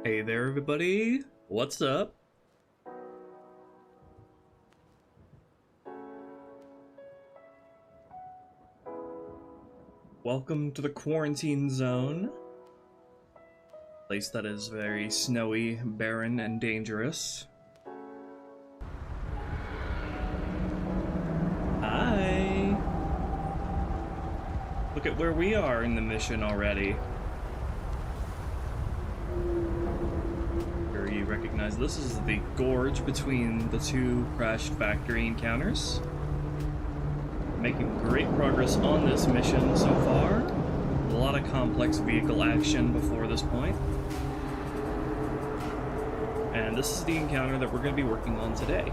Hey there, everybody. What's up? Welcome to the quarantine zone. Place that is very snowy, barren, and dangerous. Hi. Look at where we are in the mission already. Sure you recognize this is the gorge between the two crashed factory encounters. Making great progress on this mission so far. A lot of complex vehicle action before this point. And this is the encounter that we're going to be working on today.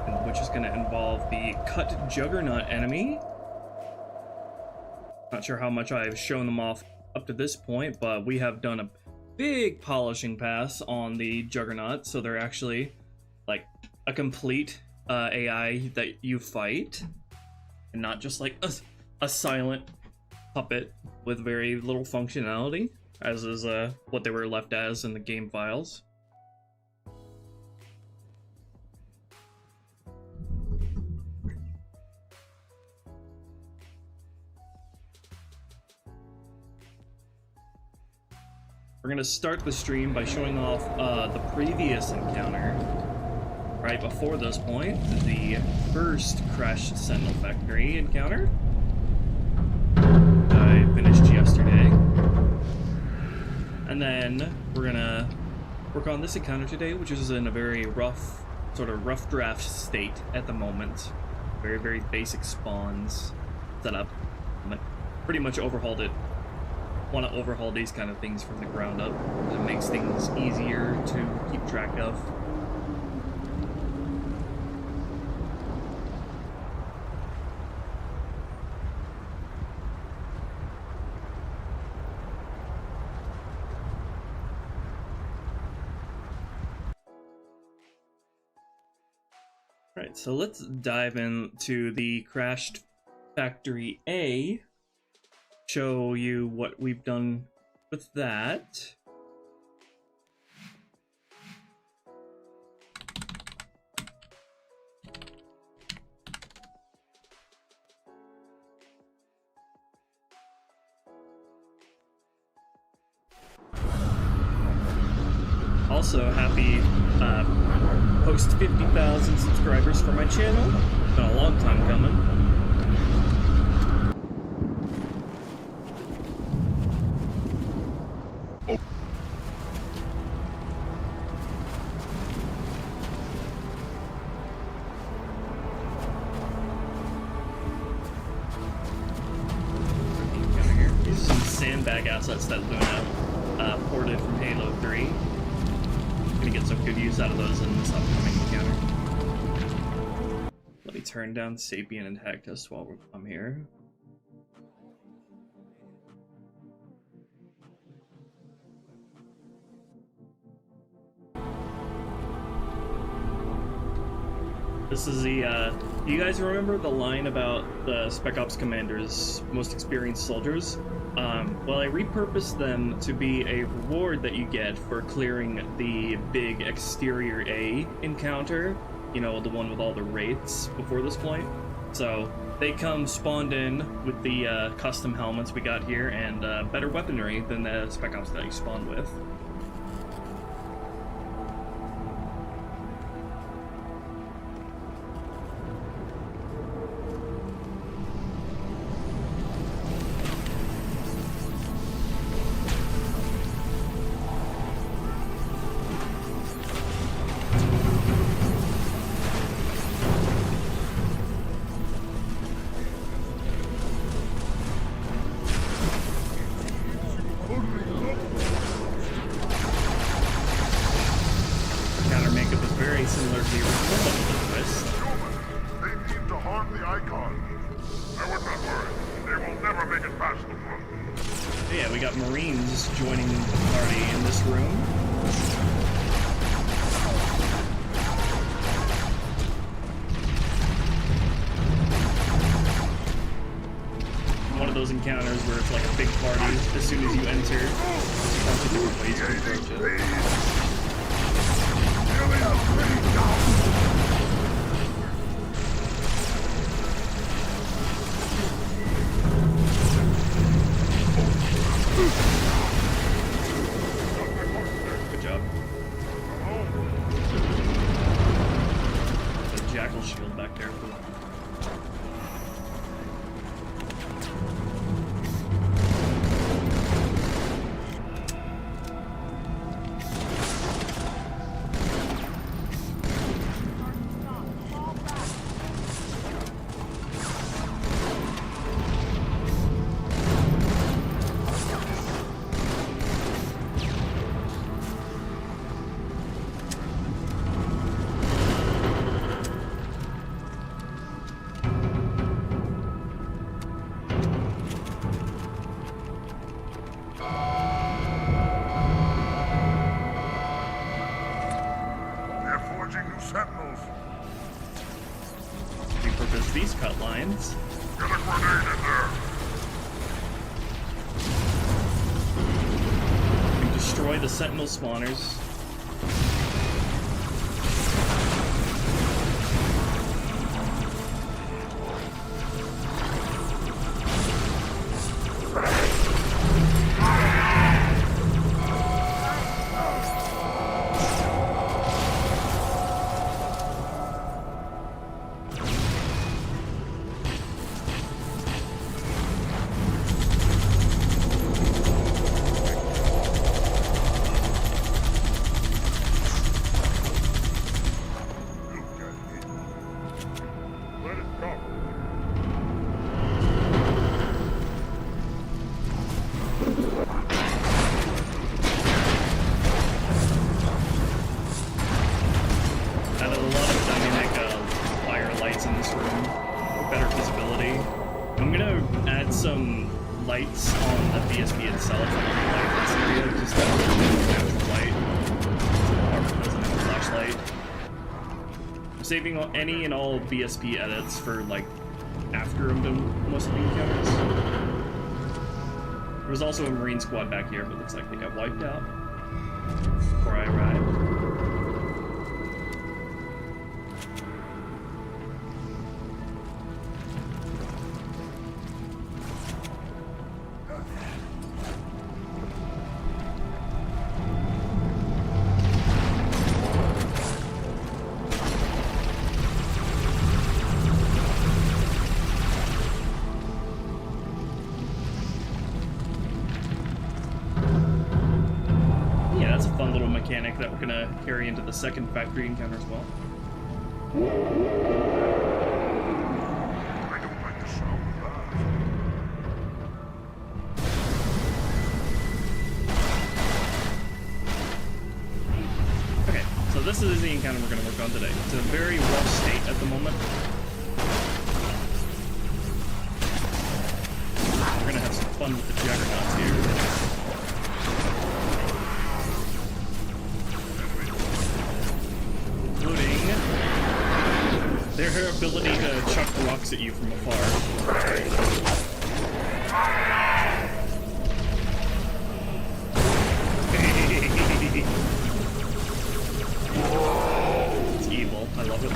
And which is going to involve the cut Juggernaut enemy. Not sure how much I've shown them off up to this point, but we have done a big polishing pass on the Juggernaut, so they're actually like a complete AI that you fight, and not just like a silent puppet with very little functionality, as is what they were left as in the game files. We're gonna start the stream by showing off the previous encounter. Right before this point, the first crashed Sentinel Factory encounter. I finished yesterday. And then we're gonna work on this encounter today, which is in a very rough, sort of rough draft state at the moment. Very, very basic spawns setup. But pretty much overhauled it. Want to overhaul these kind of things from the ground up. It makes things easier to keep track of. Alright, so let's dive into the crashed Factory A. Show you what we've done with that. Also, happy post 50,000 subscribers for my channel. Been a long time coming. Assets that Luna ported from Halo 3. Gonna get some good use out of those in this upcoming encounter. Let me turn down Sapien and Hectus while I'm here. This is the, you guys remember the line about the Spec Ops Commander's most experienced soldiers? Well, I repurposed them to be a reward that you get for clearing the big Exterior A encounter. You know, the one with all the wraiths before this point. So, they come spawned in with the custom helmets we got here and better weaponry than the Spec Ops that you spawned with. encounters where it's like a big party as soon as you enter. There's a bunch of different ways to approach it. Good job. The jackal shield back there. These cut lines. Get a grenade in there. We destroy the sentinel spawners. Lights on the BSB itself and on the light in this area, just that natural light. So doesn't have a flashlight. I'm saving any and all BSB edits for like after I'm done most of the encounters. There was also a Marine squad back here, but looks like they got wiped out before I arrived. Mechanic that we're gonna carry into the second factory encounter as well. I don't like the sound of that. Okay, so this is the encounter we're gonna work on today. It's in a very rough state at the moment. We're gonna have some fun with the Juggernauts here. Their ability to chuck rocks at you from afar. It's evil. I love it.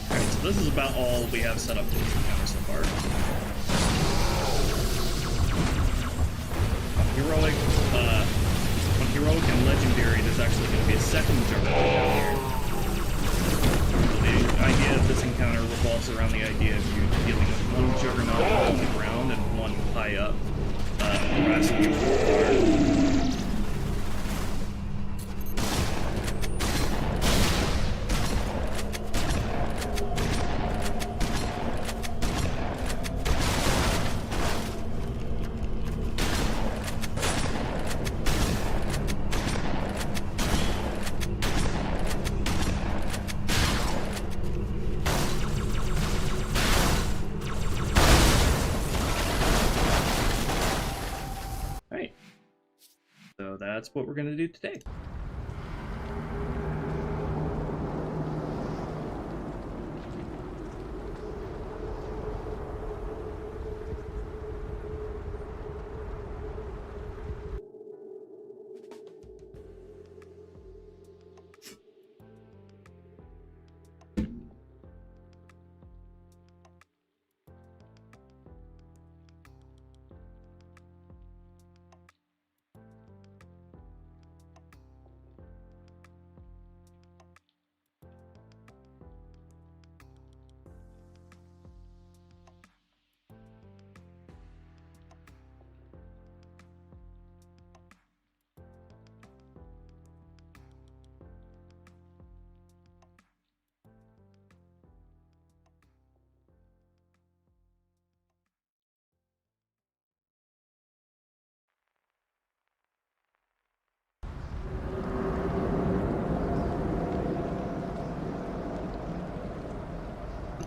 Alright, so this is about all we have set up for this encounter so far. Heroic and legendary, there's actually going to be a second Juggernaut. The idea of this encounter revolves around the idea of you dealing with one Juggernaut on the ground and one high up, harassing you from afar. that's what we're gonna do today.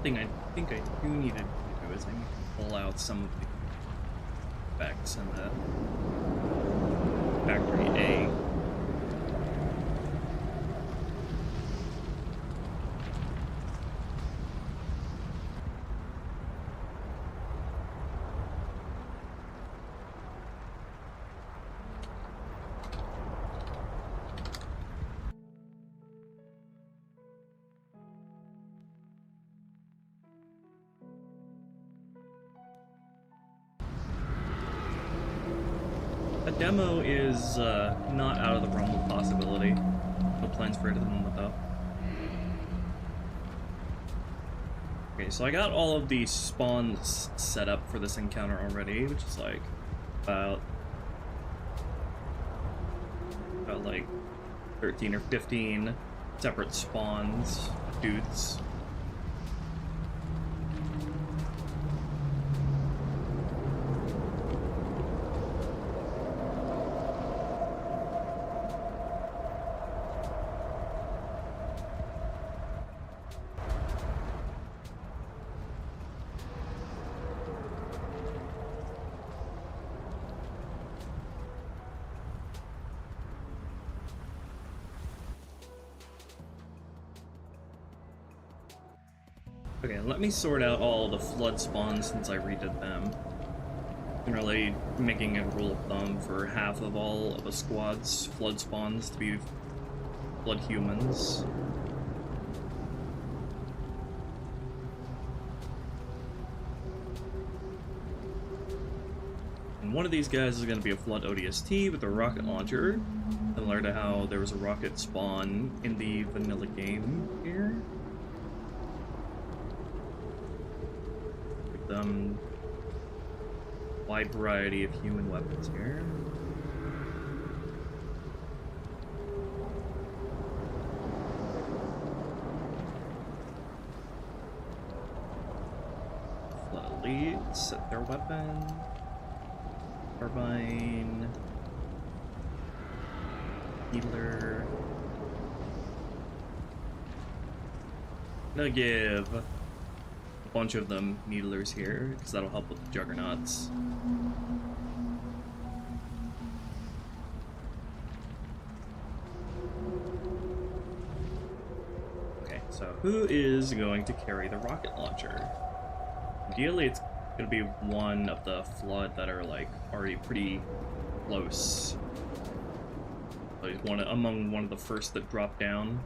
Thing I think I do need to do is I need to pull out some of the effects in the factory A. A demo is not out of the realm of possibility. No plans for it at the moment, though. Okay, so I got all of the spawns set up for this encounter already, which is like about like 13 or 15 separate spawns, dudes. Okay, let me sort out all the flood spawns since I redid them. Generally making a rule of thumb for half of all of a squad's flood spawns to be flood humans. And one of these guys is going to be a flood ODST with a rocket launcher, similar to how there was a rocket spawn in the vanilla game here. Wide variety of human weapons here. Slowly set their weapon. Carbine. Healer. I'm gonna give bunch of them needlers here, because that'll help with the juggernauts. Okay, so who is going to carry the rocket launcher? Ideally, it's going to be one of the flood that are like already pretty close. So he's among one of the first that drop down.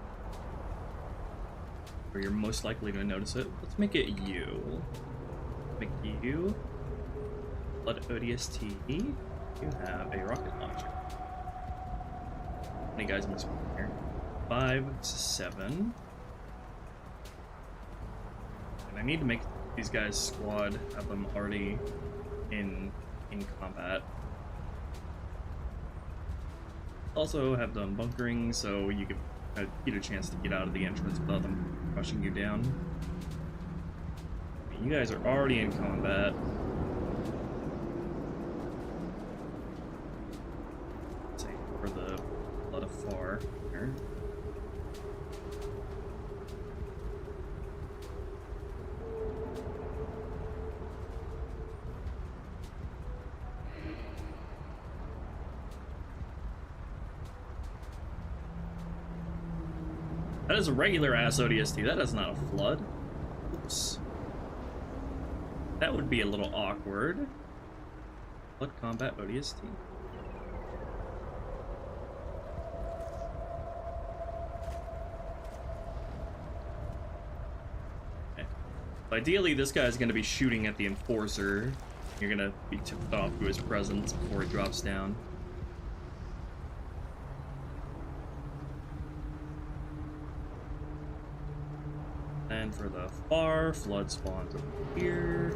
Where you're most likely to notice it. Let's make it you. Make you Flood ODST. You have a rocket launcher. How many guys am I spawning here? 5, 7. And I need to make these guys squad, have them already in combat. Also have them bunkering so you can get a chance to get out of the entrance without them rushing you down. You guys are already in combat. Let's see, for the blood of far here. That is a regular ass ODST. That is not a flood. Oops. That would be a little awkward. Flood combat ODST. Okay. Ideally, this guy is going to be shooting at the Enforcer. You're going to be tipped off to his presence before he drops down. And for the far, flood spawns over here.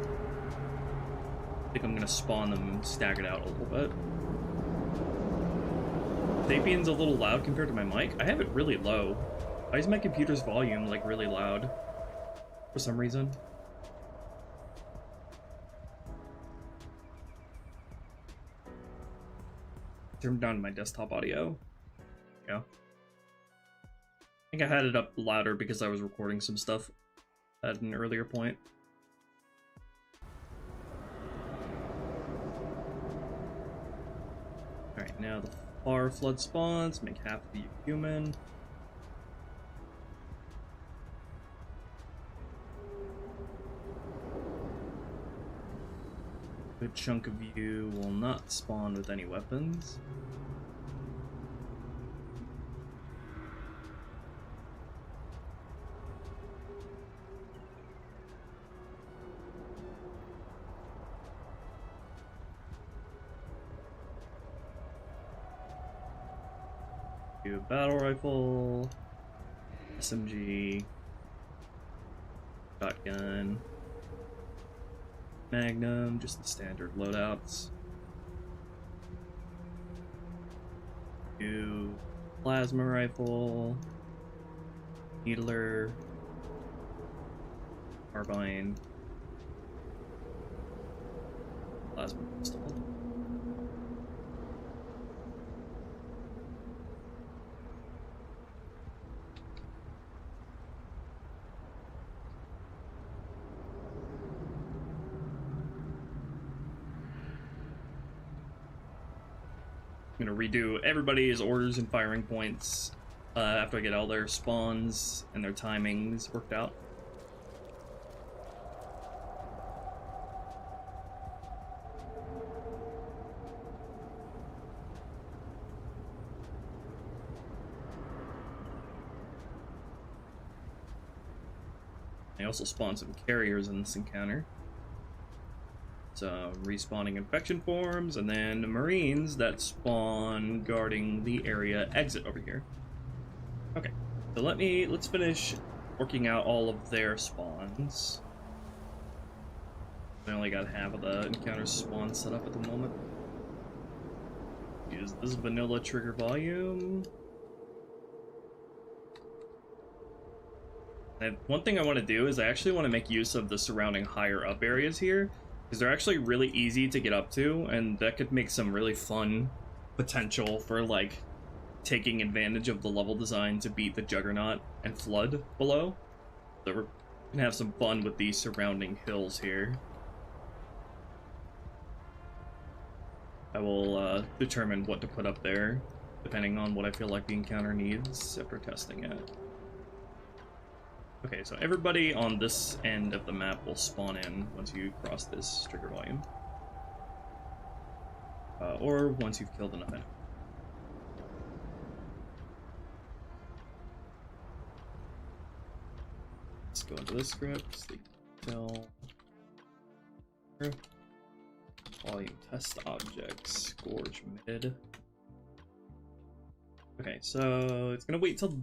I think I'm gonna spawn them staggered out a little bit. Sapien's a little loud compared to my mic. I have it really low. Why is my computer's volume like really loud? For some reason. Turn down my desktop audio. Yeah. I think I had it up louder because I was recording some stuff at an earlier point. Alright, now the far flood spawns, make half of you human. A good chunk of you will not spawn with any weapons. Battle rifle, SMG, shotgun, magnum, just the standard loadouts. New plasma rifle, needler, carbine, plasma pistol. I'm gonna redo everybody's orders and firing points after I get all their spawns and their timings worked out. I also spawned some carriers in this encounter. So, respawning infection forms, and then marines that spawn guarding the area exit over here. Okay, so let's finish working out all of their spawns. I only got half of the encounter spawn set up at the moment. Use this vanilla trigger volume. And one thing I want to do is I actually want to make use of the surrounding higher up areas here, because they're actually really easy to get up to, and that could make some really fun potential for like taking advantage of the level design to beat the Juggernaut and Flood below. So we're gonna have some fun with these surrounding hills here. I will determine what to put up there depending on what I feel like the encounter needs after testing it. Okay, so everybody on this end of the map will spawn in once you cross this trigger volume. Or once you've killed enough enemies. Let's go into this script, tell volume test objects, Scourge mid. Okay, so it's gonna wait till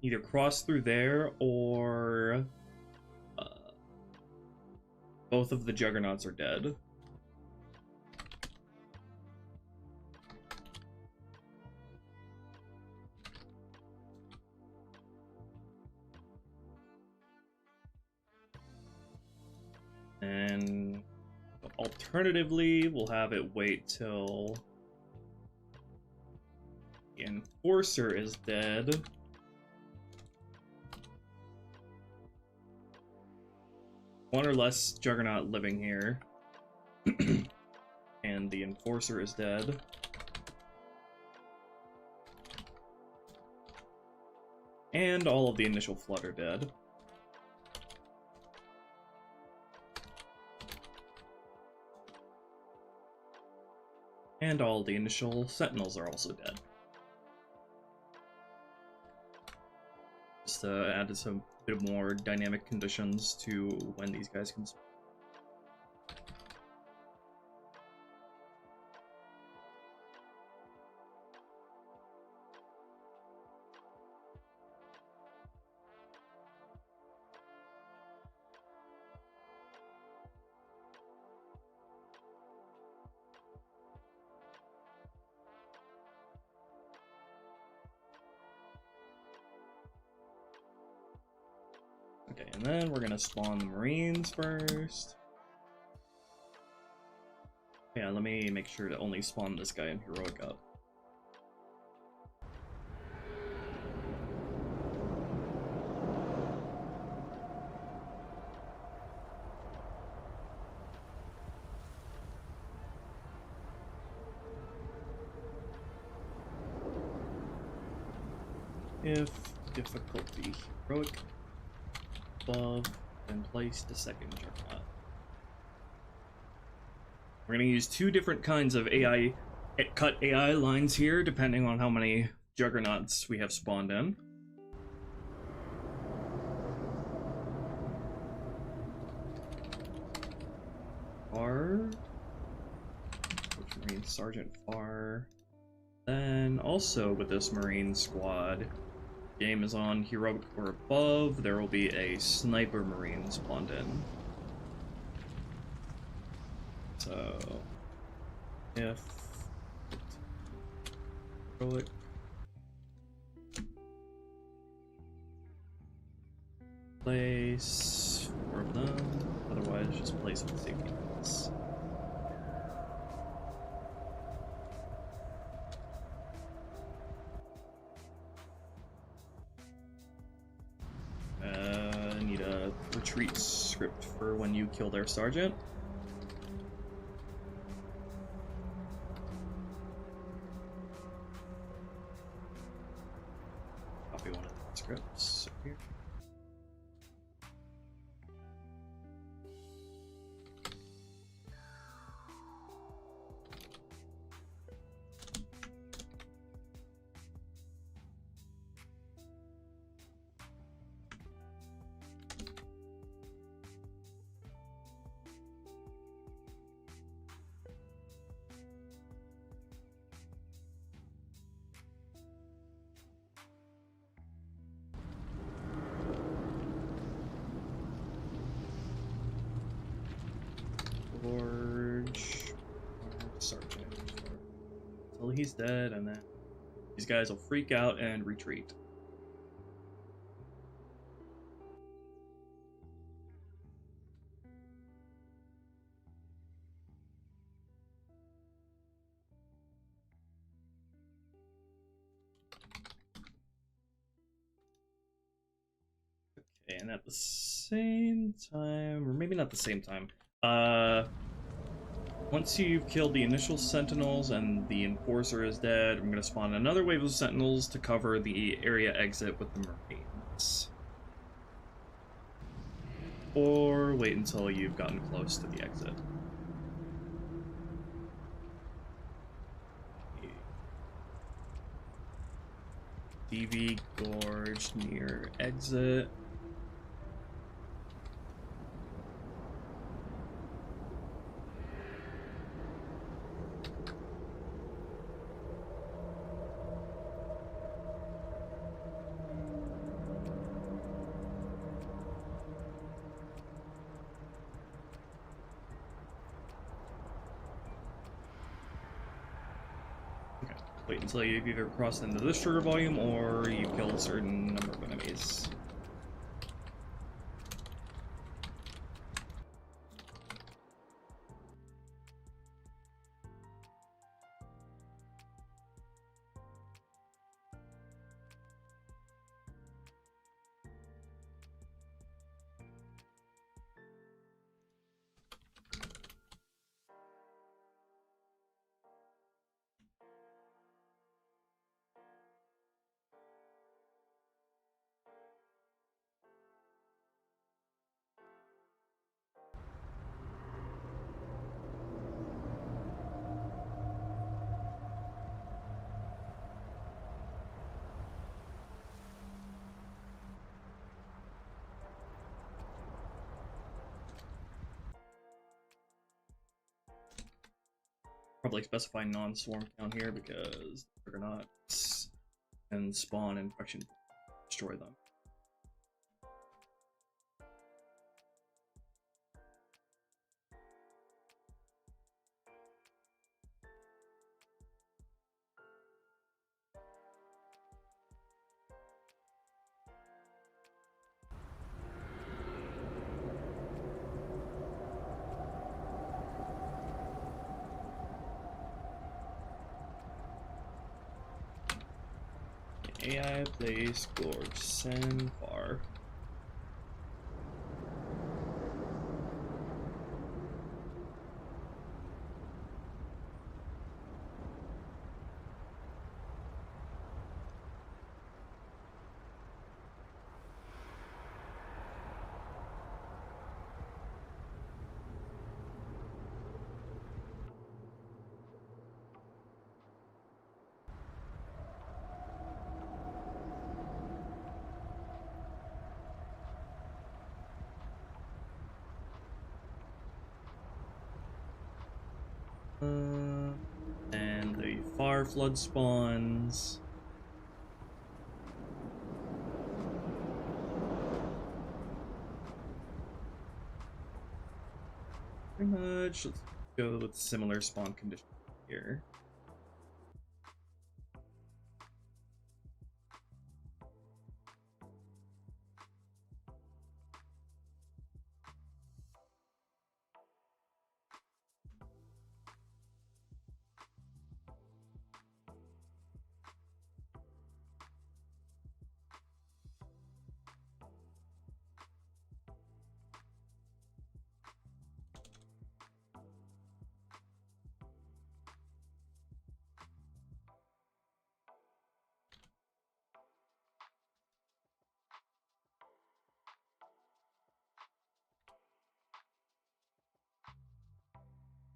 either cross through there or both of the Juggernauts are dead. And alternatively, we'll have it wait till the Enforcer is dead. One or less Juggernaut living here. And the Enforcer is dead. And all of the initial flood are dead. And all the initial sentinels are also dead. Just to add some bit more dynamic conditions to when these guys can spawn. Okay, and then we're gonna spawn the Marines first. Yeah, let me make sure to only spawn this guy in Heroic up. If difficulty Heroic above, then place the second Juggernaut. We're going to use two different kinds of AI, cut AI lines here, depending on how many Juggernauts we have spawned in. Far. Marine Sergeant Far. Then also with this Marine squad, game is on Heroic or above, there will be a Sniper Marine spawned in. So, if Heroic place 4 of them, otherwise just place with safety nets. Need a retreat script for when you kill their sergeant. Copy one of the scripts here. Sergeant until he's dead, and then these guys will freak out and retreat. Okay, and at the same time, or maybe not the same time, once you've killed the initial sentinels and the enforcer is dead, I'm going to spawn another wave of sentinels to cover the area exit with the Marines. Or wait until you've gotten close to the exit. DV Gorge near exit. Wait until you've either crossed into this trigger volume or you've killed a certain number of enemies. Probably specify non-swarm count here because Juggernauts can spawn infection, destroy them. AI plays Gorge, send far. And the far flood spawns. Pretty much, let's go with similar spawn conditions here.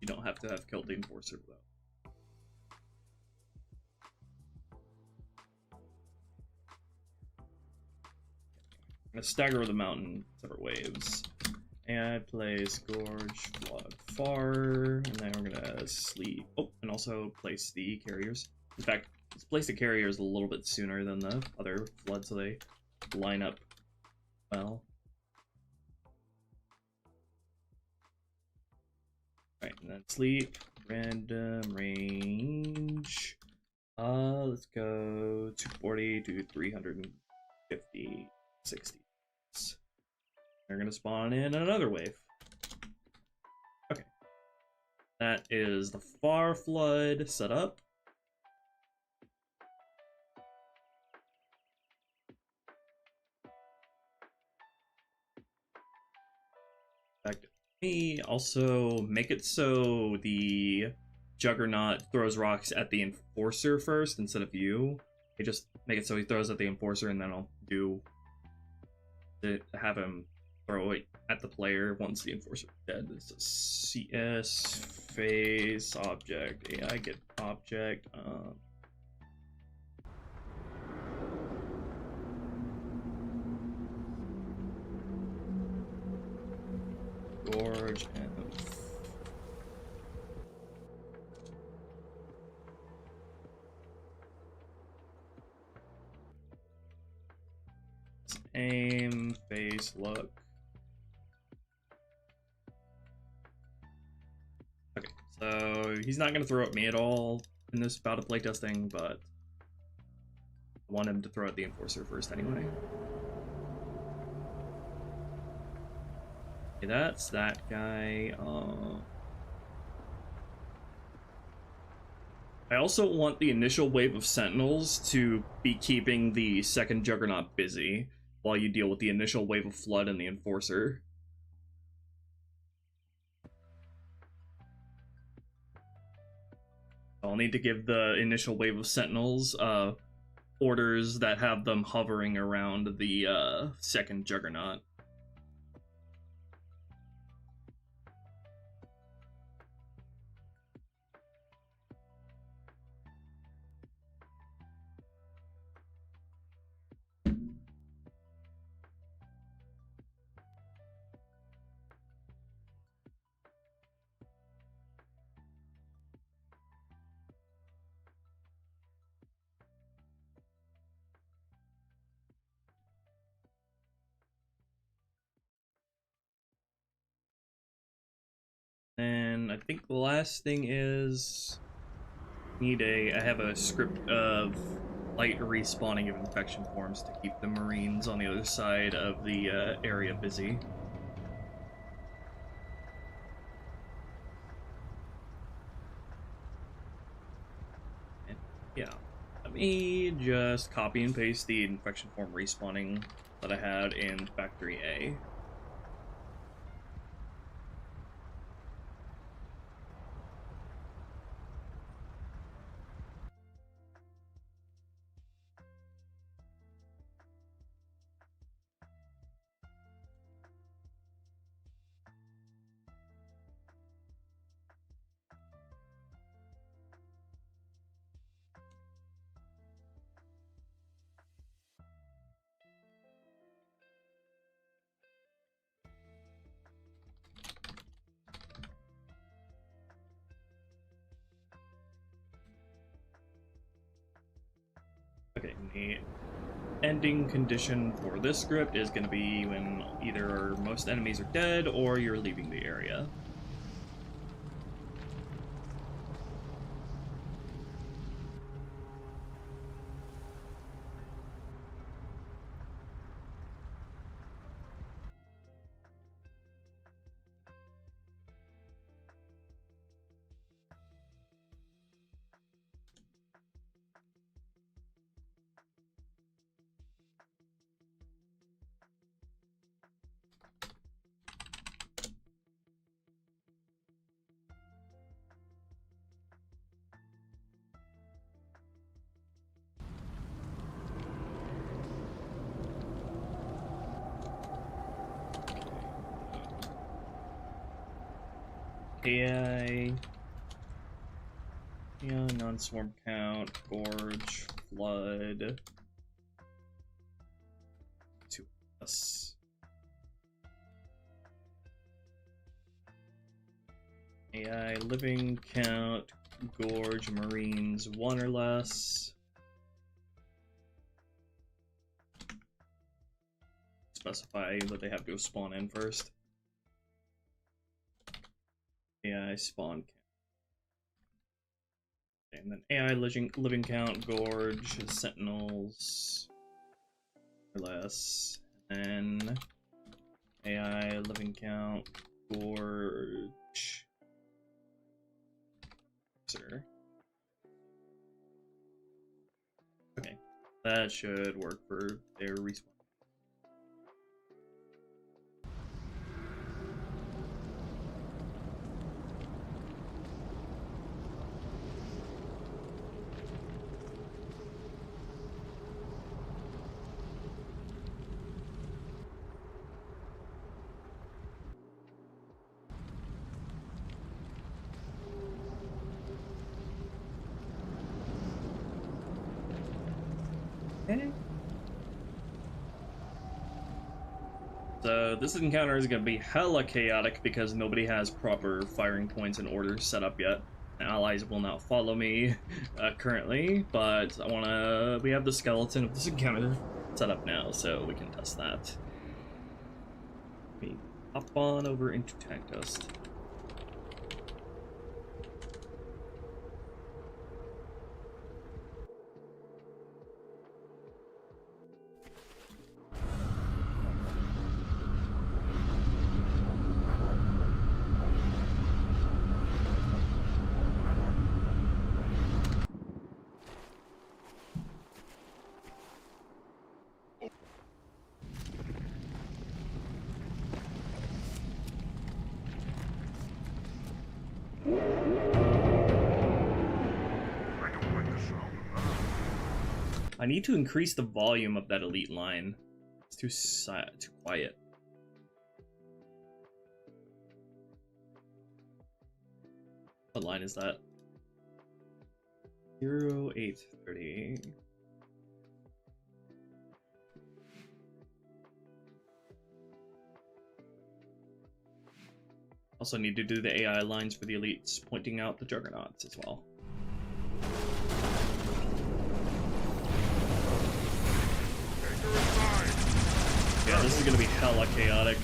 You don't have to have killed the Enforcer though. I'm gonna stagger the mountain separate waves. And place Gorge, Flood, Far, and then we're gonna sleep. Oh, and also place the carriers. In fact, let's place the carriers a little bit sooner than the other Flood so they line up well. Right, and then sleep, random range. Let's go 240 to 350, 60. They're gonna spawn in another wave. Okay. That is the far flood set up. Back to me. Also, make it so the Juggernaut throws rocks at the Enforcer first instead of you. Okay, just make it so he throws at the Enforcer and then I'll do to have him throw it at the player once the Enforcer is dead. It's a CS face object. AI get object. Gorge and aim, face, look. Okay, so he's not gonna throw at me at all in this bout of playtesting, but I want him to throw at the Enforcer first anyway. Okay, that's that guy. I also want the initial wave of Sentinels to be keeping the second Juggernaut busy while you deal with the initial wave of Flood and the Enforcer. I'll need to give the initial wave of Sentinels orders that have them hovering around the second Juggernaut. I think the last thing is I have a script of light respawning of infection forms to keep the Marines on the other side of the area busy. And yeah, let me just copy and paste the infection form respawning that I had in Factory A. Okay, the ending condition for this script is going to be when either most enemies are dead or you're leaving the area. AI, yeah, non-swarm count, gorge, flood, 2+. AI, living count, gorge, Marines, 1 or less. Specify that they have to spawn in first. AI spawn count. And then AI living count, gorge, sentinels, or less. And then AI living count, gorge. Sir. Okay, that should work for their respawn. So this encounter is going to be hella chaotic because nobody has proper firing points and orders set up yet. Allies will not follow me currently, but we have the skeleton of this encounter set up now, so we can test that. Let me hop on over into tank test. I need to increase the volume of that elite line. It's too quiet. What line is that? 0830. Also need to do the AI lines for the elites, pointing out the juggernauts as well. Yeah, this is gonna be hella chaotic.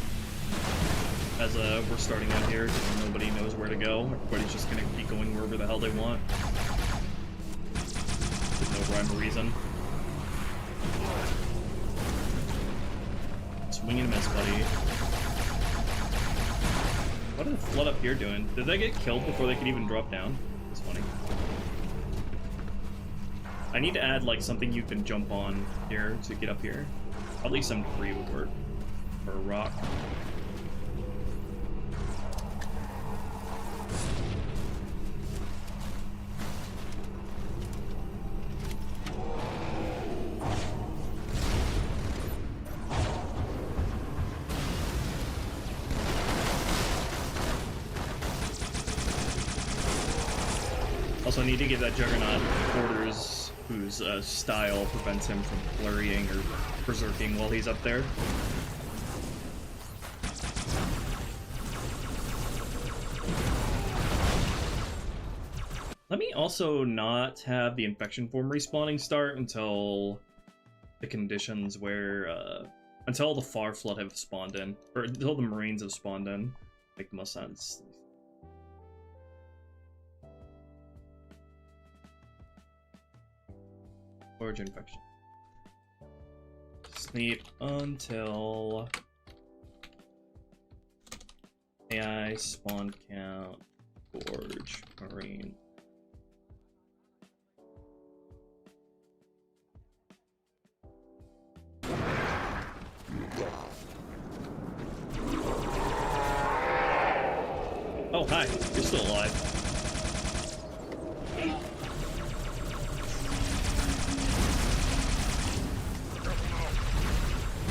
as we're starting out here, because nobody knows where to go. Everybody's just gonna keep going wherever the hell they want. With no rhyme or reason. Swing and a miss, buddy. What are the flood up here doing? Did they get killed before they could even drop down? That's funny. I need to add like something you can jump on here to get up here. Probably some debris would work. Or a rock. Also, I need to give that Juggernaut orders whose style prevents him from flurrying or berserking while he's up there. Let me also not have the infection form respawning start until the conditions where, until the far flood have spawned in, or until the Marines have spawned in. Make the most sense. Origin infection. Sleep until AI spawn count Gorge Marine. Oh, hi. You're still alive.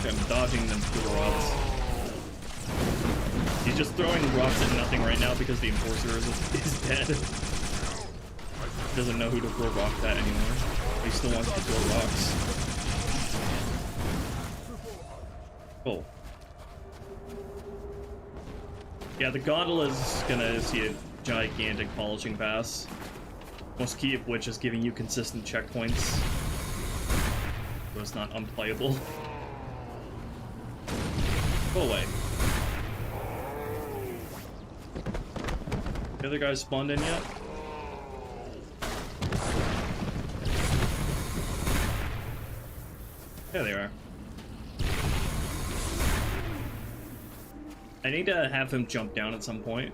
I'm dodging them through the rocks. He's just throwing rocks at nothing right now because the Enforcer is dead. He doesn't know who to throw rocks at anymore. He still wants to throw rocks. Oh. Yeah, the Gondola's gonna see a gigantic polishing pass. Most key of which is giving you consistent checkpoints. So it's not unplayable. Go away. The other guys spawned in yet? There they are. I need to have him jump down at some point.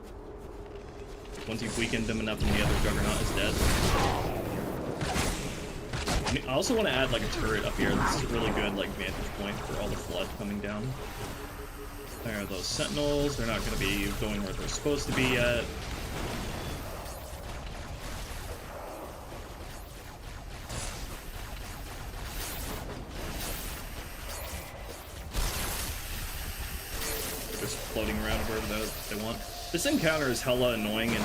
Once you've weakened him enough and the other Juggernaut is dead. I also want to add like a turret up here. This is a really good like vantage point for all the flood coming down. There are those sentinels. They're not going to be going where they're supposed to be yet. They're just floating around wherever they want. This encounter is hella annoying in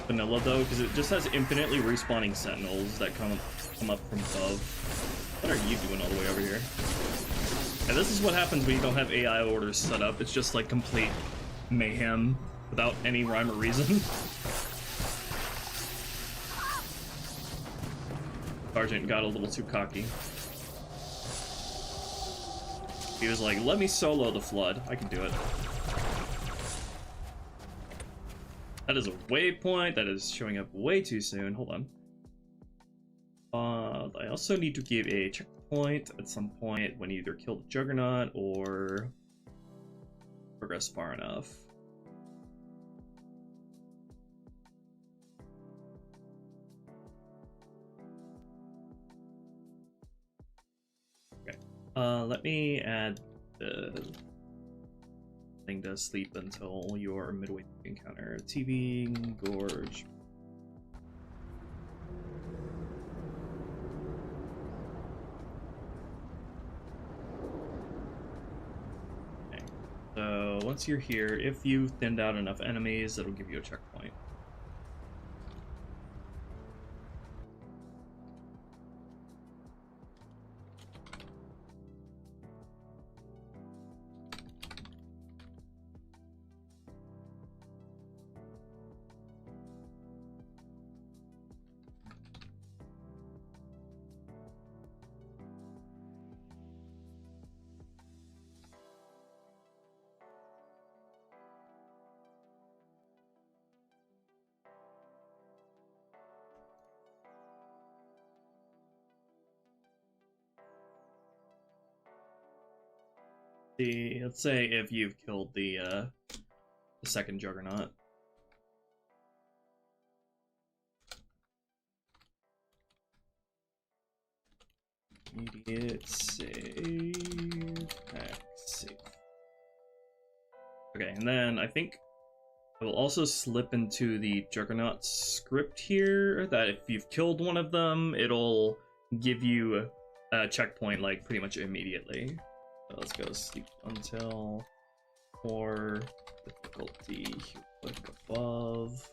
vanilla though, because it just has infinitely respawning sentinels that come up from above. What are you doing all the way over here? And this is what happens when you don't have AI orders set up. It's just like complete mayhem without any rhyme or reason. Sergeant got a little too cocky. He was like, let me solo the flood. I can do it. That is a waypoint. That is showing up way too soon. Hold on. I also need to give a checkpoint at some point when you either kill the Juggernaut or progress far enough. Okay. Let me add the thing to sleep until your midway encounter. TV Gorge. So once you're here, if you've thinned out enough enemies, it'll give you a checkpoint. Let's say if you've killed the second Juggernaut. Immediate save, hack, save. Okay, and then I think I will also slip into the Juggernaut script here that if you've killed one of them, it'll give you a checkpoint like pretty much immediately. So let's go sleep until more difficulty, click above.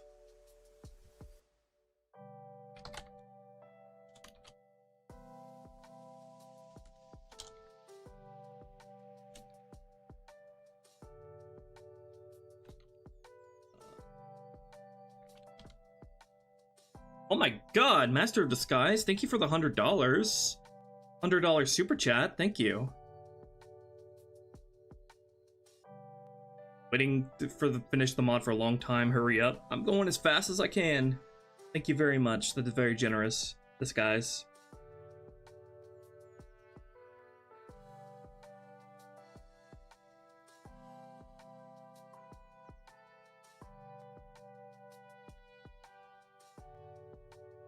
Oh my god, Master of Disguise, thank you for the $100. $100 super chat, thank you. Waiting for finish the mod for a long time, hurry up. I'm going as fast as I can. Thank you very much, that is very generous, Disguise.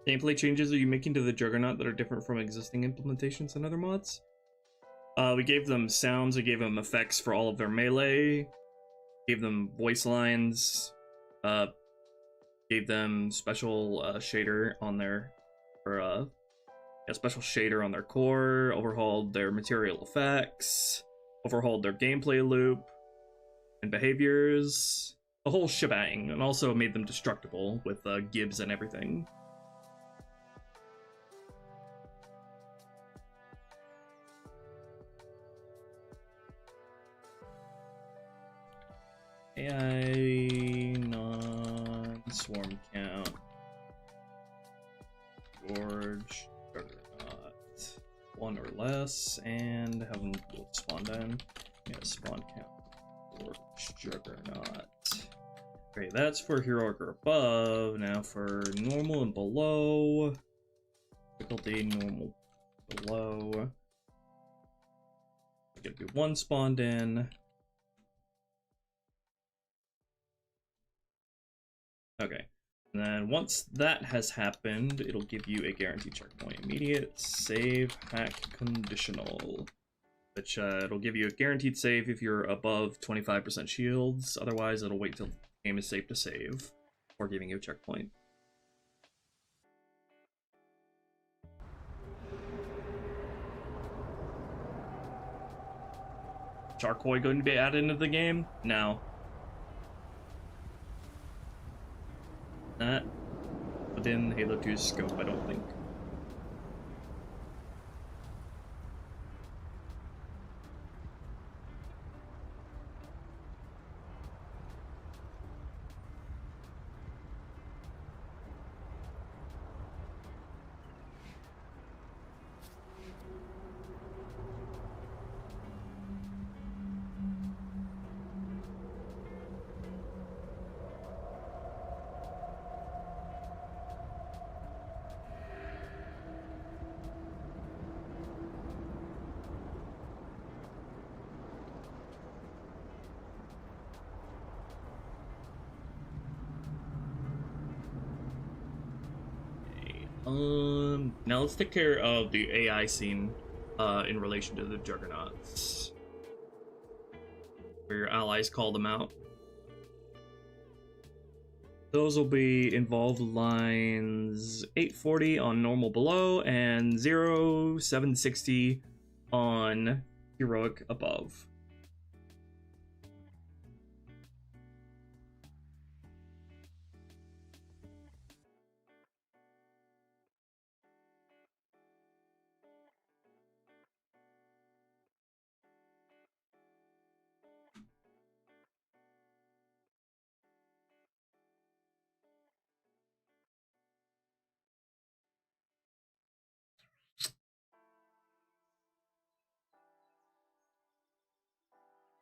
Gameplay changes are you making to the Juggernaut that are different from existing implementations and other mods? We gave them sounds, we gave them effects for all of their melee, gave them voice lines, gave them special shader on their, a special shader on their core, overhauled their material effects, overhauled their gameplay loop and behaviors, the whole shebang, and also made them destructible with gibs and everything. AI non-swarm count. George Juggernaut. 1 or less, and have them spawn down. Yeah, spawn count. George Juggernaut. Great, that's for heroic or above. Now for normal and below. Difficulty normal below. We're gonna do 1 spawned in. Okay, and then once that has happened, it'll give you a guaranteed checkpoint. Immediate save hack conditional, which it'll give you a guaranteed save if you're above 25% shields. Otherwise, it'll wait till the game is safe to save before giving you a checkpoint. Charcoy going to be added into the game? No. Not within Halo 2's scope, I don't think. Now let's take care of the AI scene in relation to the Juggernauts. Where your allies call them out. Those will be involved lines 840 on normal below and 0760 on heroic above.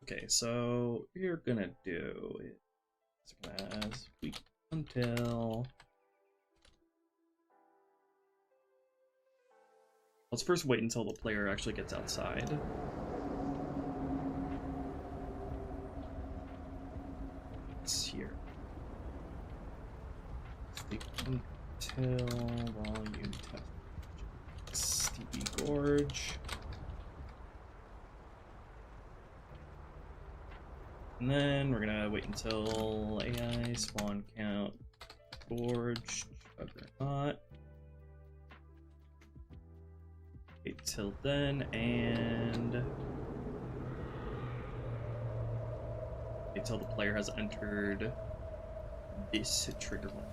Okay, so we're gonna do it as we until. Let's first wait until the player actually gets outside. Juggernauts here. Speak until volume test. Steepy Gorge. And then we're gonna wait until AI spawn count Gorge Juggernaut. Wait till then and wait till the player has entered this trigger point.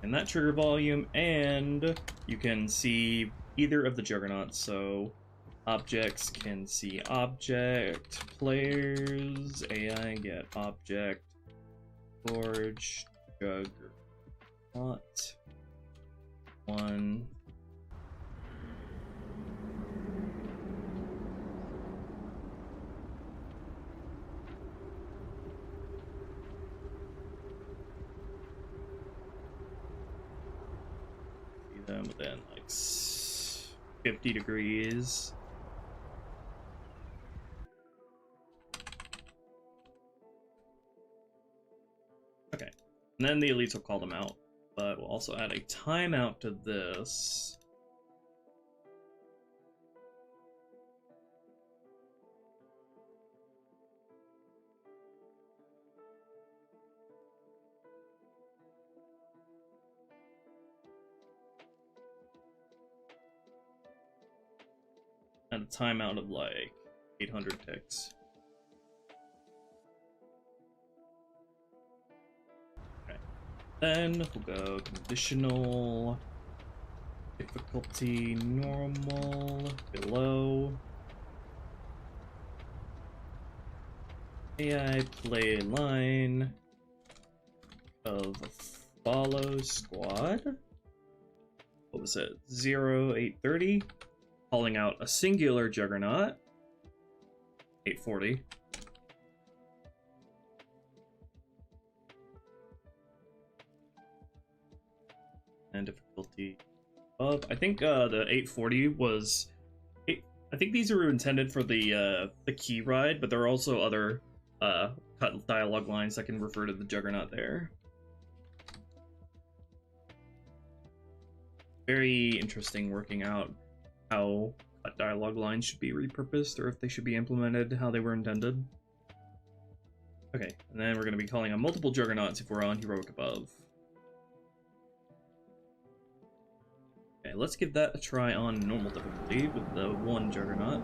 And that trigger volume, and you can see either of the juggernauts. So objects can see object, players, AI get object, Gorge, Juggernaut, one. Them within like 50 degrees. Okay, and then the elites will call them out, but we'll also add a timeout to this. At a timeout of like 800 ticks. Okay. Then we'll go conditional, difficulty normal, below. AI play line of follow squad. What was it? 0830. Calling out a singular Juggernaut, 840. And difficulty up. I think the 840 was... I think these were intended for the key ride, but there are also other cut dialogue lines that can refer to the Juggernaut there. Very interesting working out how dialogue lines should be repurposed, or if they should be implemented how they were intended. Okay, and then we're going to be calling on multiple Juggernauts if we're on Heroic Above. Okay, let's give that a try on normal difficulty with the one Juggernaut.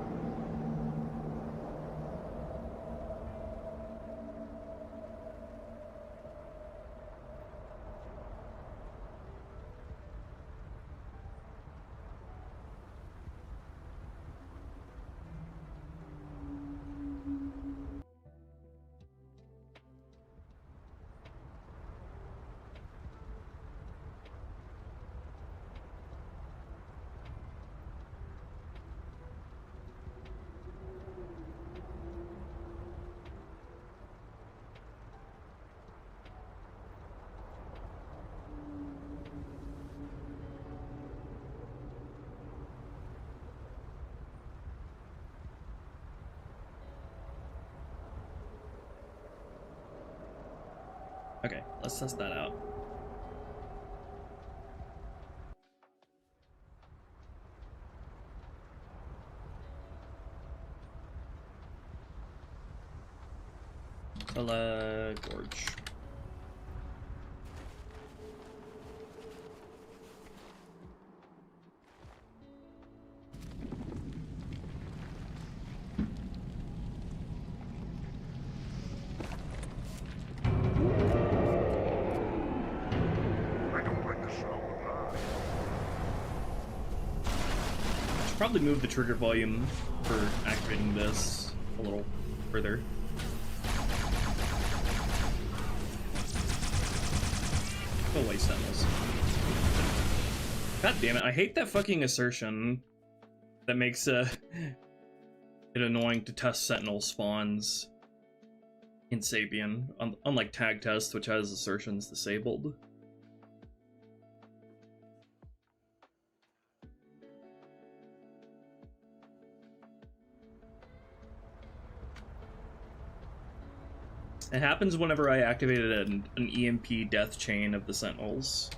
Okay, let's test that out. Gorge. Probably move the trigger volume for activating this a little further. Go away, Sentinels. God damn it, I hate that fucking assertion that makes It's annoying to test Sentinel spawns in Sapien, unlike Tag Test, which has assertions disabled. It happens whenever I activated an EMP death chain of the Sentinels.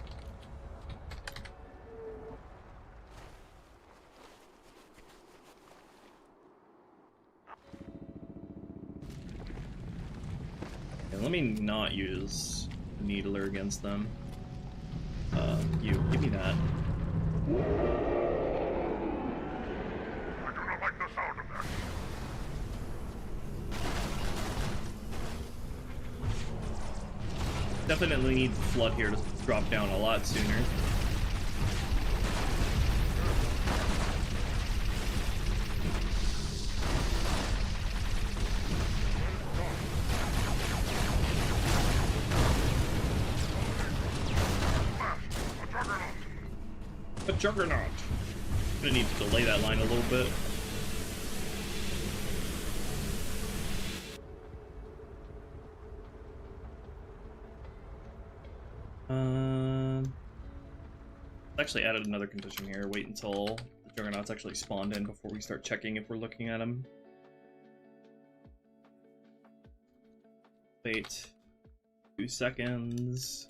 Okay, let me not use Needler against them. You, give me that. I do not like the sound of that. Definitely need the flood here to drop down a lot sooner. A Juggernaut! Gonna need to delay that line a little bit. Actually added another condition here. Wait until the Juggernauts actually spawned in before we start checking if we're looking at them. Wait 2 seconds.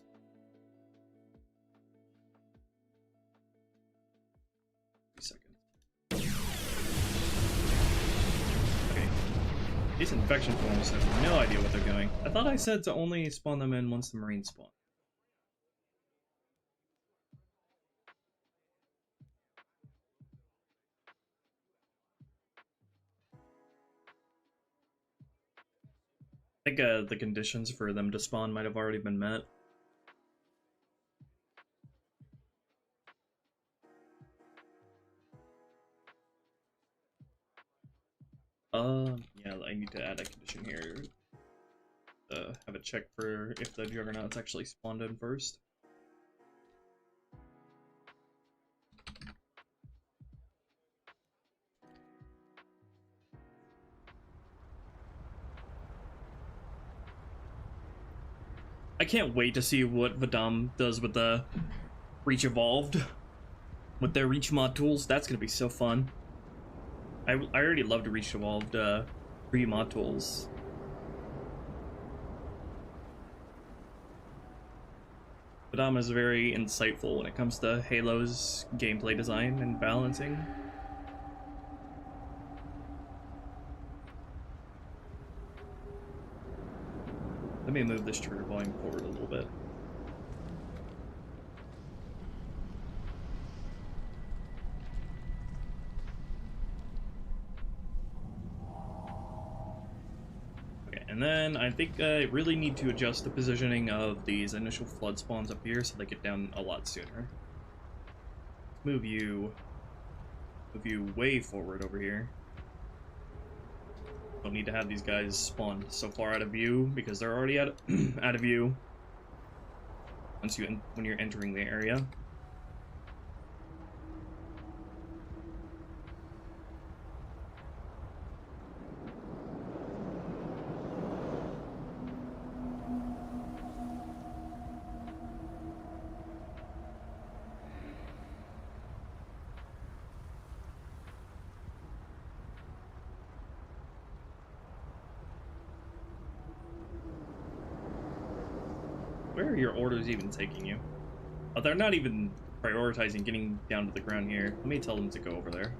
Okay. These infection forms have no idea what they're doing. I thought I said to only spawn them in once the Marines spawn. I think the conditions for them to spawn might have already been met. Yeah, I need to add a condition here. Have it check for if the Juggernauts actually spawned in first. I can't wait to see what VonDoom does with the Reach Evolved. With their Reach mod tools, that's gonna be so fun. I already loved Reach Evolved pre-mod tools. VonDoom is very insightful when it comes to Halo's gameplay design and balancing. Let me move this trigger volume forward a little bit. Okay, and then I think I really need to adjust the positioning of these initial flood spawns up here so they get down a lot sooner. Move you way forward over here. Don't need to have these guys spawn so far out of view because they're already out of view when you're entering the area. Where are your orders even taking you? Oh, they're not even prioritizing getting down to the ground here. Let me tell them to go over there.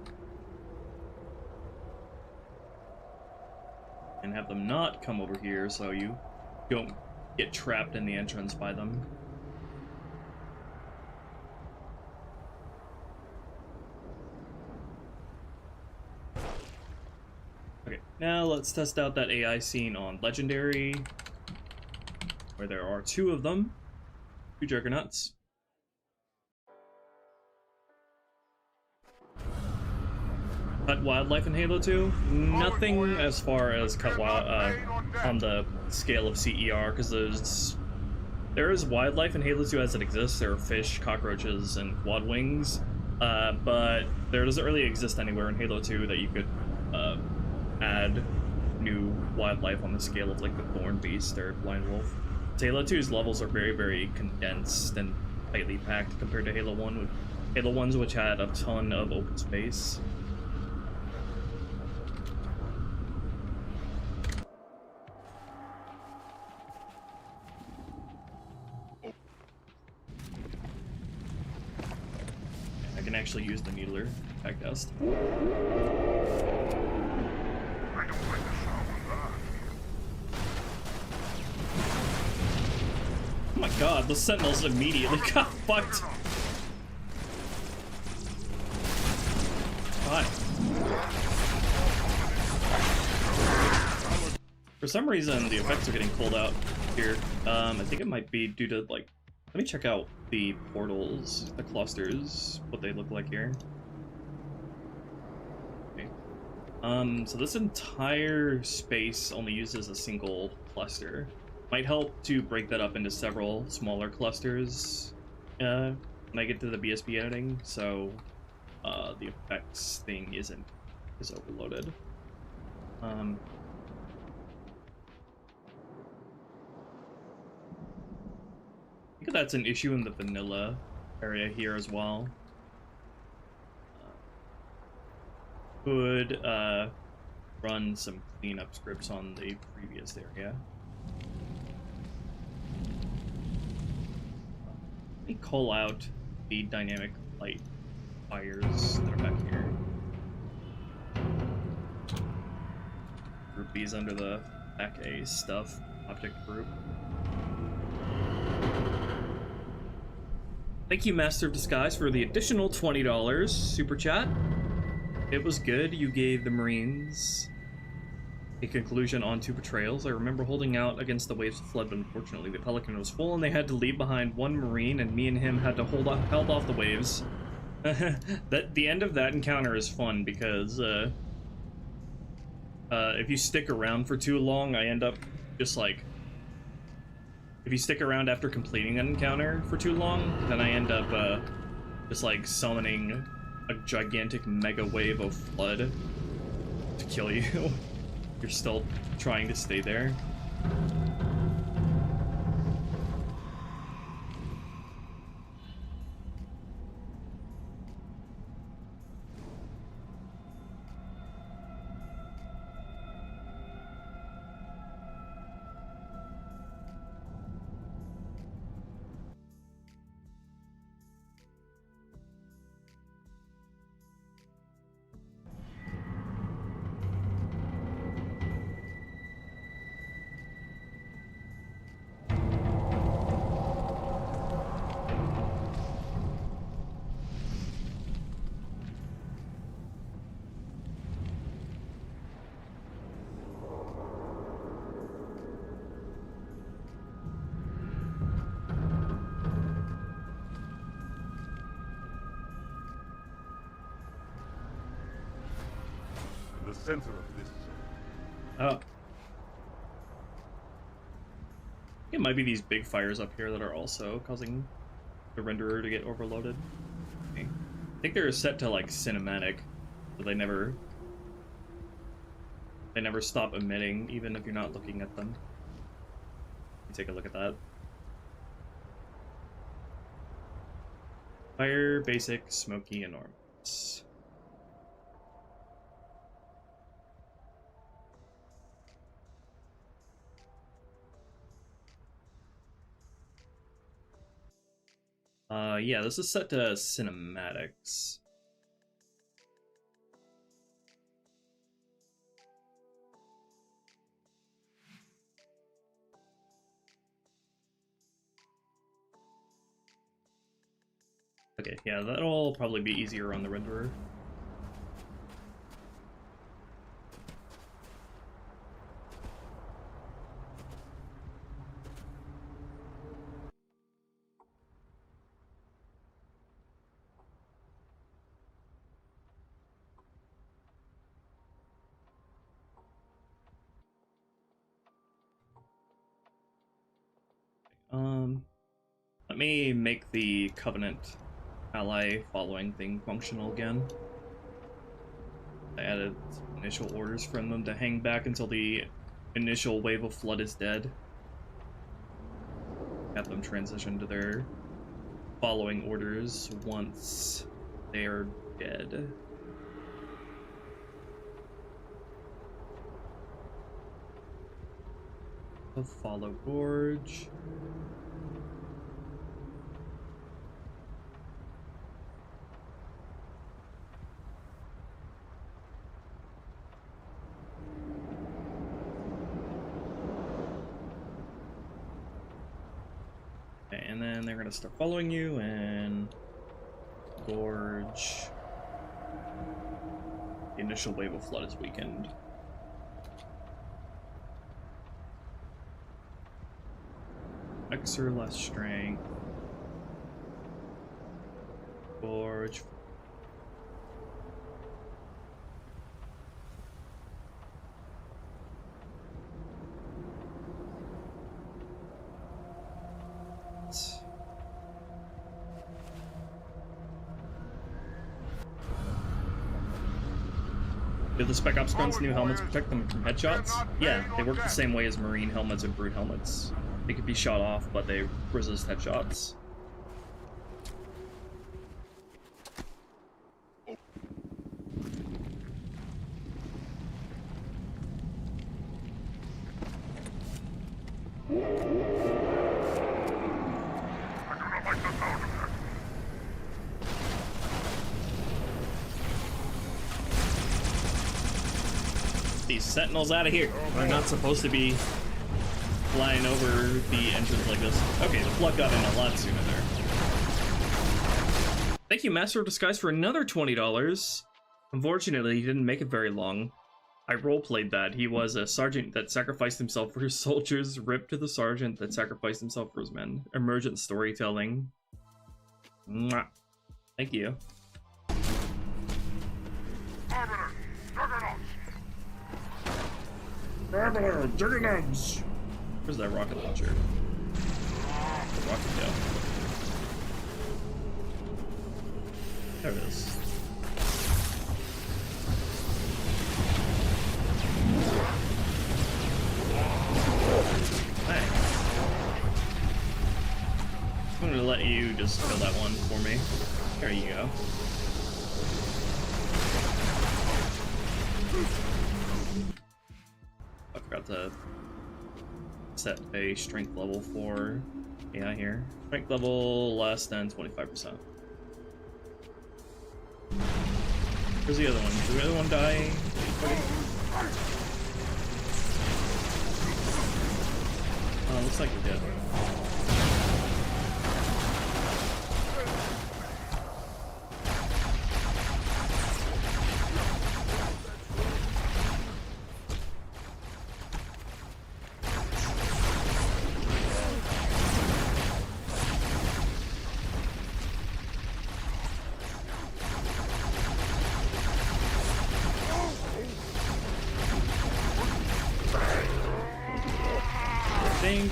And have them not come over here so you don't get trapped in the entrance by them. Okay, now let's test out that AI scene on Legendary, where there are 2 of them, 2 Juggernauts. Cut wildlife in Halo 2? Nothing as far as cut on the scale of CER, because there is wildlife in Halo 2 as it exists. There are fish, cockroaches, and quad wings, but there doesn't really exist anywhere in Halo 2 that you could add new wildlife on the scale of like the Thorn Beast or Blind Wolf. Halo 2's levels are very, very condensed and tightly packed compared to Halo 1, with Halo 1's which had a ton of open space. I can actually use the Needler back dust. I don't like the sound of that. Oh my god, the Sentinels immediately got fucked! God. For some reason, the effects are getting pulled out here. I think it might be due to, like... Let me check out the portals, the clusters, what they look like here. Okay. So this entire space only uses a single cluster. Might help to break that up into several smaller clusters when I get to the BSB editing, so the effects thing isn't as overloaded. I think that's an issue in the vanilla area here as well. Could run some cleanup scripts on the previous area. Let me call out the dynamic light fires that are back here. Group these under the back A stuff object group. Thank you, Master of Disguise, for the additional $20 super chat. It was good. You gave the Marines a conclusion on 2 betrayals. I remember holding out against the waves of flood, but unfortunately the Pelican was full and they had to leave behind 1 Marine, and me and him had to held off the waves. The end of that encounter is fun because if you stick around for too long, I end up just like... If you stick around after completing an encounter for too long, then I end up just like summoning a gigantic mega wave of flood to kill you. You're still trying to stay there. The center of this. Oh. It might be these big fires up here that are also causing the renderer to get overloaded. Okay. I think they're set to like cinematic, so they never stop emitting even if you're not looking at them. Let me take a look at that. Fire, basic, smoky, enormous. Yeah, this is set to cinematics. Okay, yeah, that'll probably be easier on the renderer. Let me make the Covenant ally following thing functional again. I added initial orders from them to hang back until the initial wave of flood is dead. Have them transition to their following orders once they are dead. The follow gorge. Okay, and then they're gonna start following you and gorge. The initial wave of flood is weakened. Exer less strength. Gorge. Do the Spec Ops guns' new helmets protect them from headshots? Yeah, they work the same way as Marine helmets and Brute helmets. They could be shot off, but they resist headshots. These sentinels out of here. They're not supposed to be flying over the entrance like this. Okay, the flood got in a lot sooner there. Thank you, Master of Disguise, for another $20. Unfortunately, he didn't make it very long. I roleplayed that. He was a sergeant that sacrificed himself for his soldiers, ripped to the sergeant that sacrificed himself for his men. Emergent storytelling. Mwah. Thank you. Juggernauts! Where's that rocket launcher? The rocket go? There it is. Thanks. I'm gonna let you just kill that one for me. There you go. I forgot to set a strength level for AI here. Strength level less than 25%. Where's the other one? Did the other one die? Oh, looks like he did.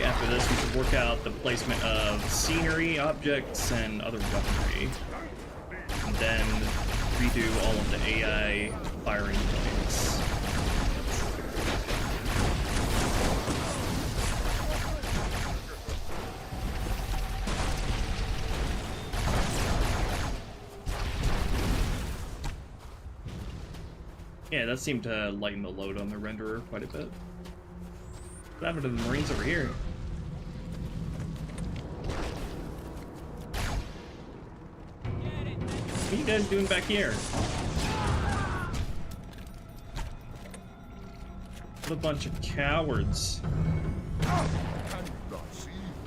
After this, we should work out the placement of scenery, objects, and other weaponry. And then redo all of the AI firing points. Yeah, that seemed to lighten the load on the renderer quite a bit. What happened to the Marines over here? What are you guys doing back here? What a bunch of cowards.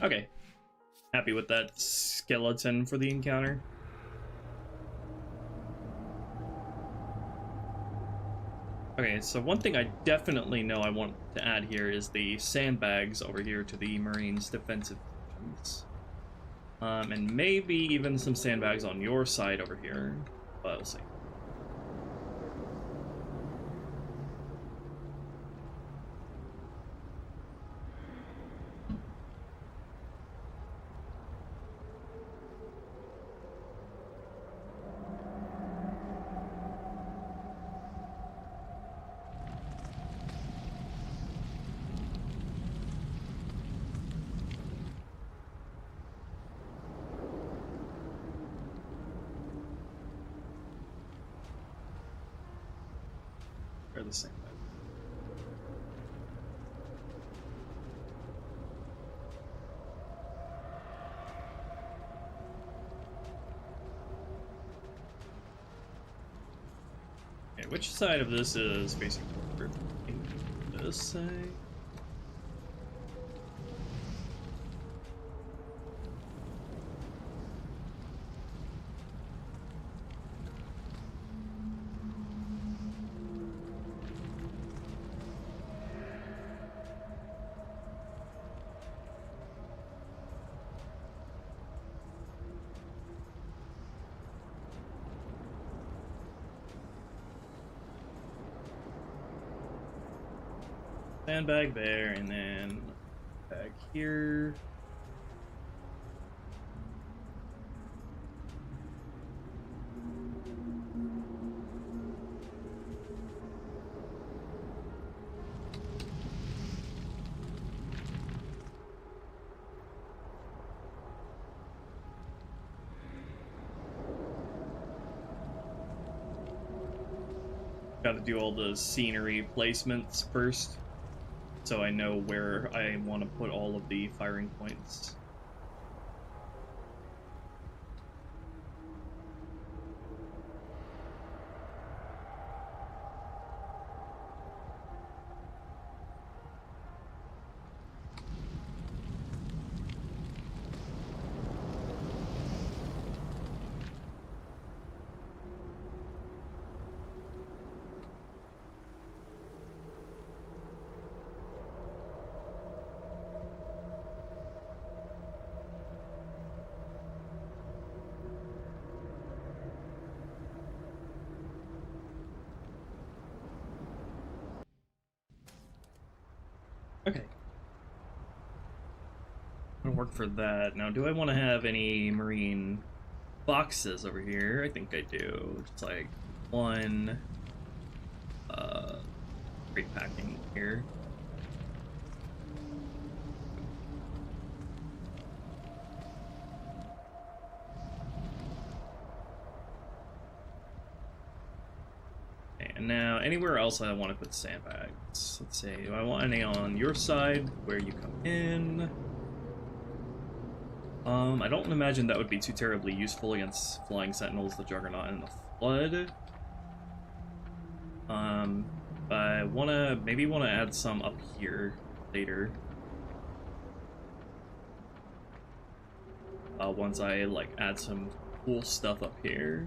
Okay. Happy with that skeleton for the encounter. Okay, so one thing I definitely know I want to add here is the sandbags over here to the Marines' defensive positions. And maybe even some sandbags on your side over here, but we'll see. They're the same way. Okay, which side of this is facing forward? This side? Sandbag there, and then back here. Got to do all the scenery placements first, so I know where I want to put all of the firing points. Okay. Gonna work for that. Now, do I want to have any marine boxes over here? I think I do. Just like one crate packing here. And now, anywhere else I want to put sandbags. Let's see, do I want any on your side, where you come in? I don't imagine that would be too terribly useful against Flying Sentinels, the Juggernaut, and the Flood. But I maybe wanna add some up here later. Once I, like, add some cool stuff up here.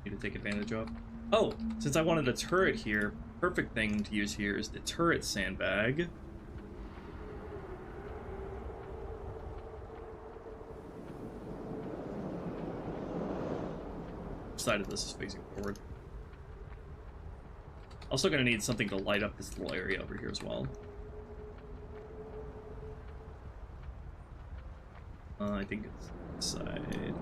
Need to take advantage of. Oh, since I wanted a turret here, perfect thing to use here is the turret sandbag. Which side of this is facing forward? Also gonna need something to light up this little area over here as well. I think it's this side.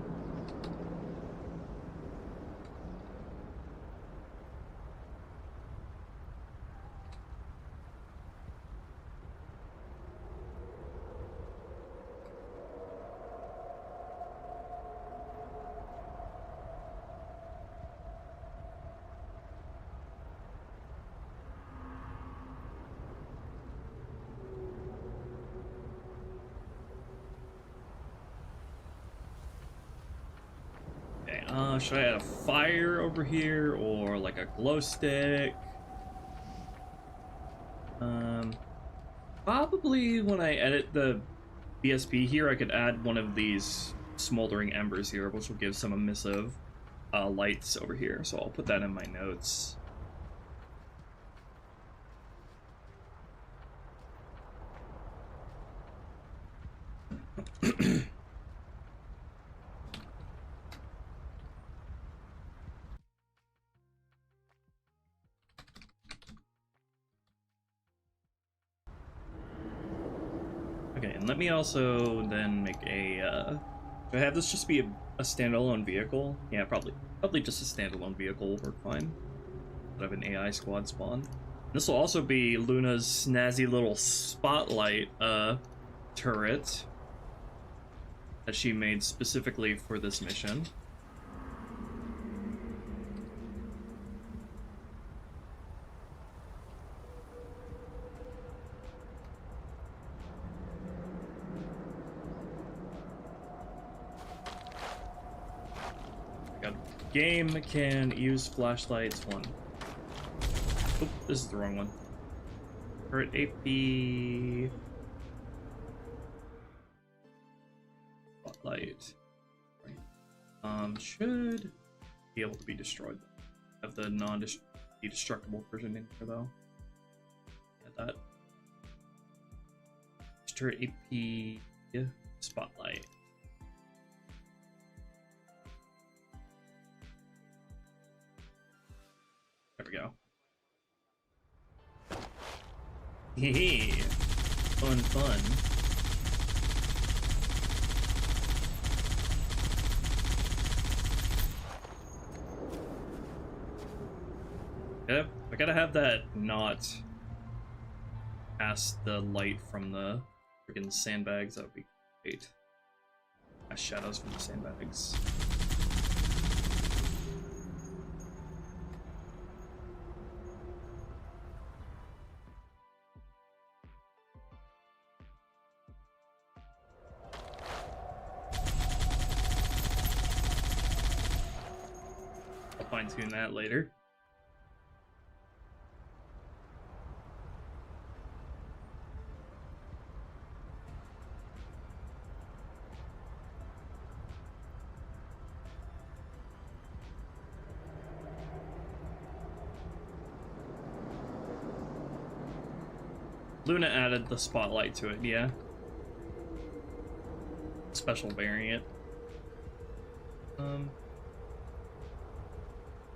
Should I add a fire over here, or like a glow stick? Probably when I edit the BSP here, I could add one of these smoldering embers here, which will give some emissive lights over here, so I'll put that in my notes. Okay, and let me also then make a, do I have this just be a standalone vehicle? Yeah, probably just a standalone vehicle will work fine. I have an AI squad spawn. This will also be Luna's snazzy little spotlight turret that she made specifically for this mission. Game can use flashlights. 1. Oh, this is the wrong one. Turret AP. Spotlight. Should be able to be destroyed. Have the non-destructible version in here though. Yeah, that. Turret AP. Spotlight. There we go. Hehe. Fun, fun. Yeah, I gotta have that not past the light from the freaking sandbags. That would be great. Shadows from the sandbags. I'll fine-tune that later. Luna added the spotlight to it, yeah. Special variant. Now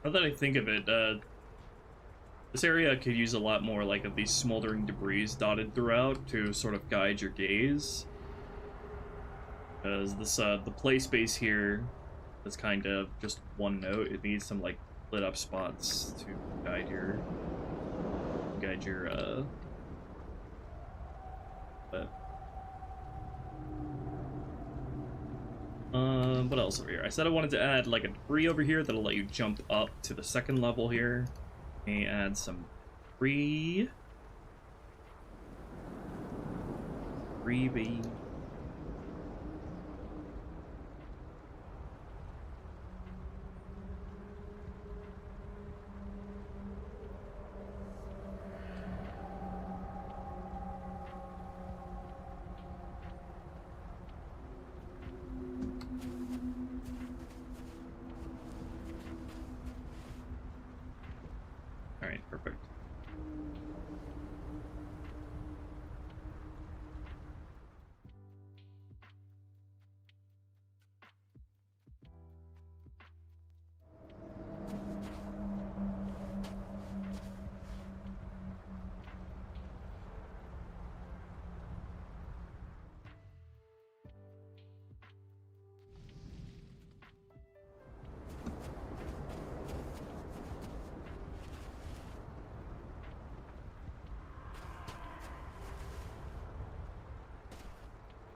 that I think of it, this area could use a lot more like of these smoldering debris dotted throughout to sort of guide your gaze. Because this the play space here is kind of just one note. It needs some like lit up spots to guide your what else over here? I said I wanted to add like a debris over here that'll let you jump up to the second level here. Let me add some debris. Debris. Alright, perfect.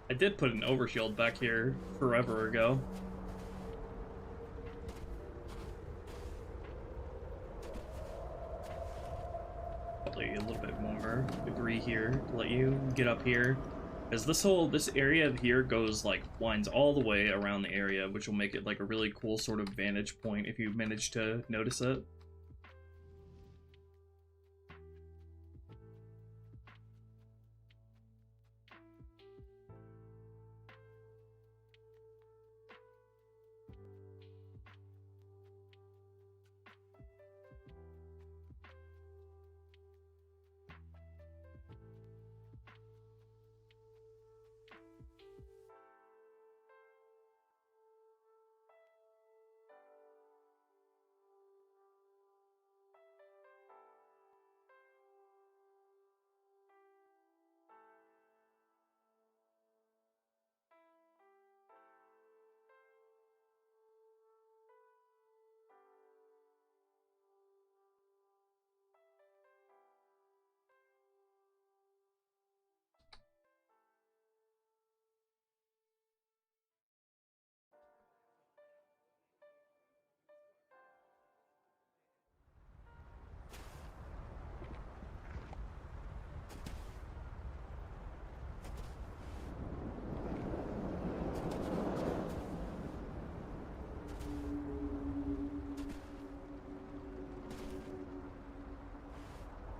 I did put an overshield back here forever ago. Probably a little bit more debris here to let you get up here. Because this area here goes like winds all the way around the area, which will make it like a really cool sort of vantage point if you manage to notice it.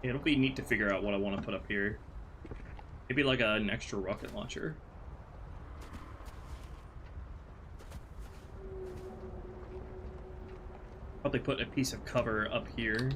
It'll be neat to figure out what I want to put up here. Maybe like an extra rocket launcher. Probably put a piece of cover up here.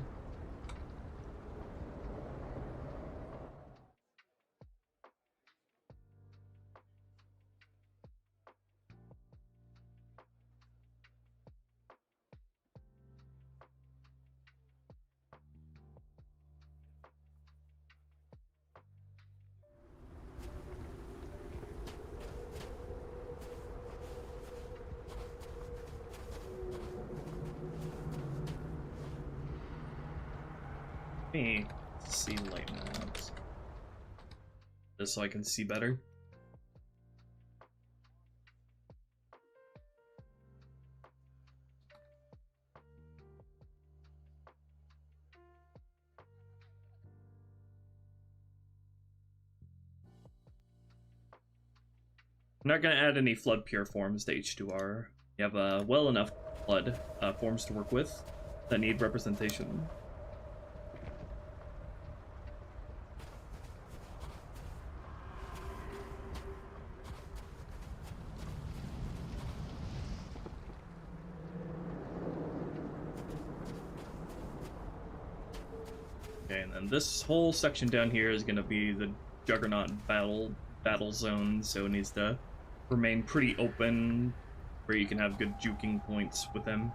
Let me see light maps. Just so I can see better. I'm not going to add any flood pure forms to H2R. You have well enough flood forms to work with that need representation. Okay, and then this whole section down here is going to be the Juggernaut battle zone, so it needs to remain pretty open, where you can have good juking points with them.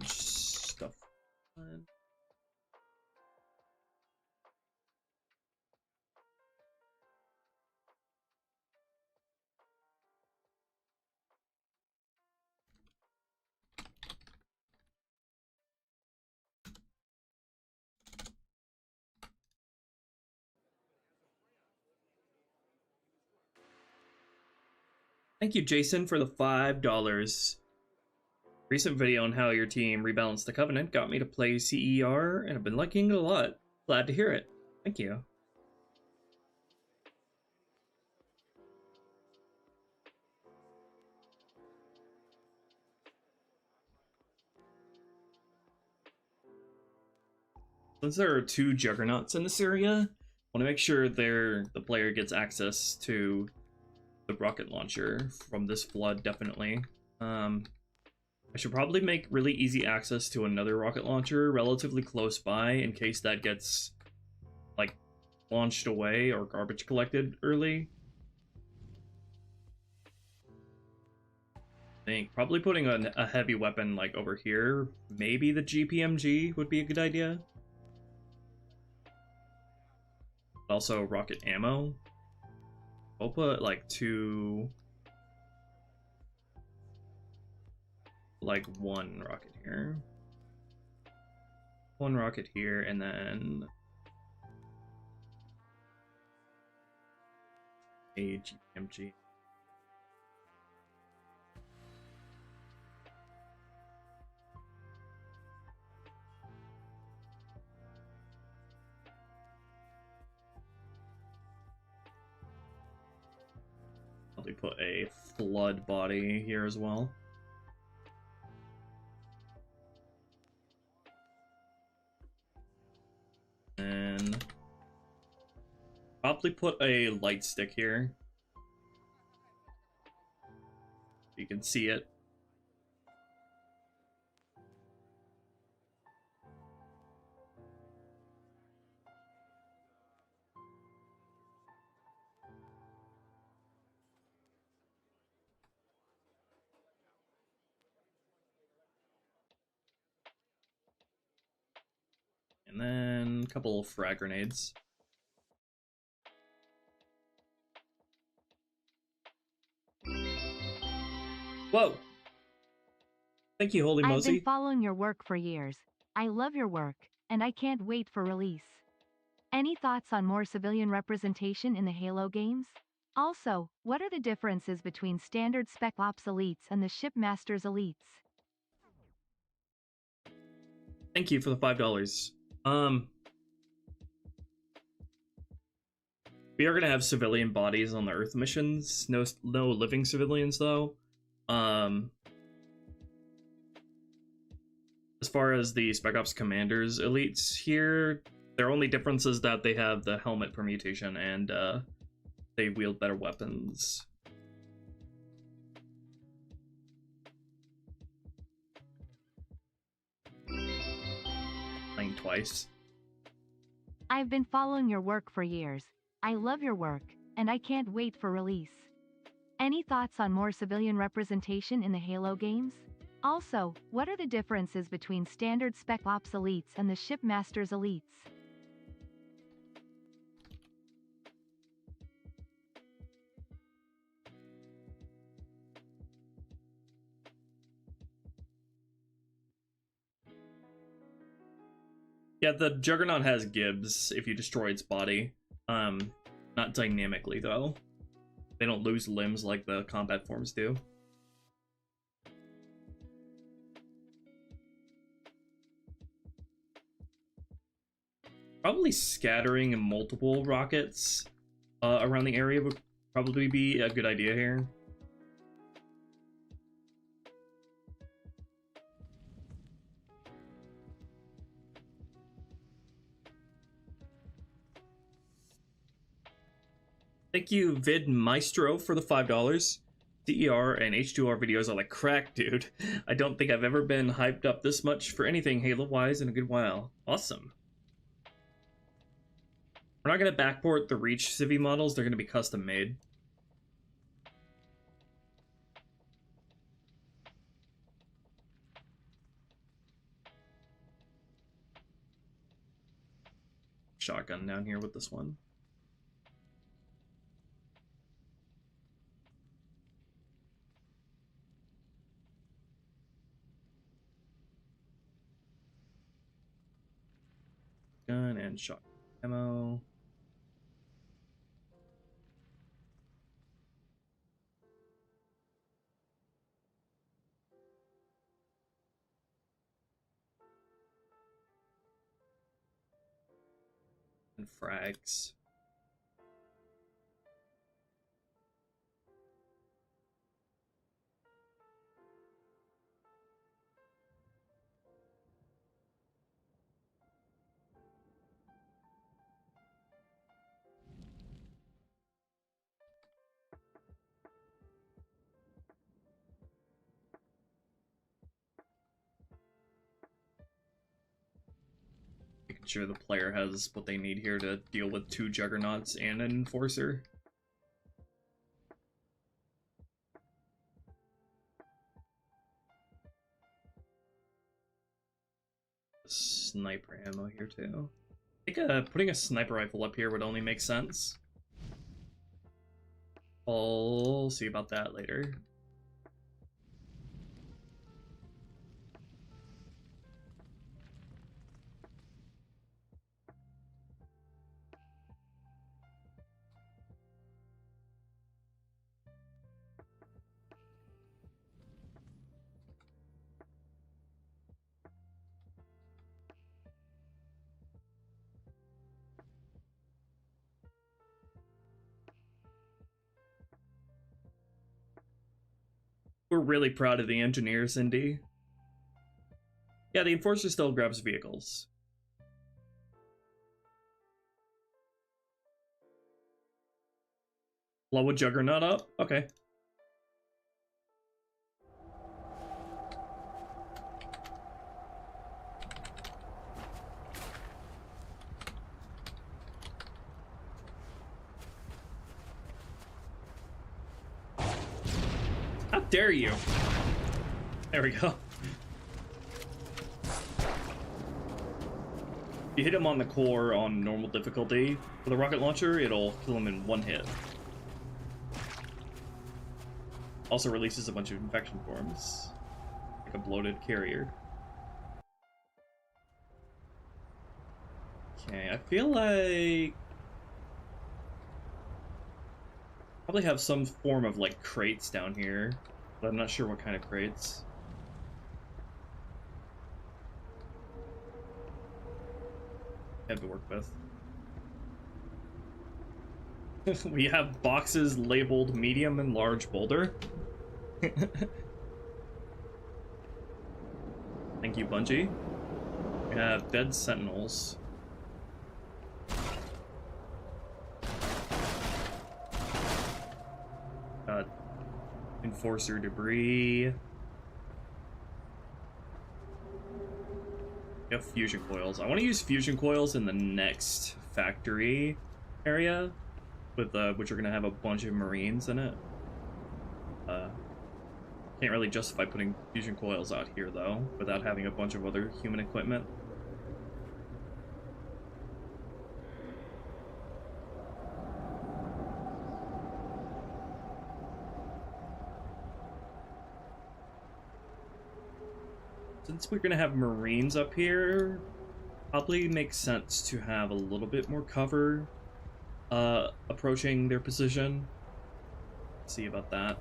Stuff. Thank you, Jason, for the $5. Recent video on how your team rebalanced the Covenant got me to play CER, and I've been liking it a lot. Glad to hear it. Thank you. Since there are 2 Juggernauts in this area, I want to make sure the player gets access to the rocket launcher from this flood, definitely. I should probably make really easy access to another rocket launcher relatively close by in case that gets, like, launched away or garbage collected early. I think probably putting a heavy weapon, like, over here, maybe the GPMG would be a good idea. Also, rocket ammo. We'll put, like, 2... like 1 rocket here, 1 rocket here, and then a GPMG. Probably put a flood body here as well. And probably put a light stick here. You can see it. And then a couple of frag grenades. Whoa! Thank you, Holy Mosey. I've been following your work for years. I love your work, and I can't wait for release. Any thoughts on more civilian representation in the Halo games? Also, what are the differences between standard Spec Ops elites and the Shipmasters elites? Thank you for the $5. We are gonna have civilian bodies on the Earth missions. No living civilians though. As far as the Spec Ops commanders elites here, their only difference is that they have the helmet permutation and they wield better weapons. Playing twice. I've been following your work for years. I love your work, and I can't wait for release. Any thoughts on more civilian representation in the Halo games? Also, what are the differences between standard Spec Ops elites and the Shipmasters elites? Yeah, the Juggernaut has gibs if you destroy its body. Not dynamically though. They don't lose limbs like the combat forms do. Probably scattering multiple rockets around the area would probably be a good idea here. Thank you, Vid Maestro, for the $5. CER and H2R videos are like crack, dude. I don't think I've ever been hyped up this much for anything Halo-wise in a good while. Awesome. We're not going to backport the Reach Civi models, they're going to be custom made. Shotgun down here with this one. Gun and shotgun ammo. And frags. Making sure the player has what they need here to deal with 2 Juggernauts and an Enforcer. Sniper ammo here too. I think putting a sniper rifle up here would only make sense. I'll see about that later. We're really proud of the engineers, Indy. Yeah, the Enforcer still grabs vehicles. Blow a Juggernaut up? Okay. How dare you? There we go. You hit him on the core on normal difficulty with a rocket launcher, it'll kill him in 1 hit. Also releases a bunch of infection forms, like a bloated carrier. Okay, I feel like probably have some form of like crates down here, but I'm not sure what kind of crates. I have to work with. We have boxes labeled medium and large boulder. Thank you, Bungie. We have dead sentinels. Enforcer debris. We have fusion coils. I want to use fusion coils in the next factory area, with which are going to have a bunch of marines in it. Can't really justify putting fusion coils out here though, without having a bunch of other human equipment. Since we're gonna have marines up here, probably makes sense to have a little bit more cover approaching their position. Let's see about that.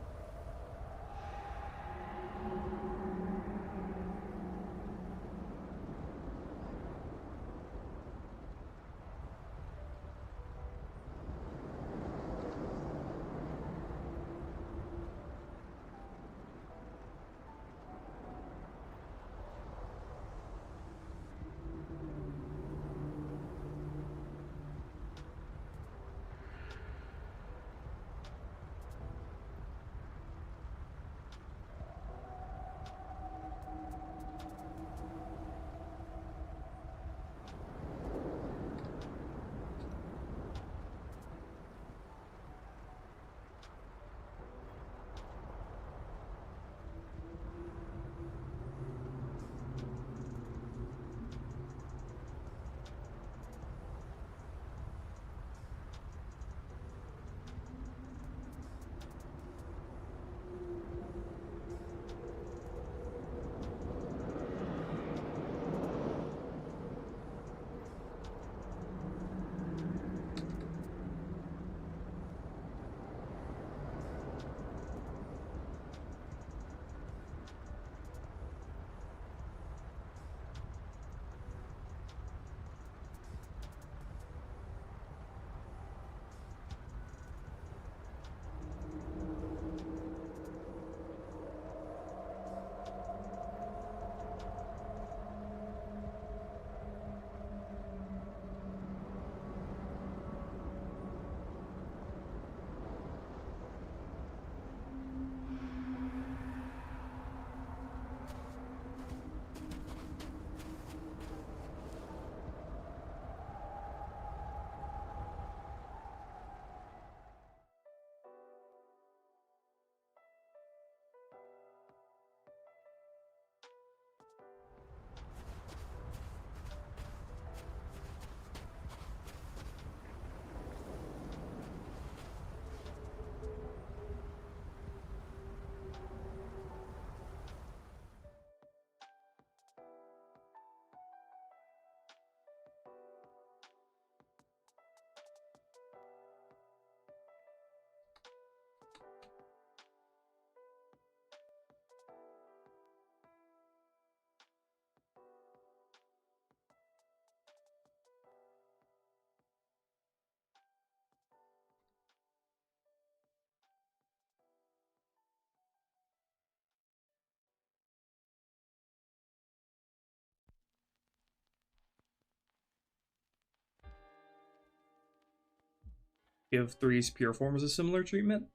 Give three's pure forms a similar treatment?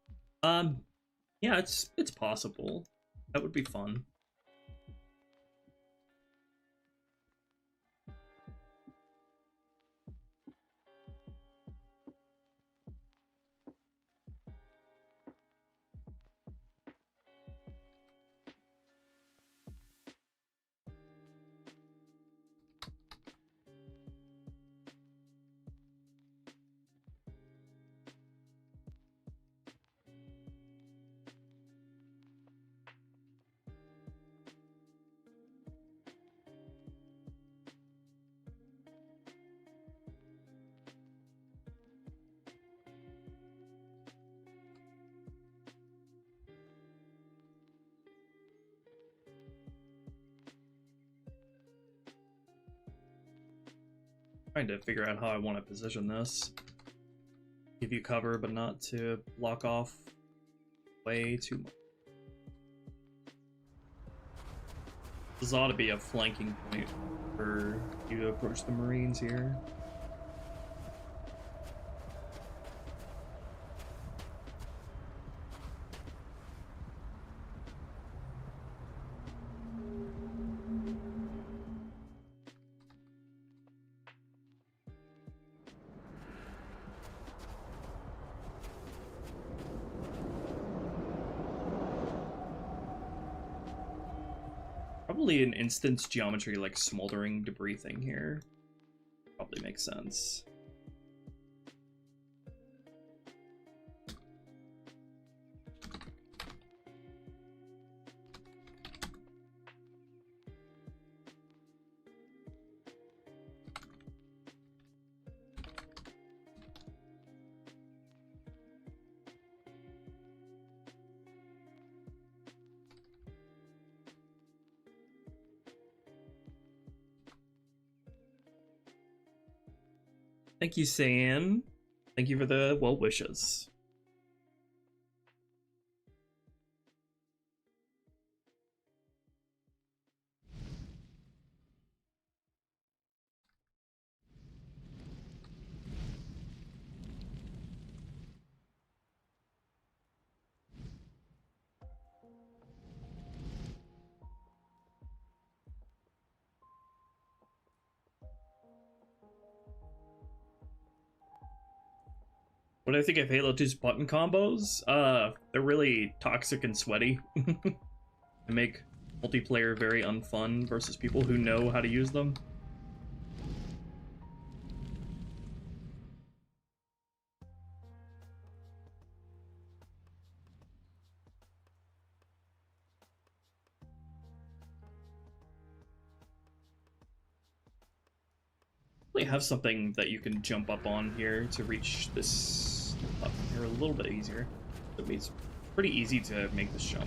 Yeah, it's possible. That would be fun. Trying to figure out how I want to position this. Give you cover, but not to block off way too much. This ought to be a flanking point for you to approach the Marines here. Probably an instance geometry like smoldering debris thing here. Probably makes sense. Thank you, San. Thank you for the well wishes. What do I think of Halo 2's button combos? They're really toxic and sweaty. They make multiplayer very unfun versus people who know how to use them. Really have something that you can jump up on here to reach this up here a little bit easier. It's pretty easy to make this jump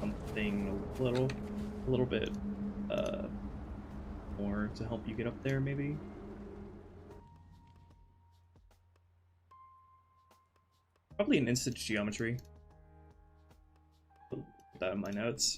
something a little bit more to help you get up there, maybe. Probably an instance geometry. Put that in my notes.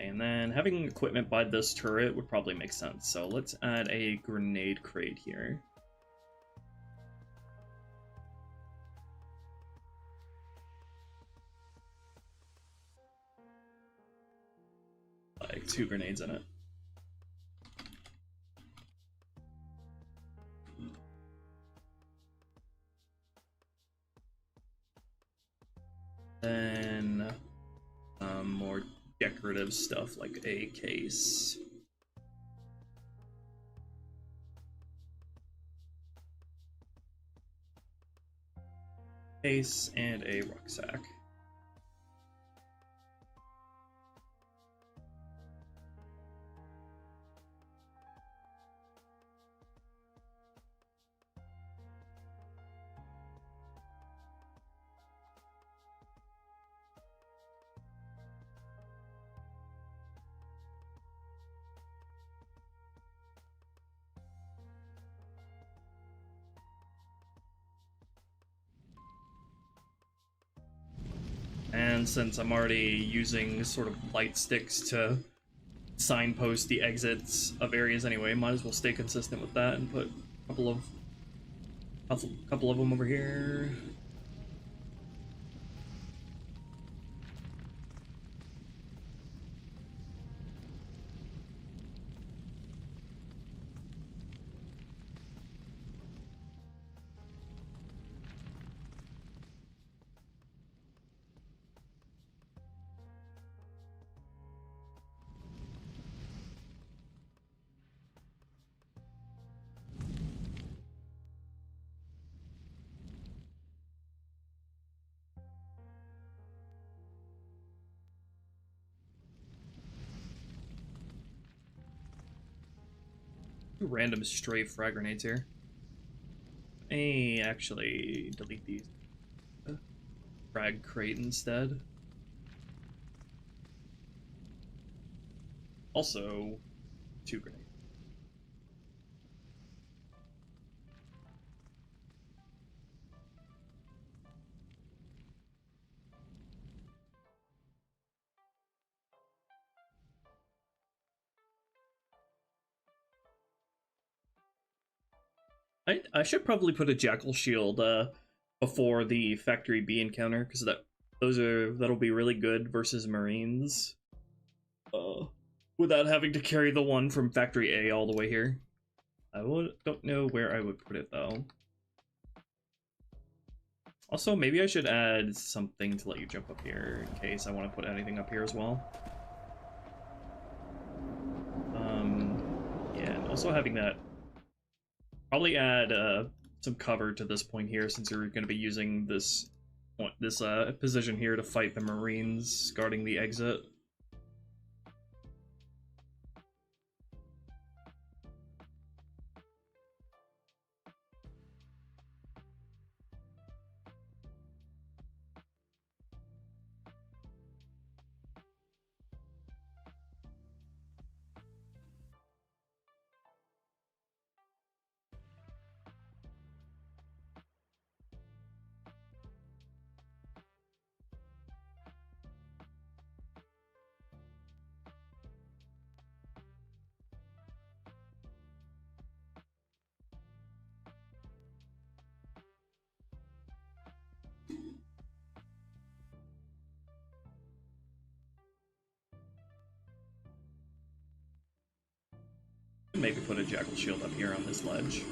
And then having equipment by this turret would probably make sense. So let's add a grenade crate here. Like 2 grenades in it. Then more decorative stuff like a case. Case and a rucksack. And since I'm already using sort of light sticks to signpost the exits of areas anyway, might as well stay consistent with that and put a couple of them over here. Two random stray frag grenades here. Hey, actually delete these. Frag crate instead. Also, two grenades. I should probably put a jackal shield before the factory B encounter, because that'll be really good versus marines. Without having to carry the one from factory A all the way here. Don't know where I would put it though. Also, maybe I should add something to let you jump up here in case I want to put anything up here as well. Yeah, and also having that. Probably add some cover to this point here, since you're going to be using this position here to fight the marines guarding the exit. Maybe put a jackal shield up here on this ledge.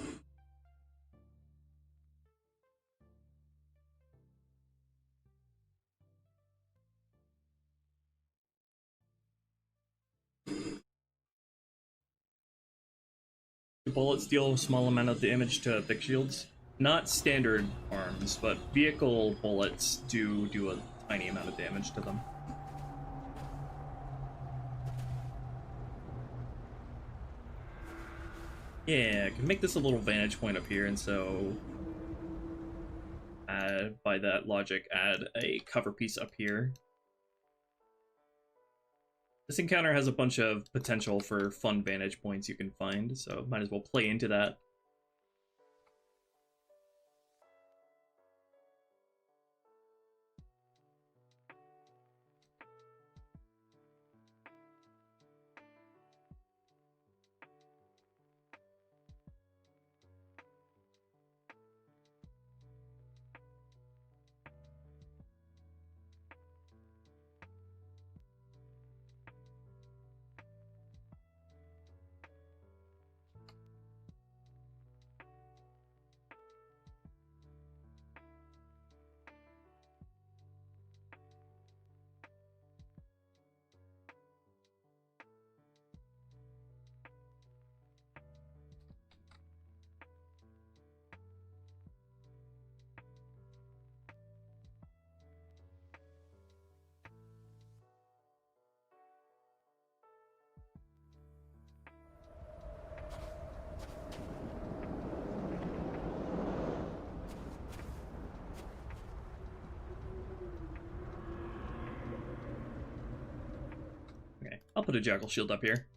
Bullets deal a small amount of damage to thick shields. Not standard arms, but vehicle bullets do a tiny amount of damage to them. Yeah, I can make this a little vantage point up here, and so by that logic, add a cover piece up here. This encounter has a bunch of potential for fun vantage points you can find, so might as well play into that. Okay, I'll put a jackal shield up here.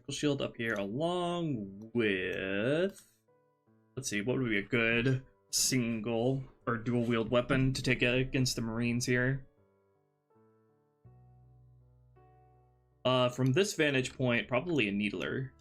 Shield up here along with, let's see, what would be a good single or dual wield weapon to take against the marines here? From this vantage point, probably a needler.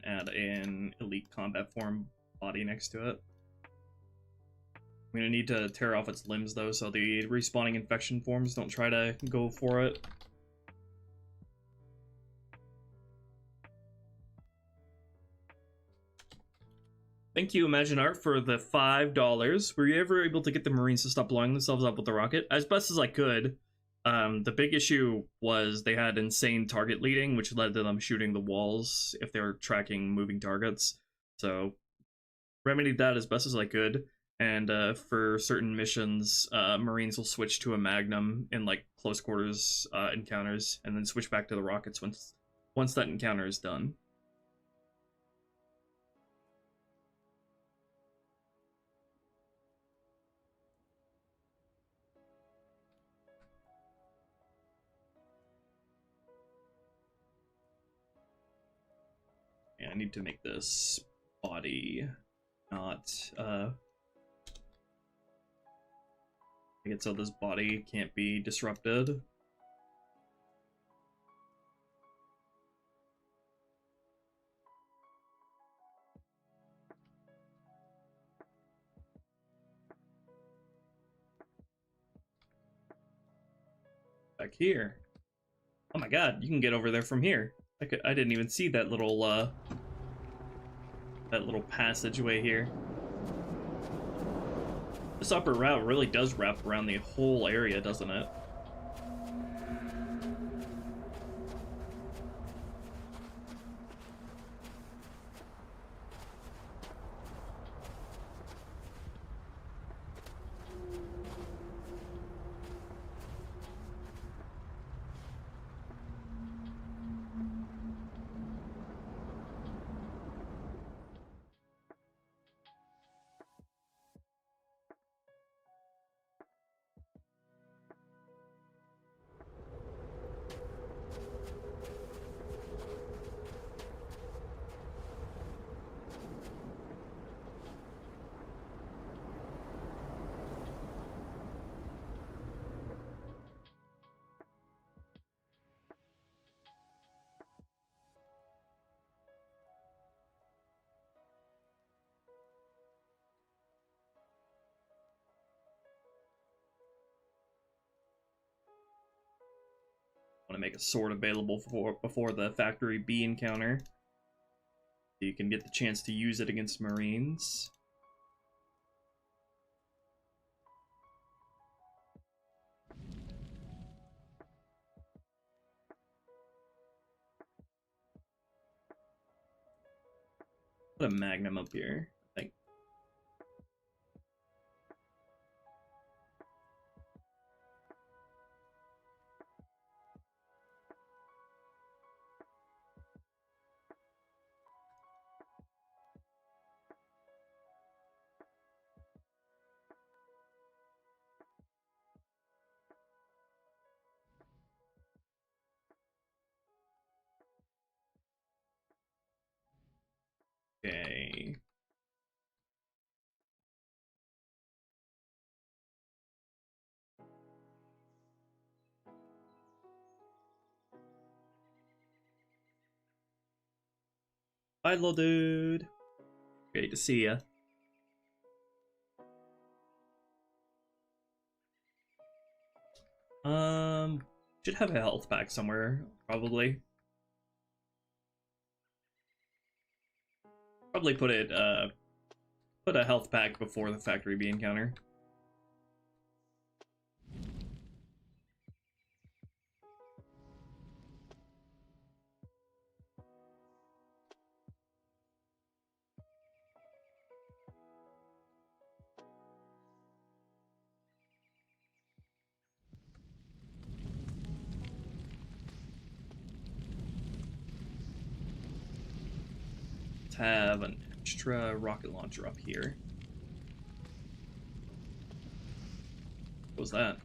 Add an elite combat form body next to it. I'm gonna need to tear off its limbs though, so the respawning infection forms don't try to go for it. Thank you, Imagine Art, for the $5. Were you ever able to get the Marines to stop blowing themselves up with the rocket? As best as I could. The big issue was they had insane target leading, which led to them shooting the walls if they were tracking moving targets. So, remedied that as best as I could. And for certain missions, Marines will switch to a Magnum in like close quarters encounters, and then switch back to the rockets once that encounter is done. Yeah, I need to make this body not make it so this body can't be disrupted. Back here. Oh my god, you can get over there from here. I didn't even see that little passageway here. This upper route really does wrap around the whole area, doesn't it? Want to make a sword available before the Factory B encounter, so you can get the chance to use it against Marines. Put a Magnum up here, I think. Okay. Bye, little dude. Great to see ya. Should have a health pack somewhere, probably. Probably put a health pack before the Factory B encounter. Let's have an extra rocket launcher up here. What was that?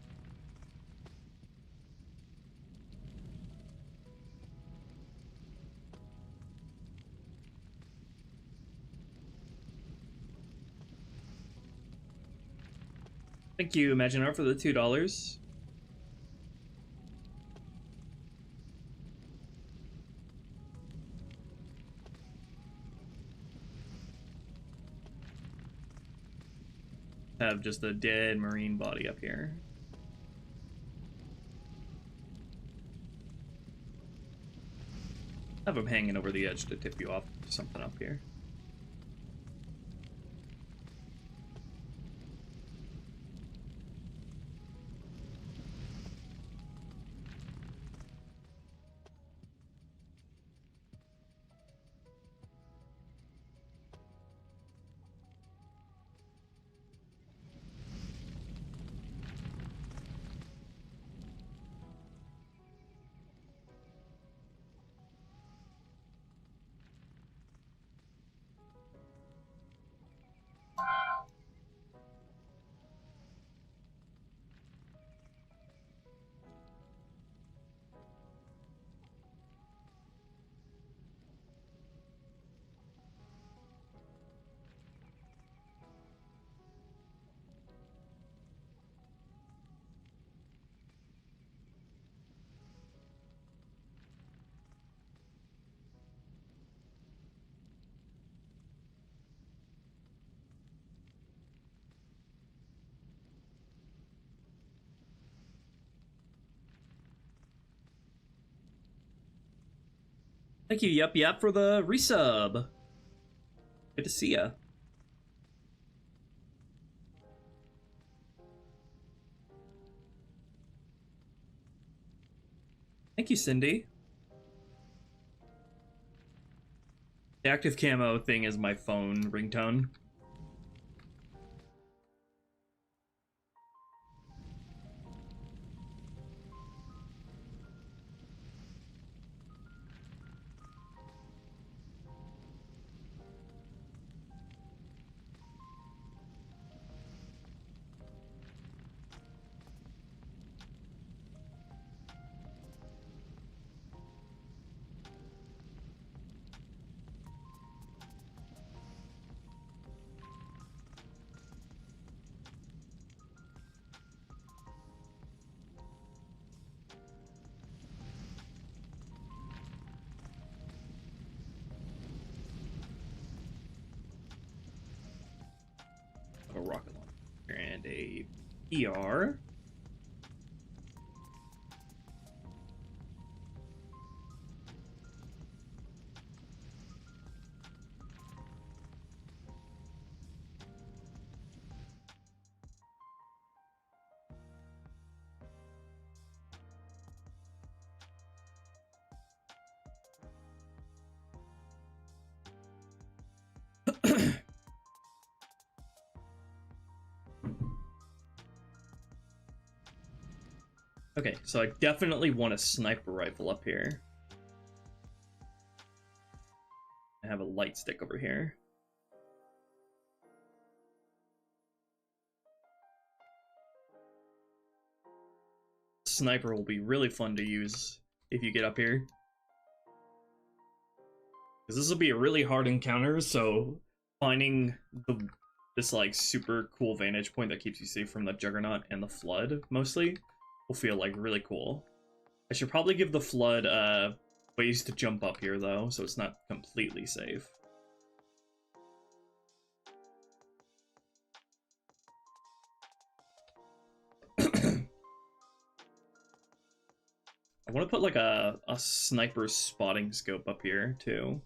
Thank you, Imagine Art, for the $2. have just a dead marine body up here. Have him hanging over the edge to tip you off to something up here. Thank you, Yup, for the resub. Good to see ya. Thank you, Cindy. The active camo thing is my phone ringtone. A rocket launcher and a PR. Okay, so I definitely want a sniper rifle up here. I have a light stick over here. Sniper will be really fun to use if you get up here. Because this will be a really hard encounter, so finding this like super cool vantage point that keeps you safe from the Juggernaut and the Flood, mostly, will feel like really cool. I should probably give the Flood ways to jump up here though, so it's not completely safe. I want to put like a sniper spotting scope up here too.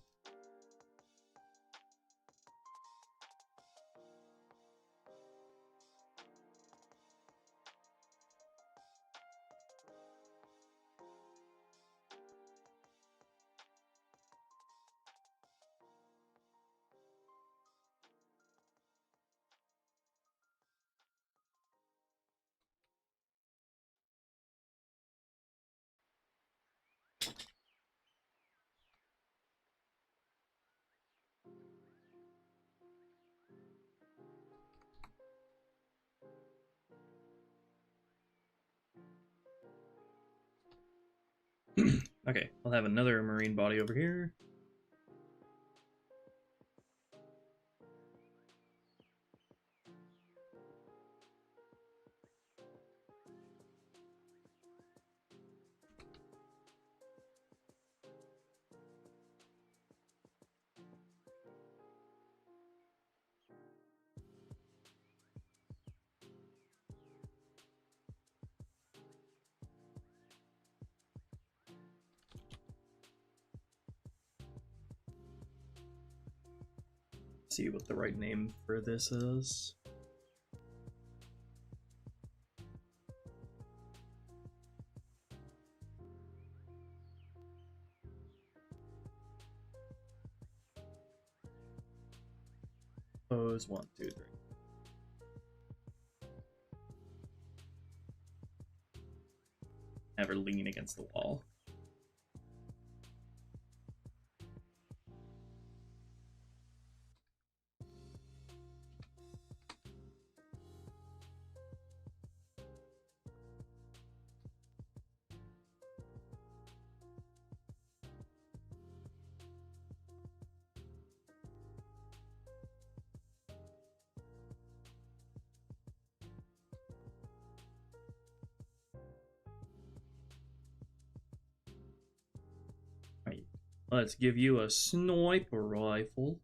Okay, I'll have another marine body over here. see what the right name for this is. Pose 1, 2, 3. Have her lean against the wall. Right. Let's give you a sniper rifle.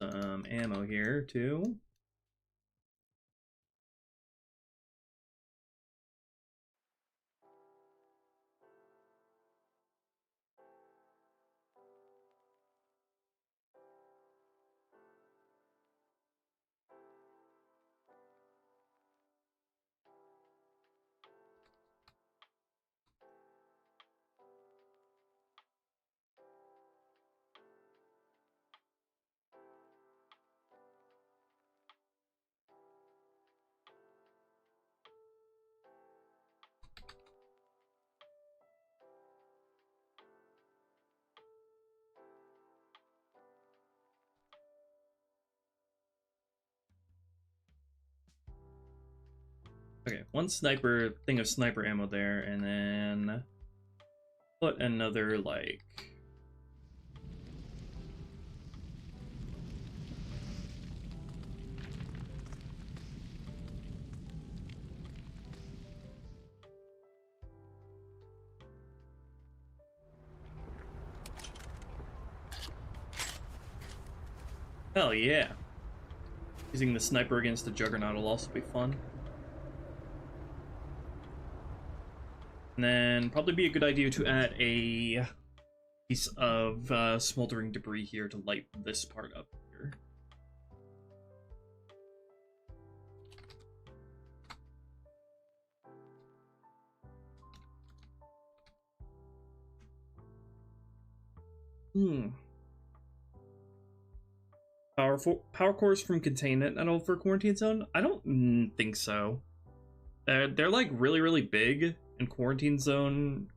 Some ammo here too. Okay, one sniper thing of sniper ammo there, and then put another like hell yeah. Using the sniper against the Juggernaut will also be fun. And then probably be a good idea to add a piece of smoldering debris here to light this part up here. Power cores from containment at all for quarantine zone? I don't think so. They're like really big, and quarantine zone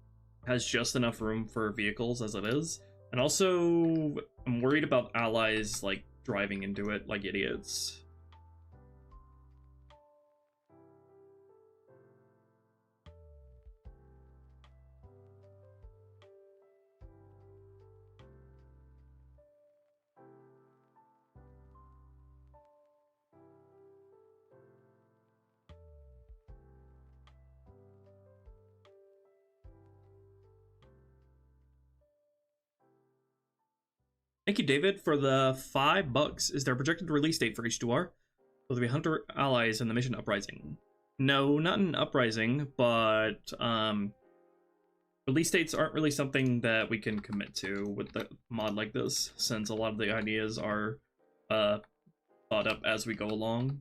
has just enough room for vehicles as it is. And also, I'm worried about allies like driving into it like idiots. Thank you, David, for the $5. Is there a projected release date for H2R? Will there be Hunter allies in the mission Uprising? No, not in Uprising, but release dates aren't really something that we can commit to with the mod like this, since a lot of the ideas are thought up as we go along.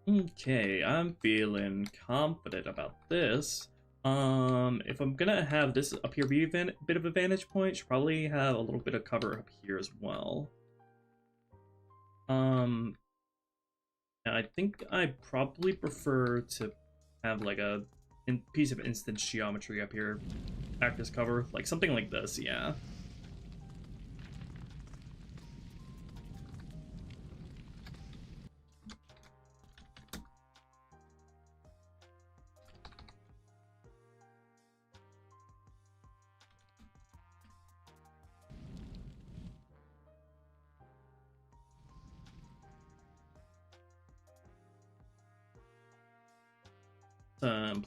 Okay, I'm feeling confident about this. If I'm gonna have this up here be a bit of a vantage point, should probably have a little bit of cover up here as well. I think I probably prefer to have like a piece of instance geometry up here act as cover, like something like this, yeah.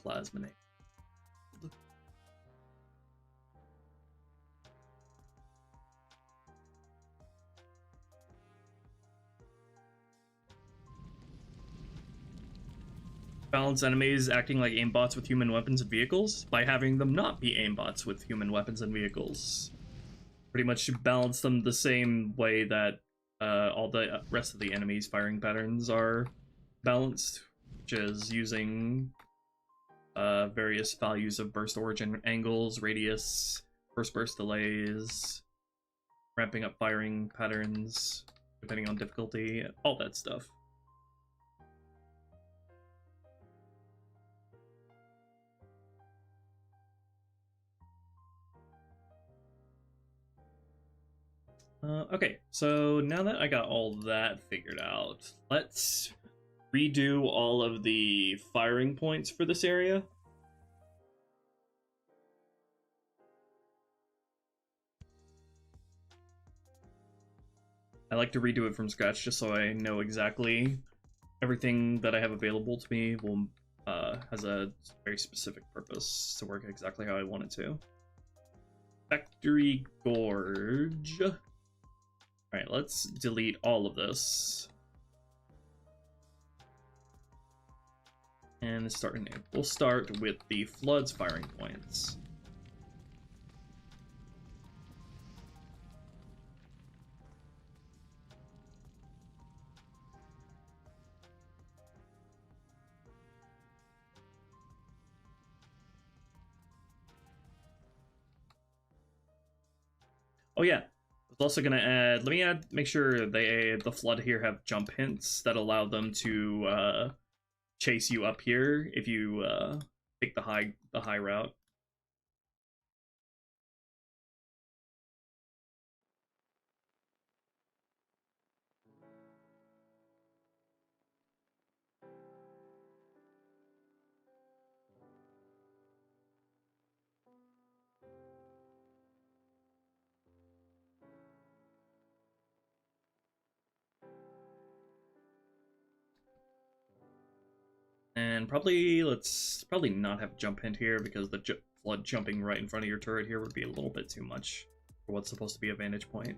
Plasminate. Balance enemies acting like aimbots with human weapons and vehicles by having them not be aimbots with human weapons and vehicles. Pretty much balance them the same way that all the rest of the enemies' firing patterns are balanced, which is using various values of burst origin angles, radius, first burst delays, ramping up firing patterns depending on difficulty, all that stuff. Okay, so now that I got all that figured out, let's redo all of the firing points for this area. I like to redo it from scratch just so I know exactly everything that I have available to me will has a very specific purpose to work exactly how I want it to. Factory Gorge. Alright, let's delete all of this. And start anew. We'll start with the Flood's firing points. Oh yeah, I was also gonna add. Let me make sure the Flood here have jump hints that allow them to chase you up here if you take the high route. And let's probably not have jump hint here because the Flood jumping right in front of your turret here would be a little bit too much for what's supposed to be a vantage point.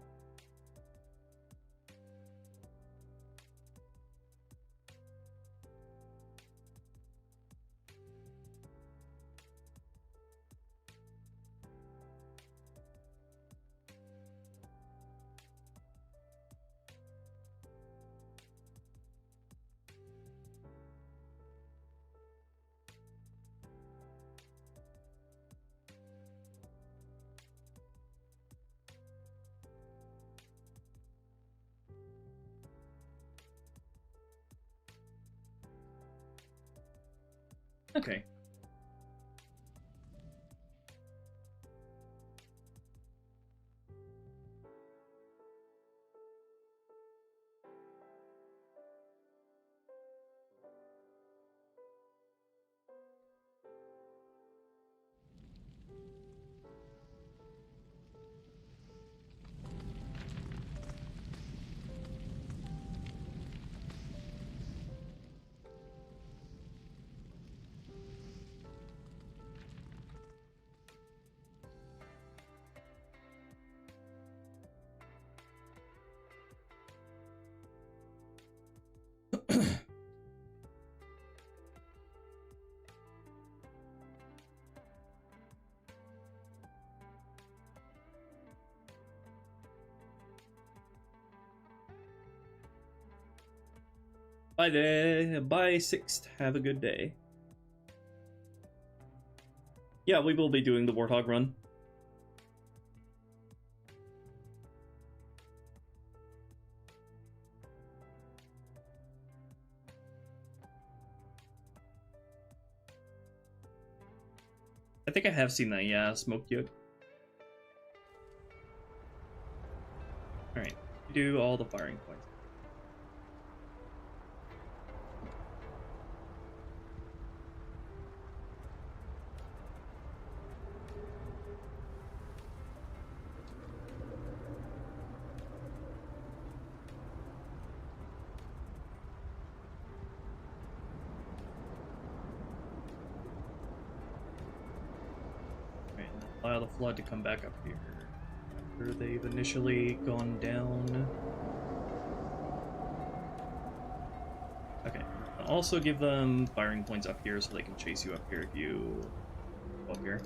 Okay. Bye there. Bye, Sixt. Have a good day. Yeah, we will be doing the Warthog run. I think I have seen that, yeah, Smoked Yolk. Alright, do all the firing points. Allow the flood to come back up here after they've initially gone down. Okay. I'll also give them firing points up here so they can chase you up here if you go up here.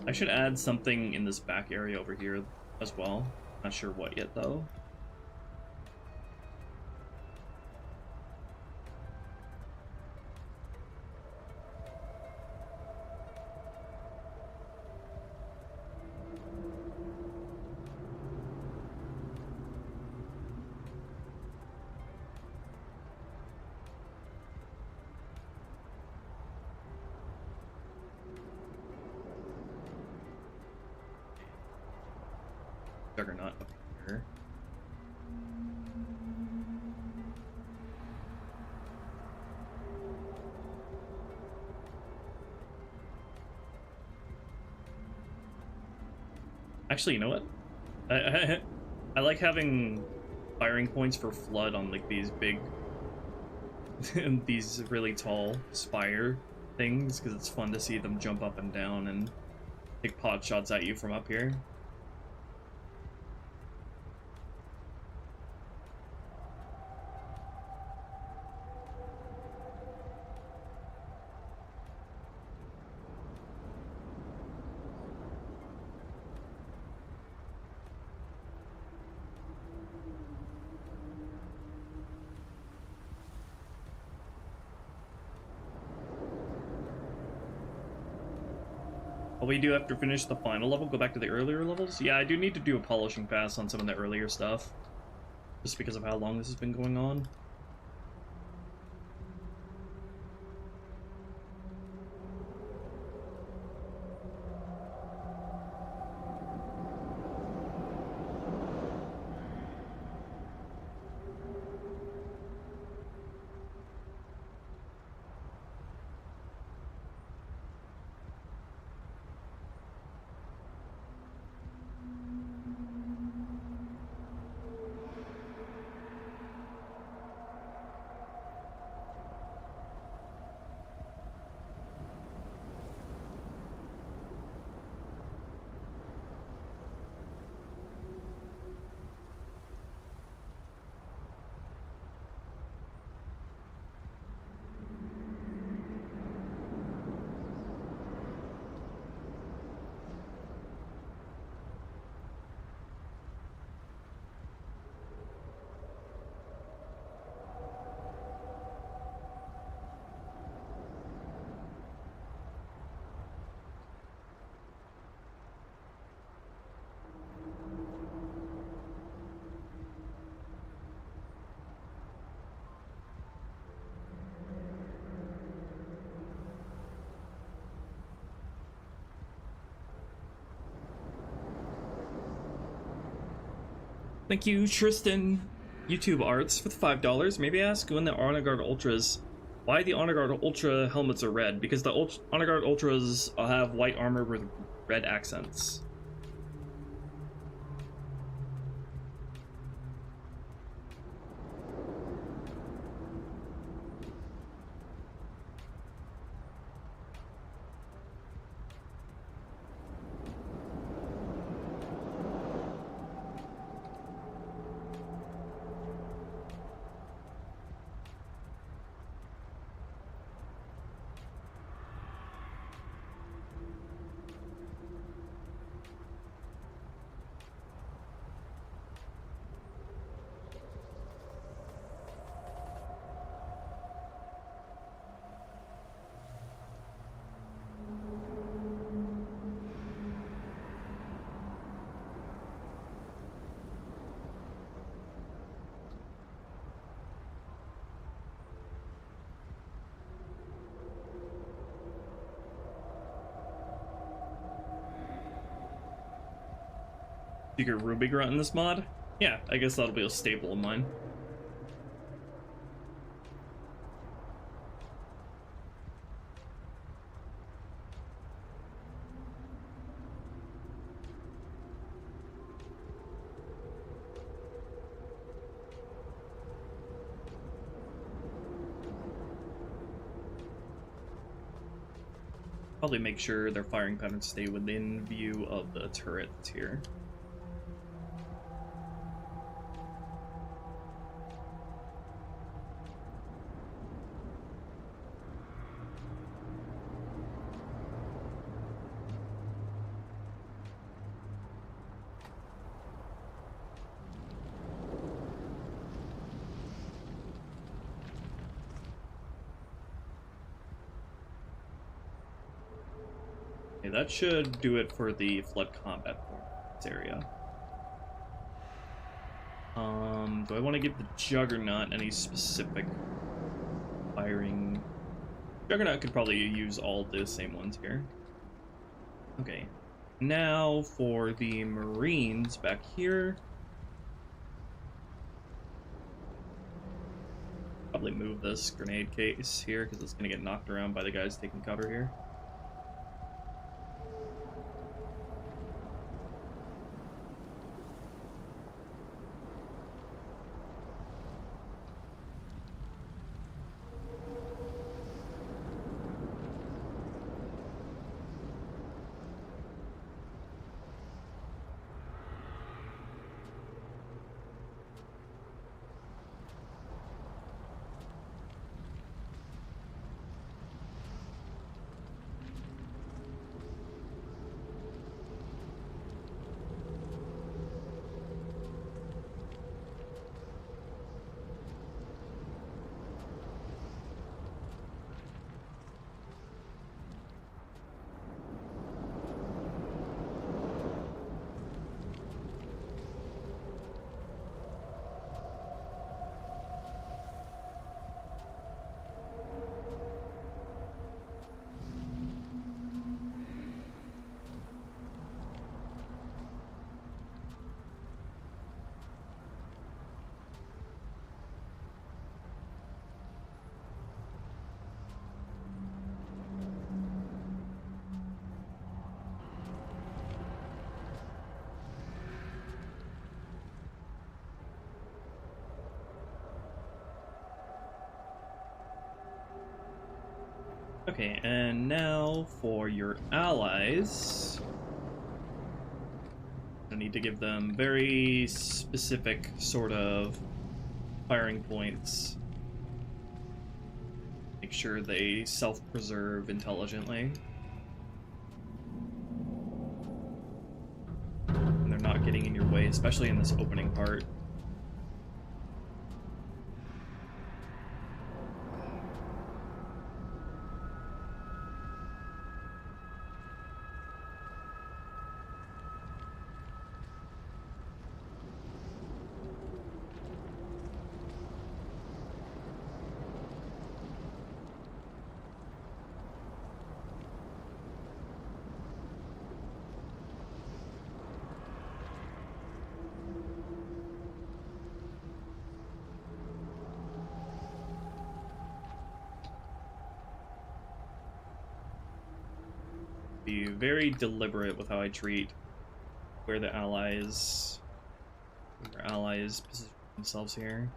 I should add something in this back area over here as well. Not sure what yet though. Juggernaut up here. Actually, you know what? I like having firing points for flood on like these big, these really tall spire things because it's fun to see them jump up and down and take pot shots at you from up here. But we do have to finish the final level, go back to the earlier levels. Yeah, I do need to do a polishing pass on some of the earlier stuff, just because of how long this has been going on. Thank you, Tristan YouTube Arts, for the $5. Maybe ask when the Honor Guard Ultras, why the Honor Guard Ultra helmets are red? Because the Honor Guard Ultras have white armor with red accents. Secret Ruby Grunt in this mod? Yeah, I guess that'll be a staple of mine. Probably make sure their firing patterns stay within view of the turrets here. Okay, that should do it for the flood combat area. Do I want to give the Juggernaut any specific firing? Juggernaut could probably use all the same ones here. Okay, now for the Marines back here. Probably move this grenade case here because it's going to get knocked around by the guys taking cover here. Okay, and now for your allies. I need to give them very specific sort of firing points. Make sure they self-preserve intelligently. And they're not getting in your way, especially in this opening part. Be very deliberate with how I treat where the allies position themselves here.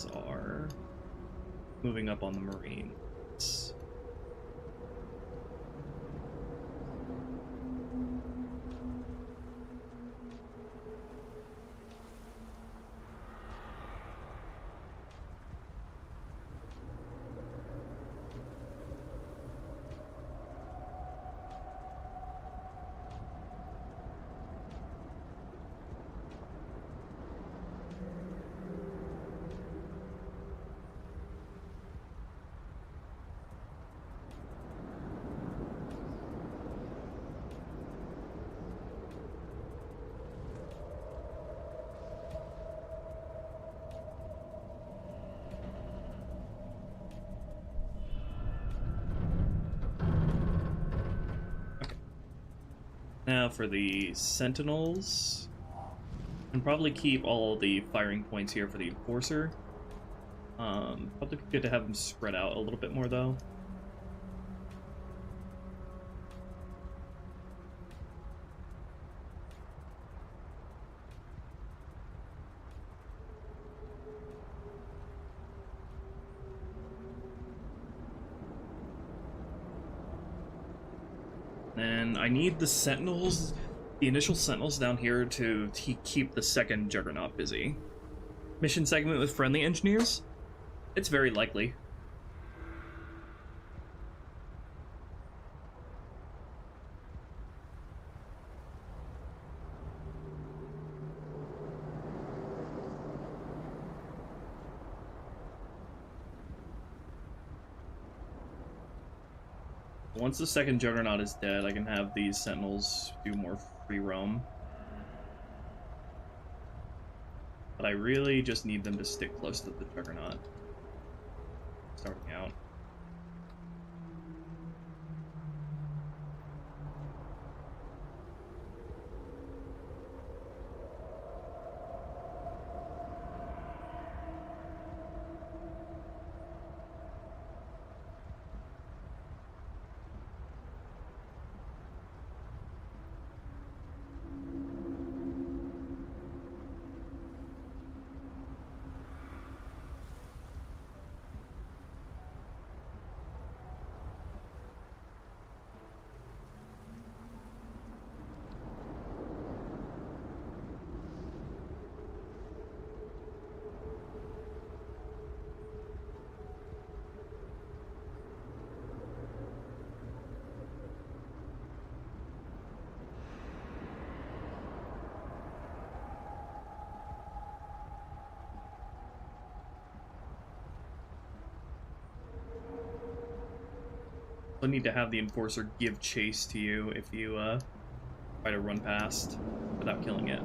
guys are moving up on the Marines. Now for the Sentinels, and probably keep all the firing points here for the Enforcer. Probably good to have them spread out a little bit more though. And I need the Sentinels, the initial Sentinels down here to keep the second Juggernaut busy. Mission segment with friendly engineers? It's very likely. Once the second Juggernaut is dead, I can have these Sentinels do more free roam. But I really just need them to stick close to the Juggernaut. Starting out. I need to have the Enforcer give chase to you if you try to run past without killing it.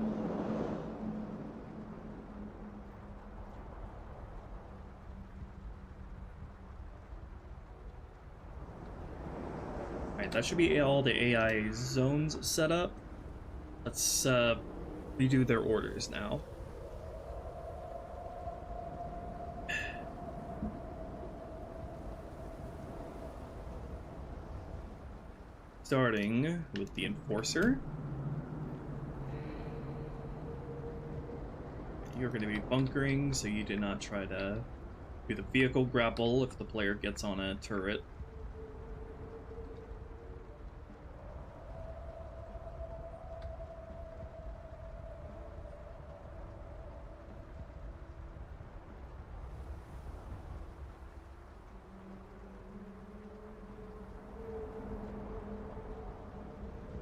Alright, that should be all the AI zones set up. Let's redo their orders now. Starting with the Enforcer. You're going to be bunkering, so you do not try to do the vehicle grapple if the player gets on a turret.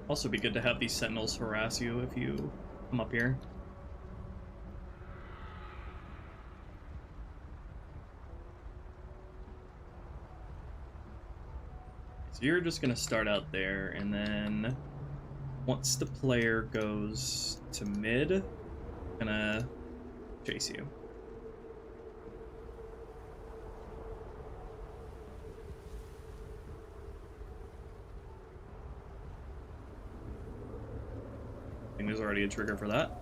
Also be good to have these Sentinels harass you if you come up here. So you're just gonna start out there, and then once the player goes to mid, I'm gonna chase you. I think there's already a trigger for that.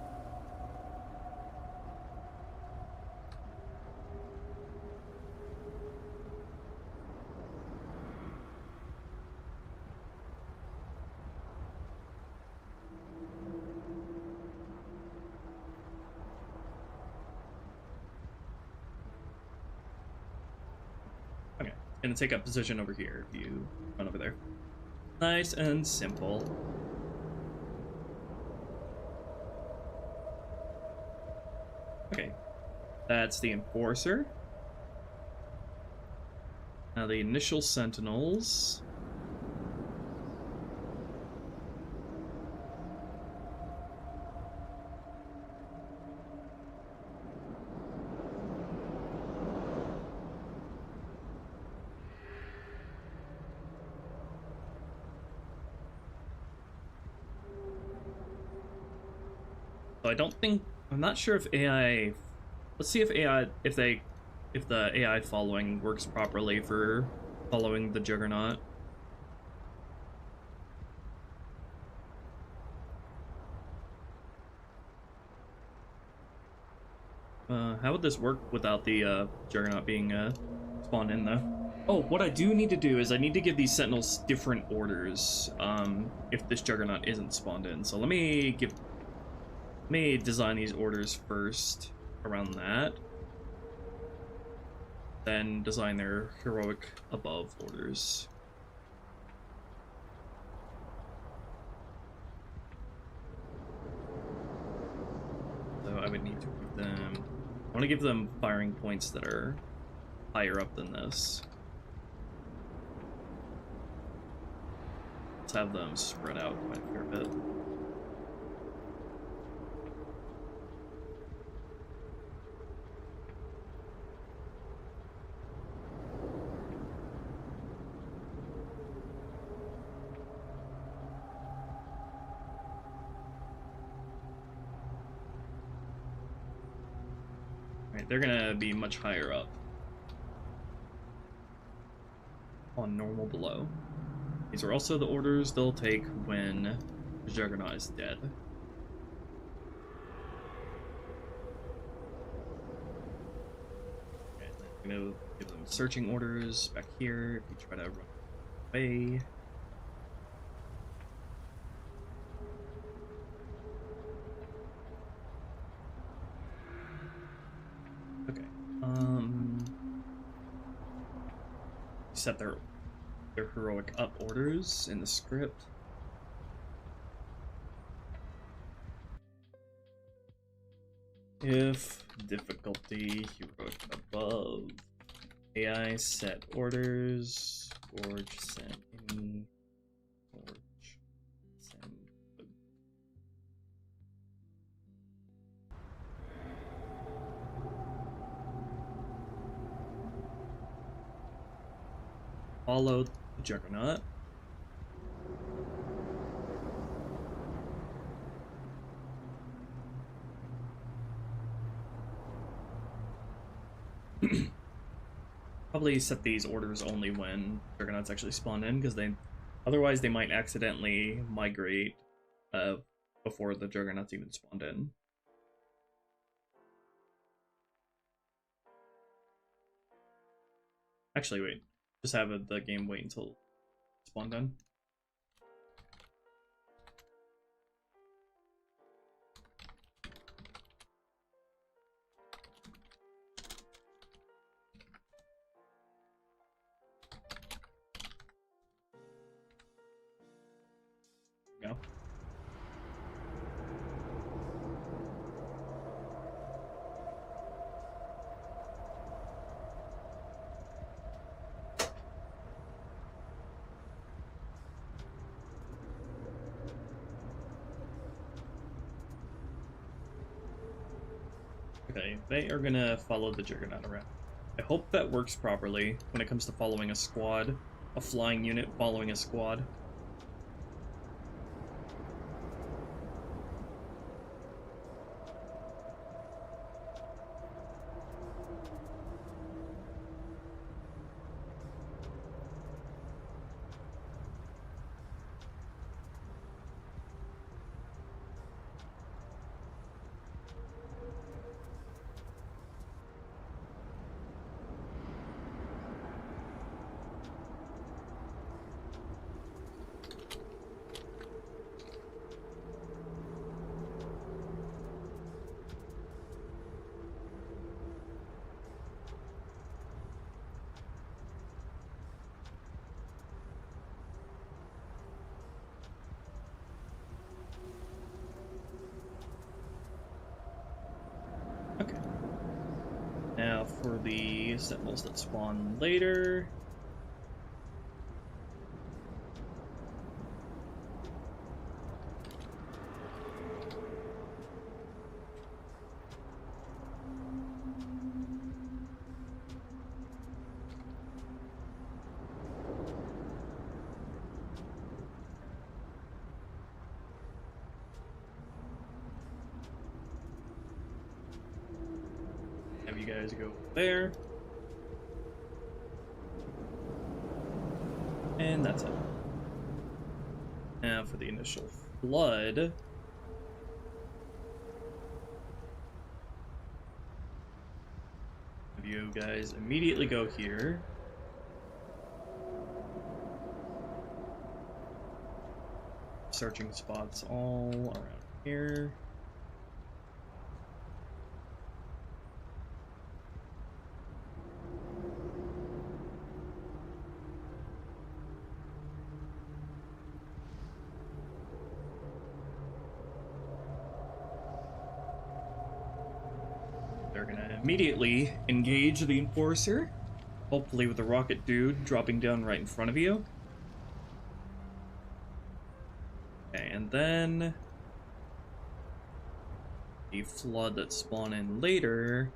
gonna take up position over here if you run over there. Nice and simple. Okay, that's the Enforcer. Now the initial Sentinels. So I don't think, I'm not sure if AI, let's see if the AI following works properly for following the Juggernaut. How would this work without the Juggernaut being spawned in though? Oh, what I do need to do is I need to give these Sentinels different orders if this Juggernaut isn't spawned in. So let me design these orders first around that. Then design their heroic above orders. So I would need to give them, I want to give them firing points that are higher up than this. Let's have them spread out quite a fair bit. They're gonna be much higher up on normal below. These are also the orders they'll take when the Juggernaut is dead. Okay, I'm gonna give them searching orders back here if you try to run away. Set their heroic up orders in the script. If difficulty heroic above, AI set orders, forge send any, forge send. Follow the Juggernaut. Probably set these orders only when Juggernauts actually spawn in, because otherwise they might accidentally migrate before the Juggernauts even spawned in. Actually, wait. Just have the game wait until spawn done. Go. Okay, they are gonna follow the Juggernaut around. I hope that works properly when it comes to following a squad, a flying unit following a squad. for the sentinels that spawn later. Have you guys go there. And that's it. Now for the initial flood. Have you guys immediately go here. Searching spots all around here. They're gonna immediately engage the Enforcer, hopefully with the rocket dude dropping down right in front of you. Okay, and then the flood that spawn in later.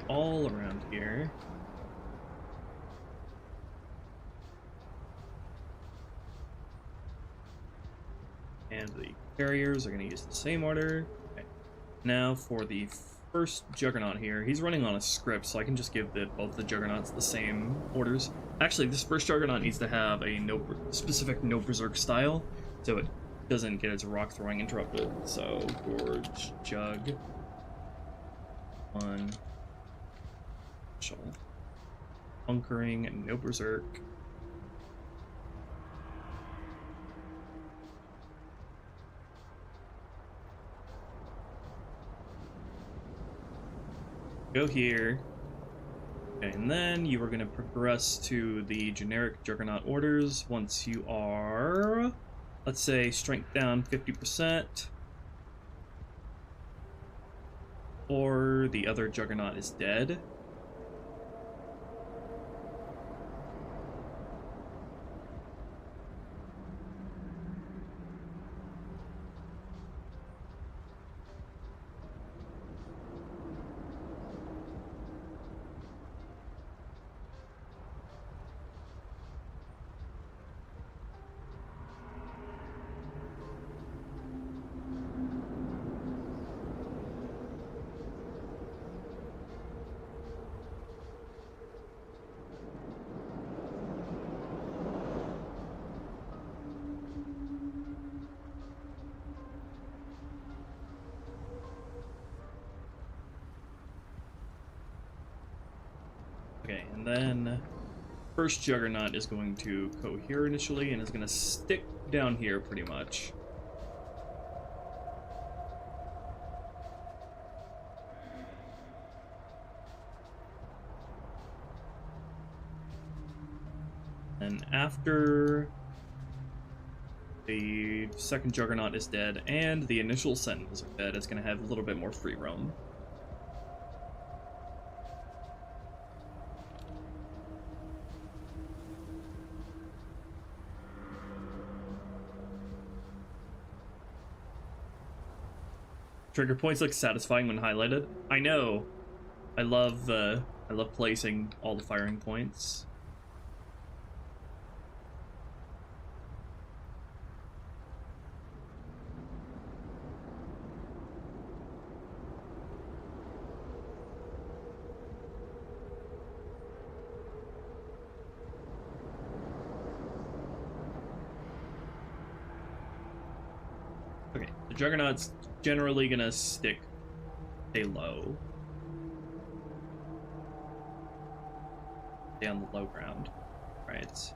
All around here. And the carriers are going to use the same order. Okay. Now for the first Juggernaut here. He's running on a script, so I can just give both the Juggernauts the same orders. Actually, this first Juggernaut needs to have a specific no berserk style, so it doesn't get its rock throwing interrupted. So, Gorge, Jug, 1. Bunkering and no berserk. Go here. Okay, and then you are going to progress to the generic Juggernaut orders once you are, let's say, strength down 50%. Or the other Juggernaut is dead. Okay, and then first Juggernaut is going to go here initially and is going to stick down here pretty much. And after the second Juggernaut is dead and the initial Sentinels are dead, it's going to have a little bit more free roam. Trigger points look satisfying when highlighted. I know. I love placing all the firing points. Okay, the Juggernaut's generally gonna stay low. Stay on the low ground, right?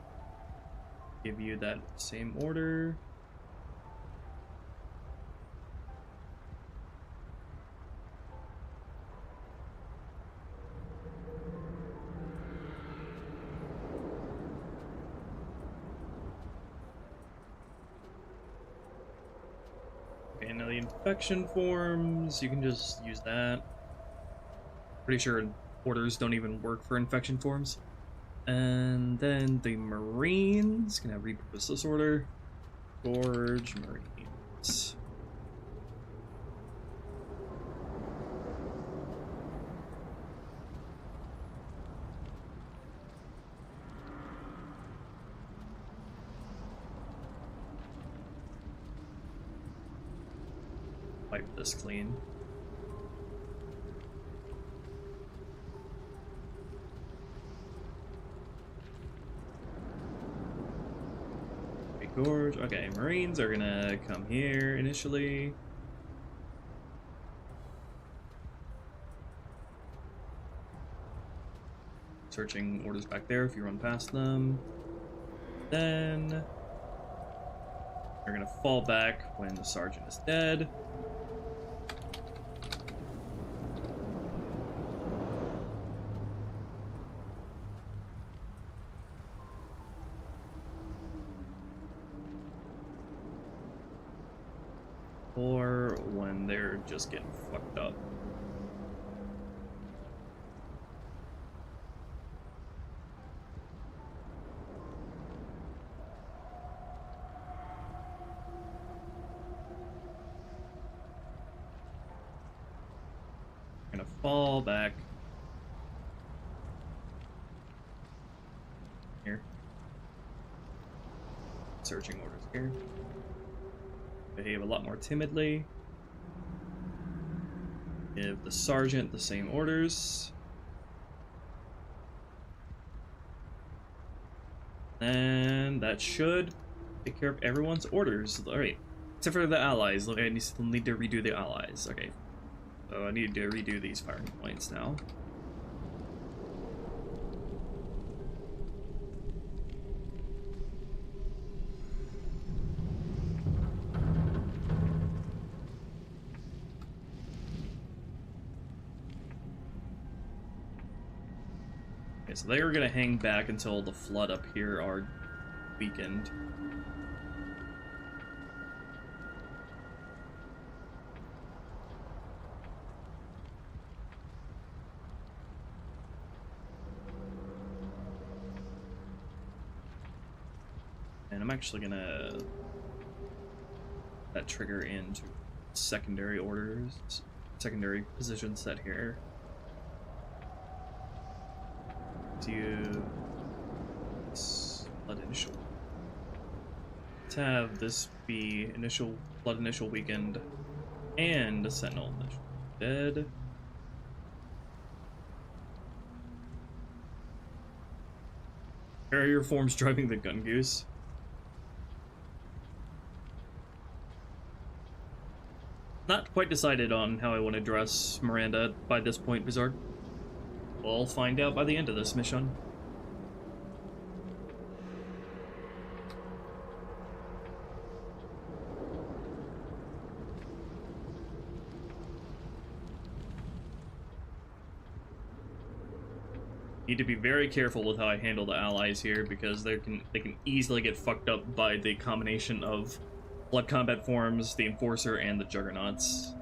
give you that same order. Okay, now the infection forms, you can just use that. Pretty sure orders don't even work for infection forms. And then the Marines, gonna repurpose this order. Gorge Marines. Wipe this clean. Gorge. Okay, Marines are gonna come here initially. Searching orders back there if you run past them. Then they're gonna fall back when the sergeant is dead. Or when they're just getting fucked up. Gonna fall back. Here. Searching orders here. Behave a lot more timidly. Give the sergeant the same orders. And that should take care of everyone's orders. Alright. Except for the allies. Look, I still need to redo the allies. Okay. So I need to redo these firing points now. Okay, so they are going to hang back until the flood up here are weakened. And I'm actually going to that trigger into secondary orders, secondary position set here. Do flood initial. Let's have this be initial flood initial weakened and a sentinel initial dead. Carrier forms driving the gun goose. Not quite decided on how I want to dress Miranda by this point, Bizarre. We'll find out by the end of this mission. Need to be very careful with how I handle the allies here because they can easily get fucked up by the combination of blood combat forms, the Enforcer, and the Juggernauts.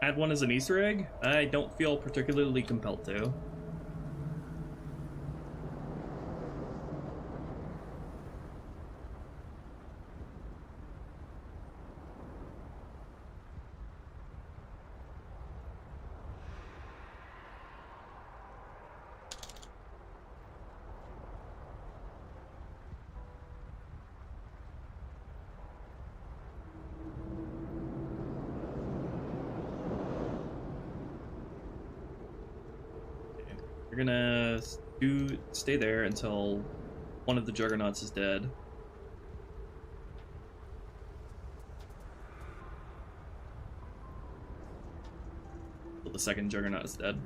Add one as an Easter egg? I don't feel particularly compelled to. You're gonna stay there until one of the Juggernauts is dead. Until the second Juggernaut is dead.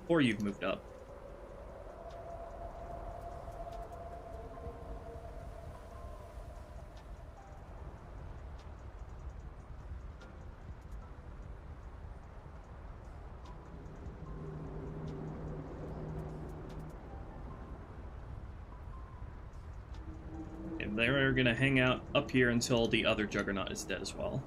Or you've moved up. And they're gonna hang out up here until the other Juggernaut is dead as well.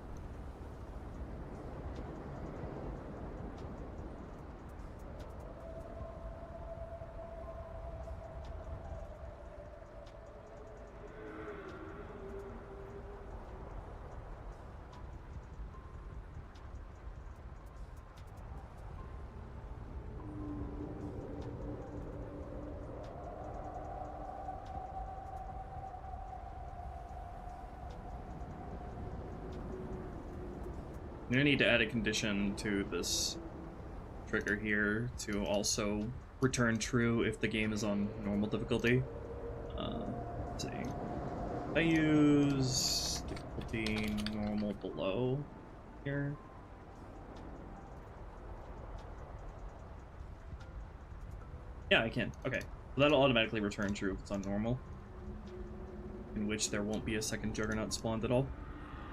I'm gonna need to add a condition to this trigger here to also return true if the game is on normal difficulty. Let's see. I use difficulty normal below here. Yeah, I can. Okay. So that'll automatically return true if it's on normal. In which there won't be a second Juggernaut spawned at all.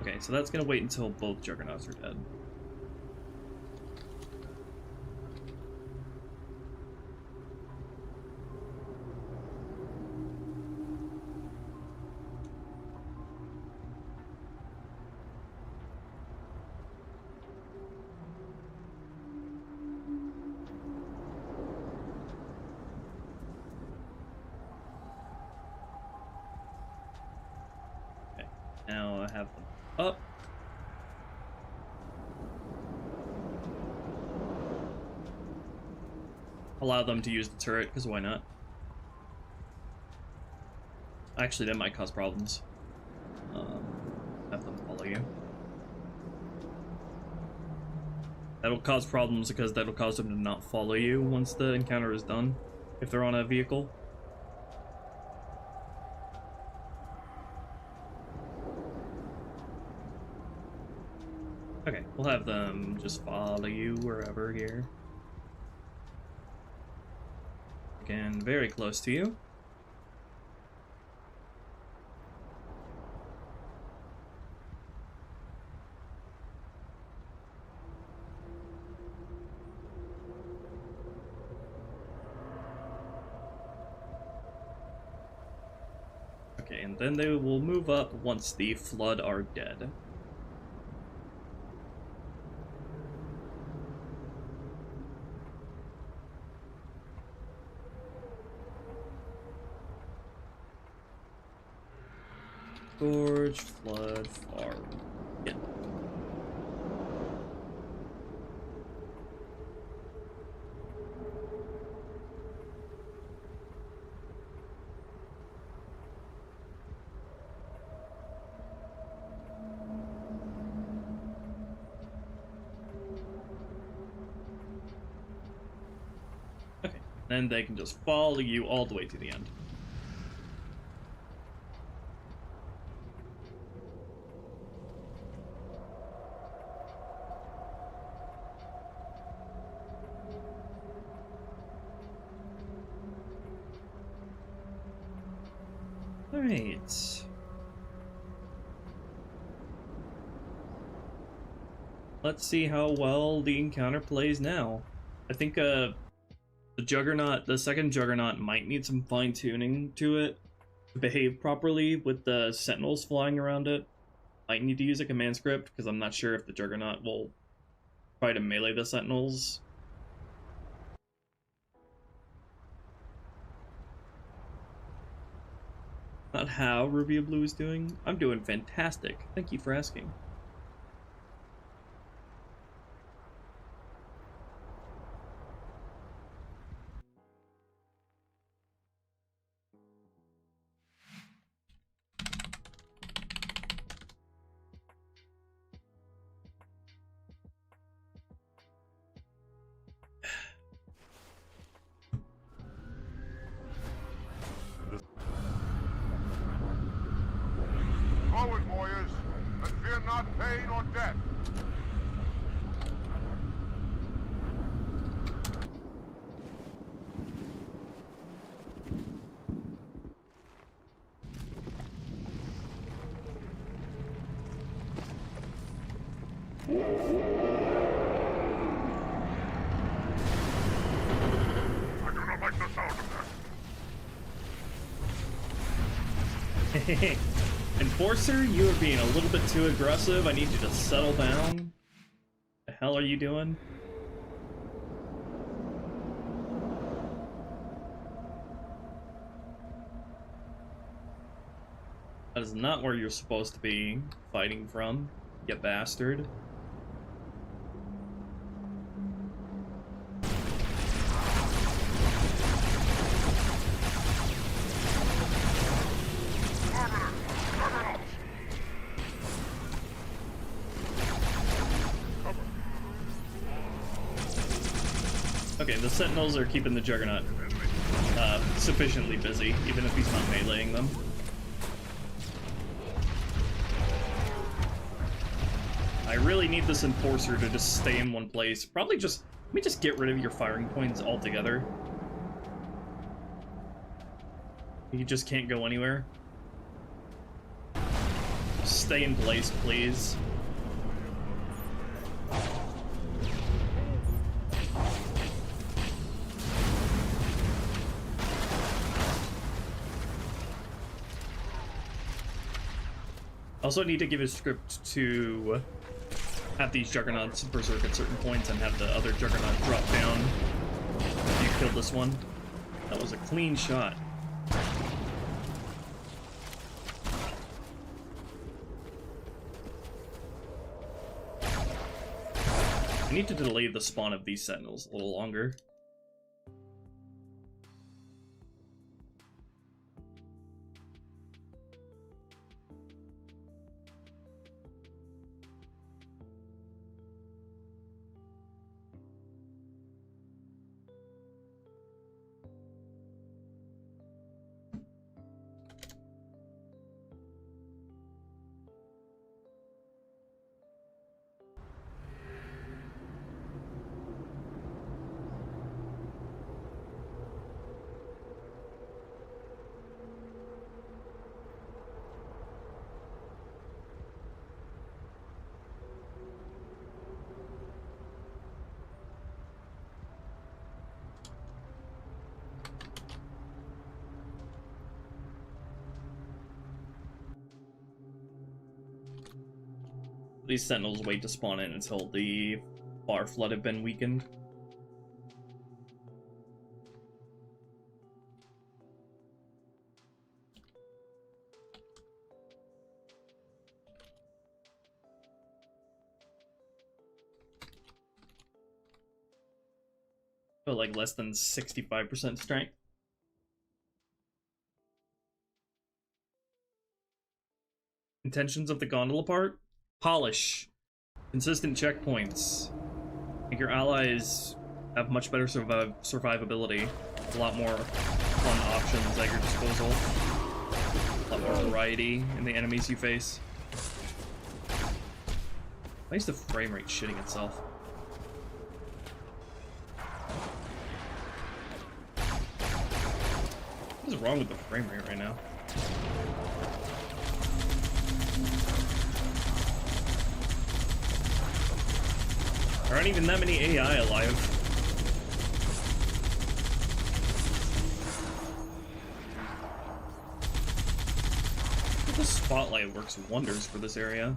Okay, so that's gonna wait until both Juggernauts are dead. Okay, now I have them up. Allow them to use the turret, because why not? Actually, that might cause problems. Have them follow you. That'll cause problems because that'll cause them to not follow you once the encounter is done, if they're on a vehicle. Okay, we'll have them just follow you wherever here. Again, very close to you. Okay, and then they will move up once the Flood are dead. Gorge, Flood, Farm. Yeah. Okay, then they can just follow you all the way to the end. Alright. Let's see how well the encounter plays now. I think the Juggernaut, the second Juggernaut, might need some fine-tuning to it to behave properly with the Sentinels flying around it. Might need to use a command script, because I'm not sure if the Juggernaut will try to melee the Sentinels. Not how Ruby of Blue is doing. I'm doing fantastic. Thank you for asking. I do not like the sound of that. Enforcer, you are being a little bit too aggressive. I need you to settle down. The hell are you doing? That is not where you're supposed to be fighting from, you bastard. Okay, the Sentinels are keeping the Juggernaut sufficiently busy, even if he's not meleeing them. I really need this Enforcer to just stay in one place. Probably just, let me just get rid of your firing points altogether. You just can't go anywhere. Stay in place, please. Also need to give a script to have these Juggernauts berserk at certain points and have the other Juggernaut drop down. You killed this one. That was a clean shot. I need to delay the spawn of these Sentinels a little longer. These Sentinels wait to spawn in until the Far Flood have been weakened. But like less than 65% strength. Intentions of the gondola part? Polish. Consistent checkpoints. Make your allies have much better survivability. A lot more fun options at your disposal. A lot more variety in the enemies you face. Why is the frame rate shitting itself? What is wrong with the frame rate right now? There aren't even that many AI alive. The spotlight works wonders for this area.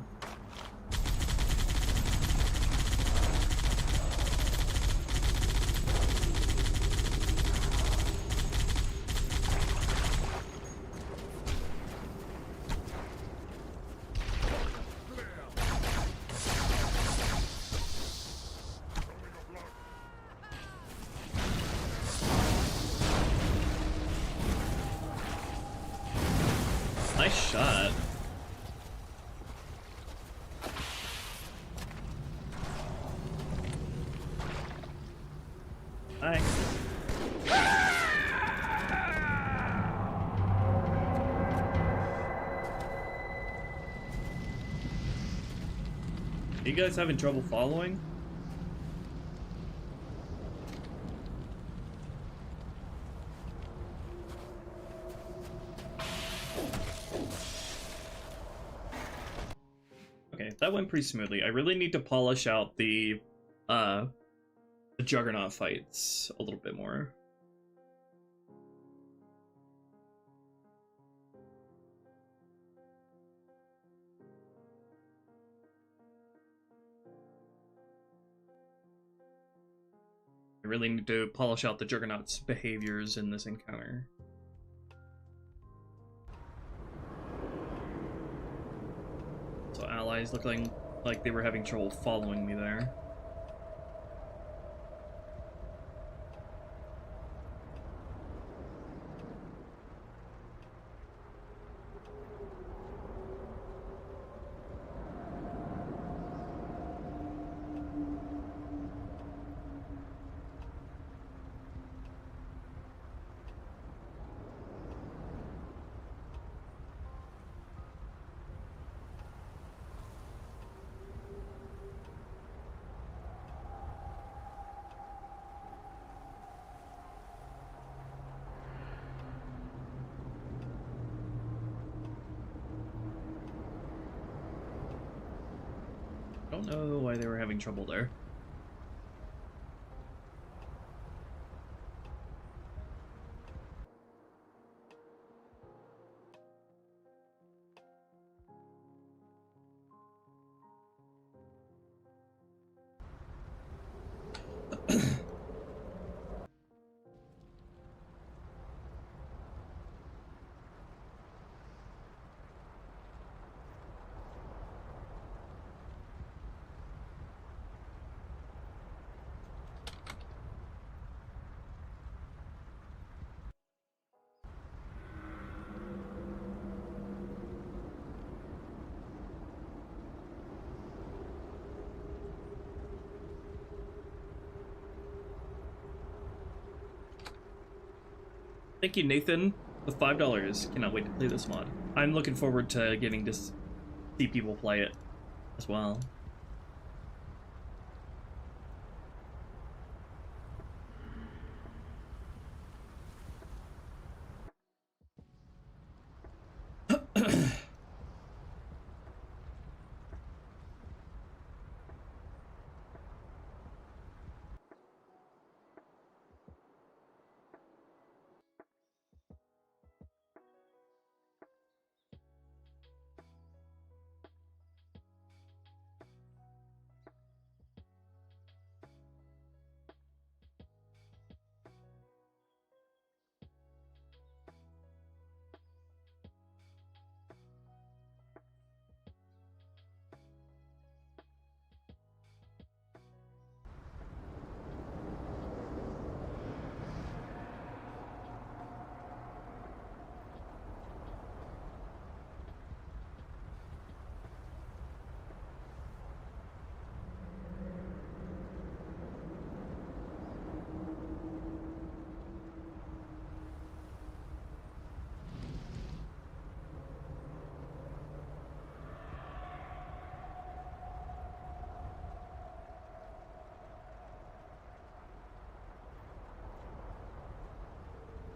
Nice shot. Hi. Are you guys having trouble following? that went pretty smoothly. I really need to polish out the Juggernaut fights a little bit more. I really need to polish out the Juggernaut's behaviors in this encounter. So allies looking like they were having trouble following me there. I don't know why they were having trouble there. Thank you, Nathan, with $5. Cannot wait to play this mod. I'm looking forward to getting to see people play it as well.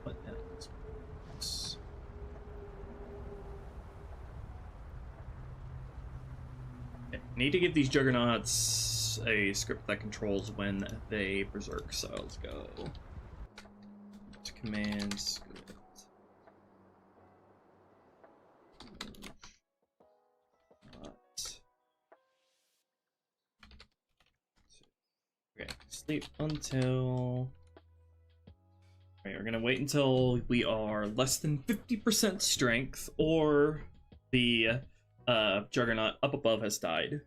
What else? Okay, need to give these Juggernauts a script that controls when they berserk, so let's go to command script. Okay, sleep until... Alright, we're gonna wait until we are less than 50% strength, or the Juggernaut up above has died.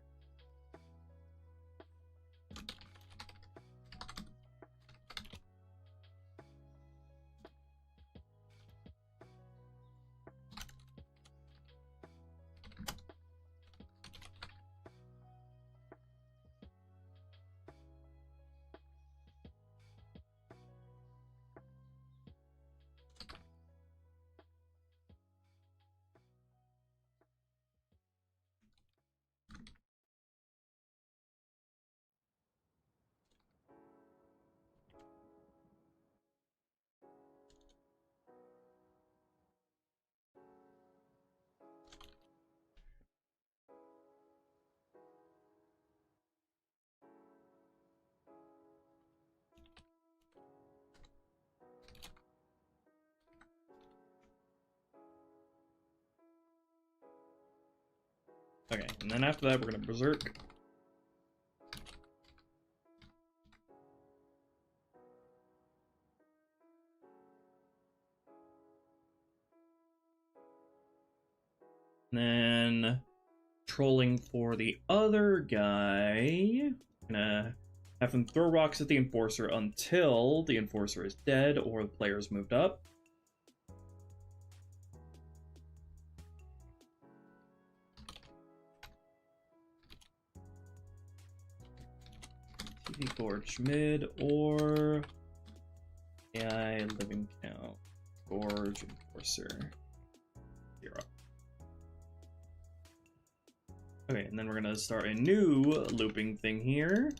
Okay, and then after that, we're gonna berserk. And then trolling for the other guy. Gonna have him throw rocks at the Enforcer until the Enforcer is dead or the player's moved up. TV Gorge mid or AI living count. Gorge Enforcer 0. Okay, and then we're gonna start a new looping thing here.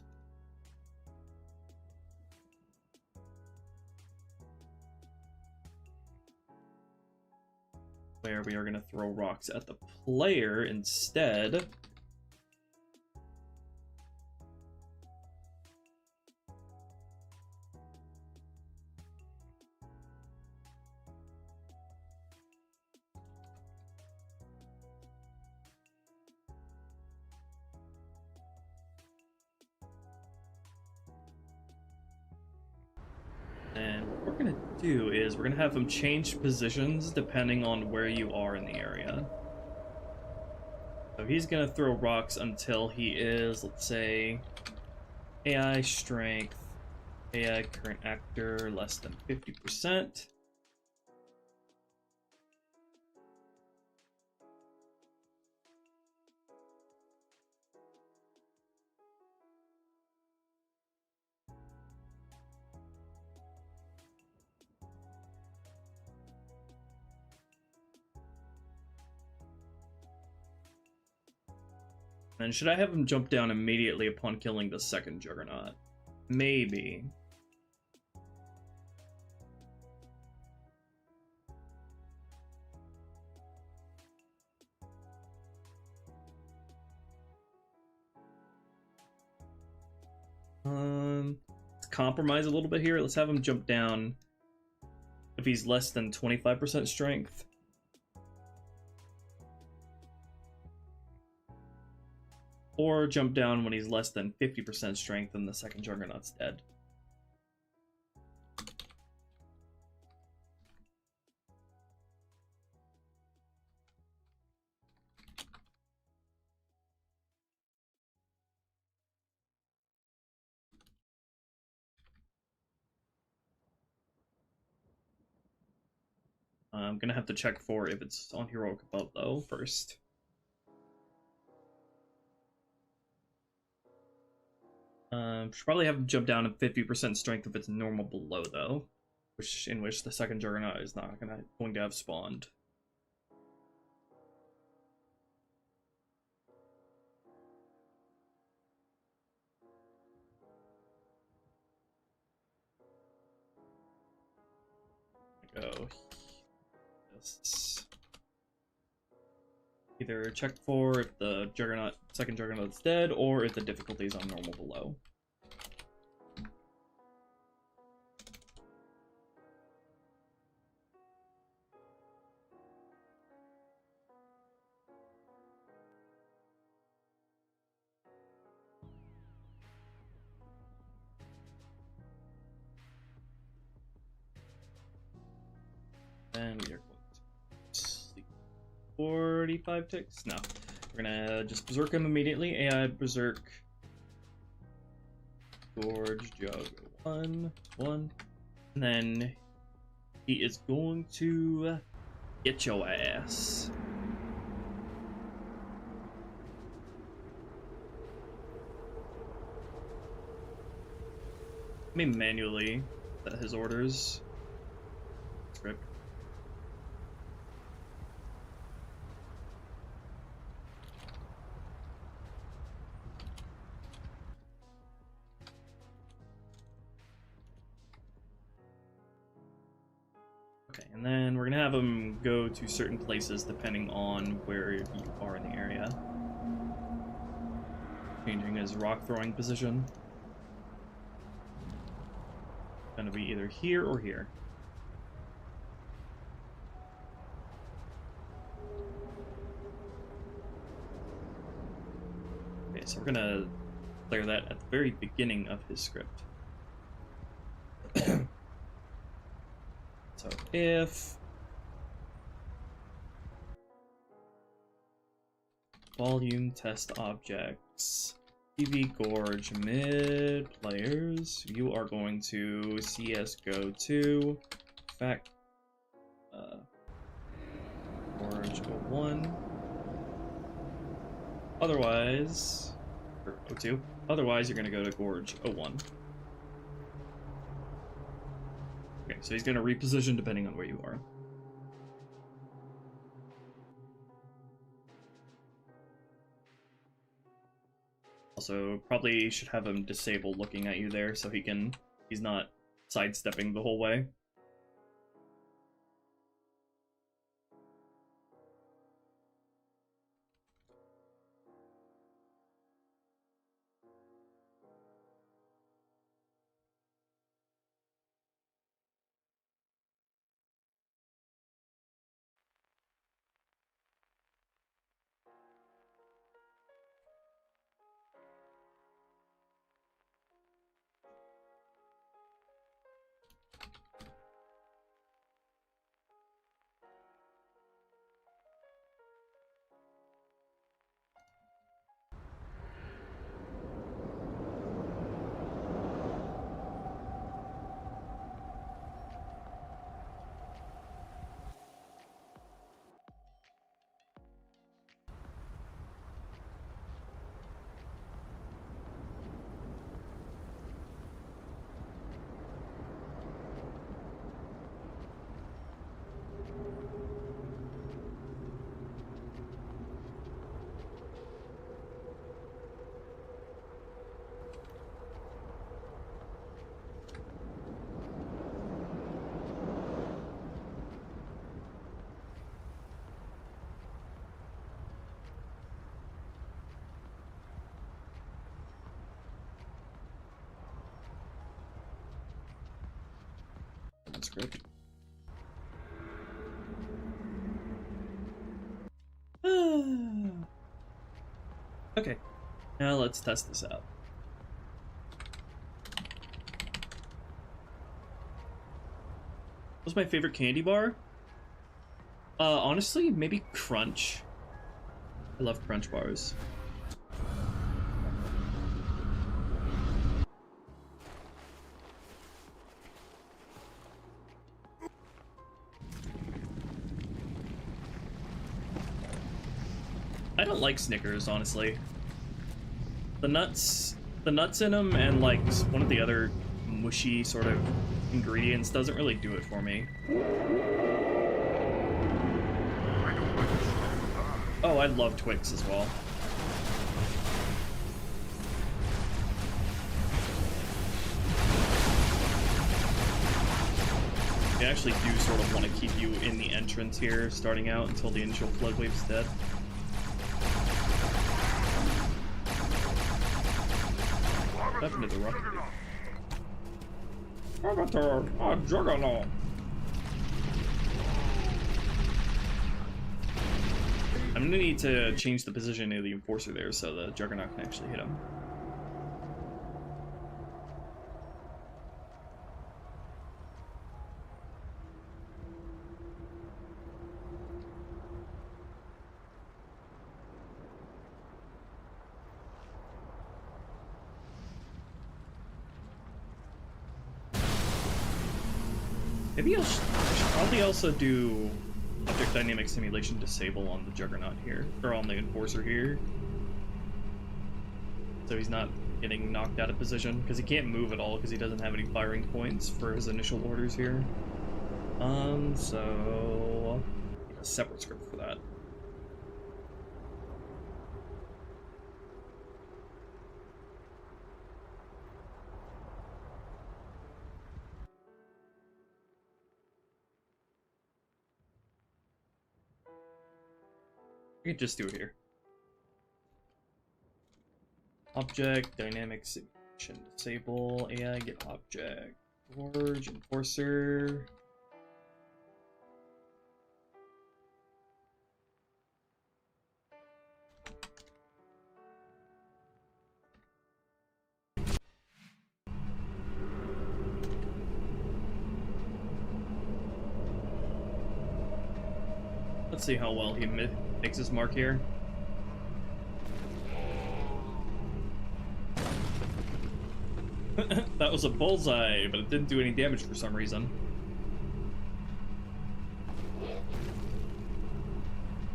Where we are gonna throw rocks at the player instead. And what we're gonna do is we're gonna have them change positions depending on where you are in the area. So he's gonna throw rocks until he is, let's say, AI strength, AI current actor less than 50%. And should I have him jump down immediately upon killing the second Juggernaut? Maybe. Let's compromise a little bit here. Let's have him jump down if he's less than 25% strength. Or jump down when he's less than 50% strength and the second Juggernaut's dead. I'm gonna have to check for if it's on heroic above though first. Should probably have him jump down to 50% strength if it's normal below though, in which the second Juggernaut is not going to have spawned. Go. Just either check for if the second Juggernaut's dead, or if the difficulty is on normal below. And we are going to sleep 45 ticks. No, we're gonna just berserk him immediately. AI berserk. Gorge jug 1, and then he is going to get your ass. Let me manually set his orders. Script. Okay, and then we're gonna have him go to certain places depending on where you are in the area. Changing his rock throwing position. Gonna be either here or here. So we're gonna declare that at the very beginning of his script. So if volume test objects TV Gorge mid players, you are going to CSGO 2 fact Gorge 01. Otherwise, or 02. Otherwise, you're going to go to Gorge 01. Okay, so he's going to reposition depending on where you are. Also, probably should have him disabled looking at you there so he's not sidestepping the whole way. That's great. Okay, now let's test this out. What's my favorite candy bar? Honestly, maybe Crunch. I love Crunch bars. I don't like Snickers, honestly. The nuts in them and like one of the other mushy sort of ingredients doesn't really do it for me. Oh, I love Twix as well. They actually do sort of want to keep you in the entrance here, starting out until the initial flood wave's dead. What happened to the rocket? Avatar, a Juggernaut. I'm gonna need to change the position of the Enforcer there so the Juggernaut can actually hit him. Maybe I should probably also do Object Dynamic Simulation Disable on the Juggernaut here, or on the Enforcer here. So he's not getting knocked out of position, because he can't move at all because he doesn't have any firing points for his initial orders here. So a separate script for that. We could just do it here. Object, dynamic simulation, disable, AI, get object, Forge, Enforcer. Let's see how well he makes his mark here. That was a bullseye, but it didn't do any damage for some reason.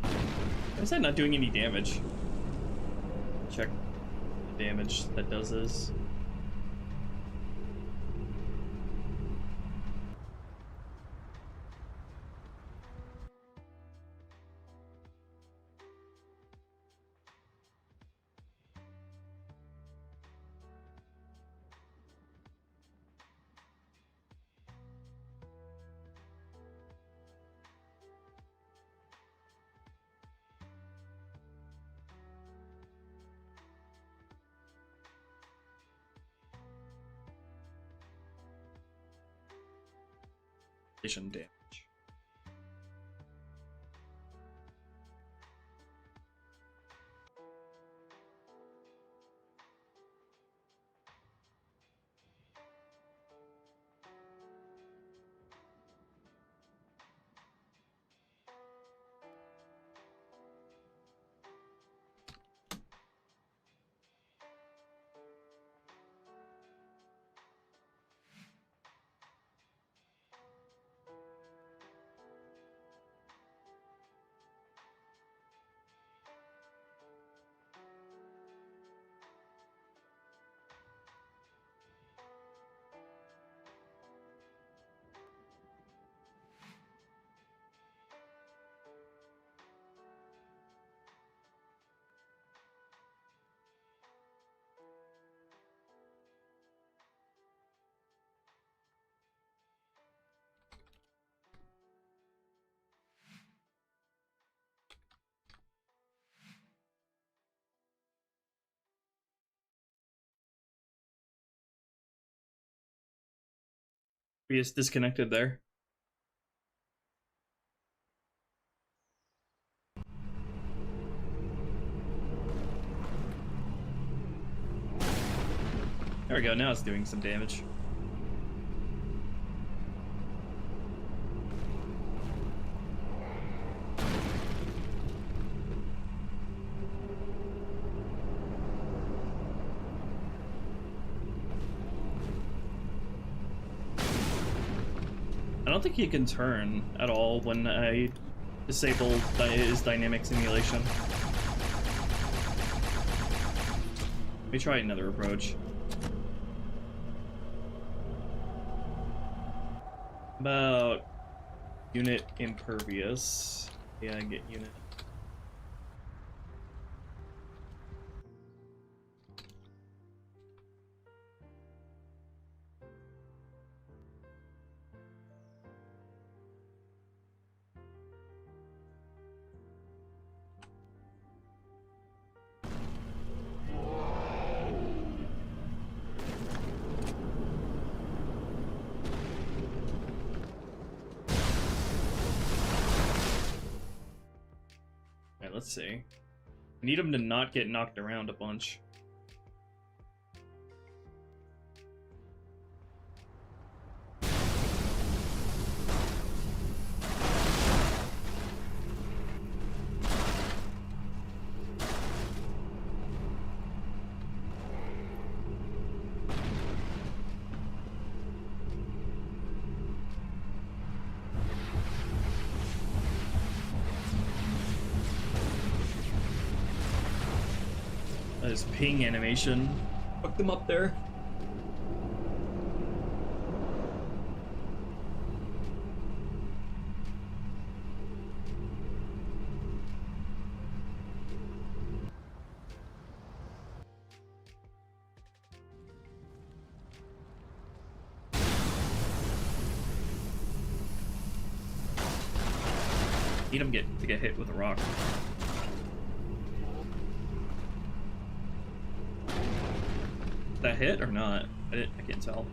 Why is that not doing any damage? Check the damage that does this. Damage. We just disconnected there. There we go, now it's doing some damage. I don't think he can turn at all when I disable his dynamic simulation. Let me try another approach. About unit impervious. Yeah, I get unit. Let's see. I need him to not get knocked around a bunch. His ping animation fucked them up there. Need him to get hit with a rock. That hit or not? I can't tell.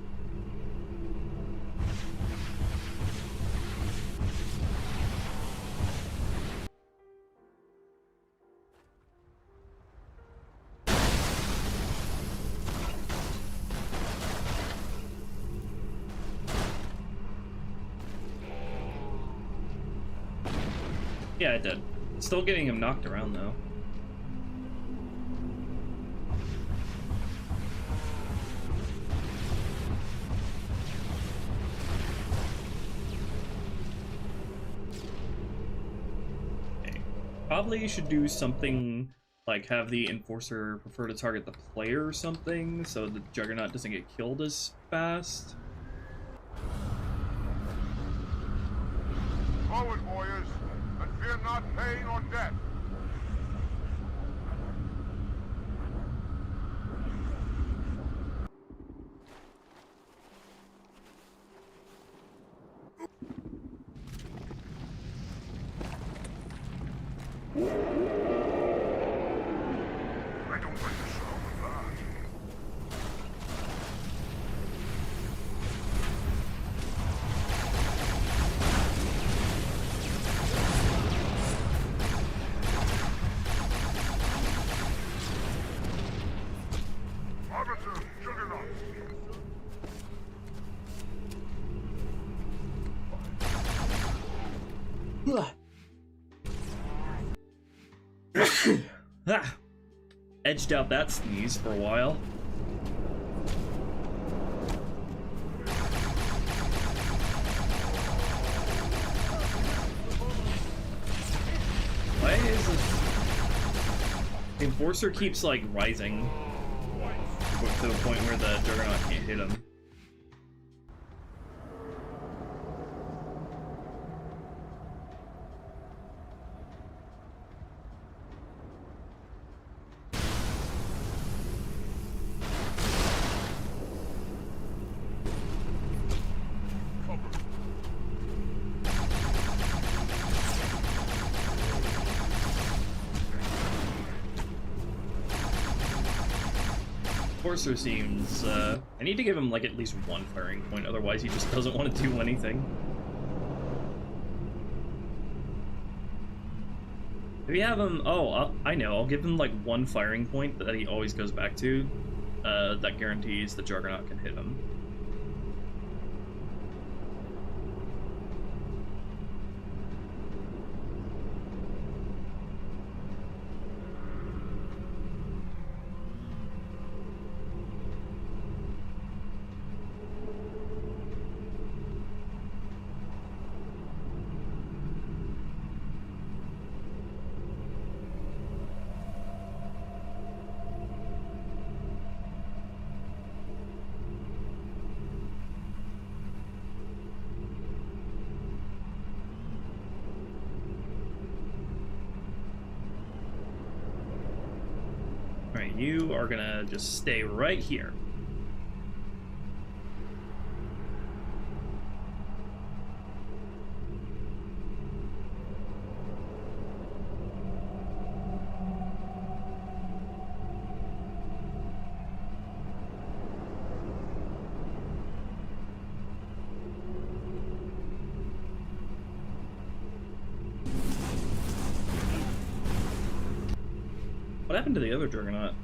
Yeah, it did. Still getting him knocked around, though. Okay. Probably you should do something like have the Enforcer prefer to target the player or something, so the Juggernaut doesn't get killed as fast. Forward, warriors, and fear not pain or death. I don't like the sound of that. Arbiter, Juggernaut. Ah. Edged out that sneeze for a while. Why is this? The Enforcer keeps like rising to the point where the Juggernaut can't hit him. Enforcer seems, I need to give him like at least one firing point, otherwise he just doesn't want to do anything. If you have him, I know, I'll give him like one firing point that he always goes back to, that guarantees the Juggernaut can hit him. Alright, you are gonna just stay right here. What happened to the other Juggernaut?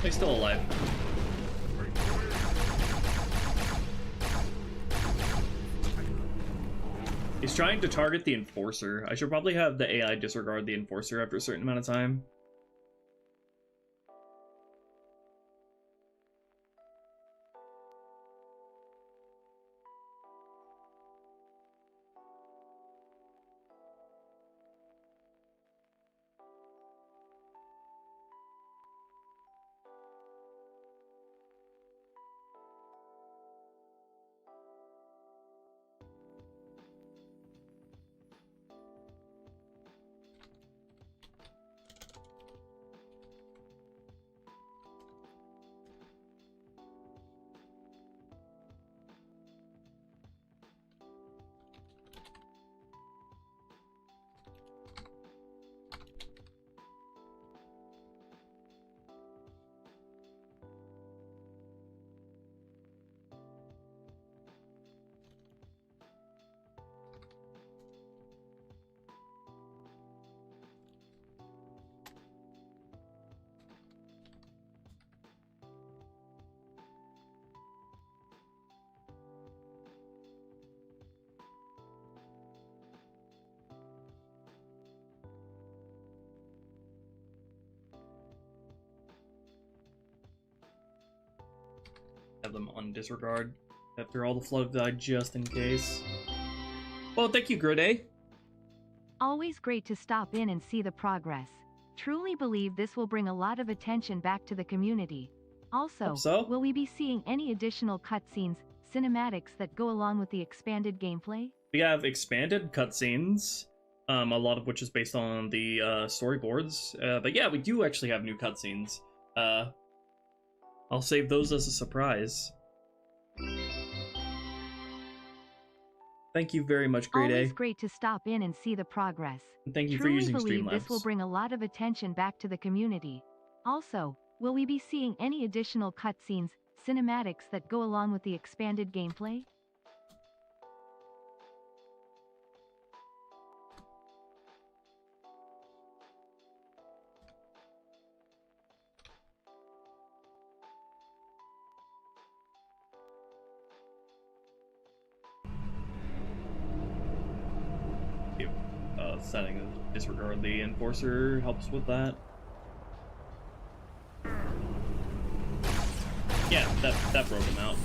He's still alive. He's trying to target the Enforcer. I should probably have the AI disregard the Enforcer after a certain amount of time. them on disregard after all the flood died, just in case. Well, thank you, Grid. Always great to stop in and see the progress. Truly believe this will bring a lot of attention back to the community. Also, Hope so. will we be seeing any additional cutscenes, cinematics that go along with the expanded gameplay? We have expanded cutscenes, a lot of which is based on the storyboards. But yeah, we do actually have new cutscenes. I'll save those as a surprise. Thank you very much, Grade Always A. great to stop in and see the progress. And thank you for Truly using believe Streamlabs. this will bring a lot of attention back to the community. Also, will we be seeing any additional cutscenes, cinematics that go along with the expanded gameplay? Setting of disregard the enforcer helps with that. Yeah, that broke him out.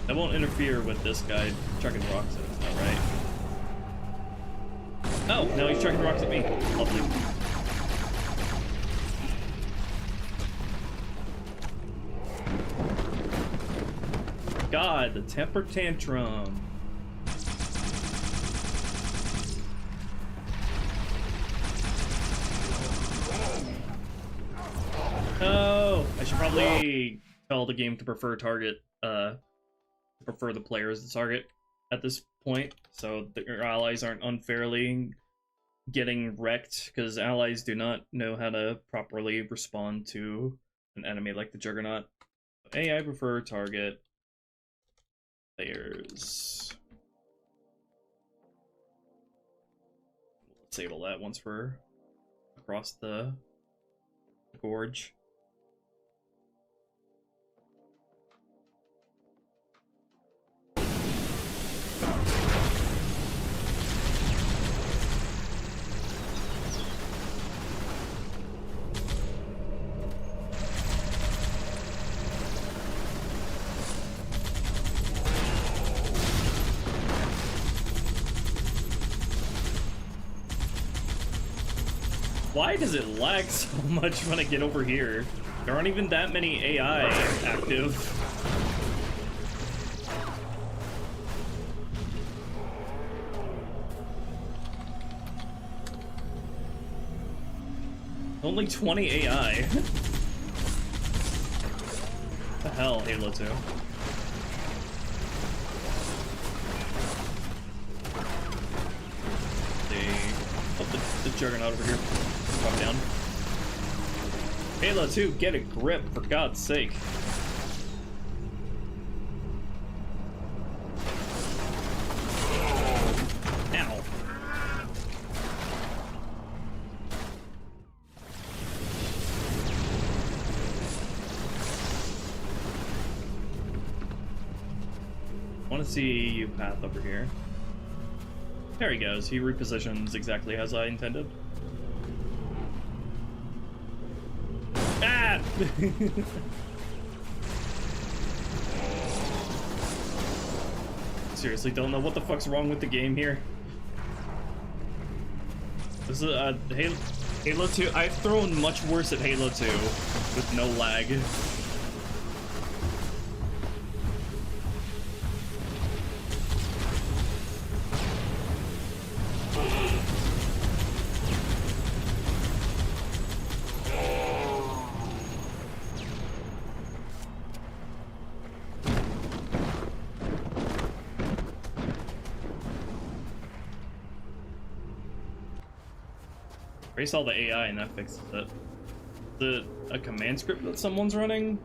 That won't interfere with this guy chucking rocks at us, all right? Oh, now he's chucking rocks at me. Lovely. God, the temper tantrum. Oh, I should probably tell the game to prefer target, prefer the player as the target at this point, so that your allies aren't unfairly getting wrecked, because allies do not know how to properly respond to an enemy like the Juggernaut. AI prefer target players. We'll disable that once we're across the gorge. Why does it lag so much when I get over here? There aren't even that many AI active. Only 20 AI. What the hell, Halo 2? The Juggernaut over here. Drop down. Halo 2, get a grip, for God's sake. Ow. I want to see you path over here. There he goes. He repositions exactly as I intended. Ah! Seriously, don't know what the fuck's wrong with the game here. This is Halo 2. I've thrown much worse at Halo 2 with no lag. Erase all the AI and that fixes it. A command script that someone's running?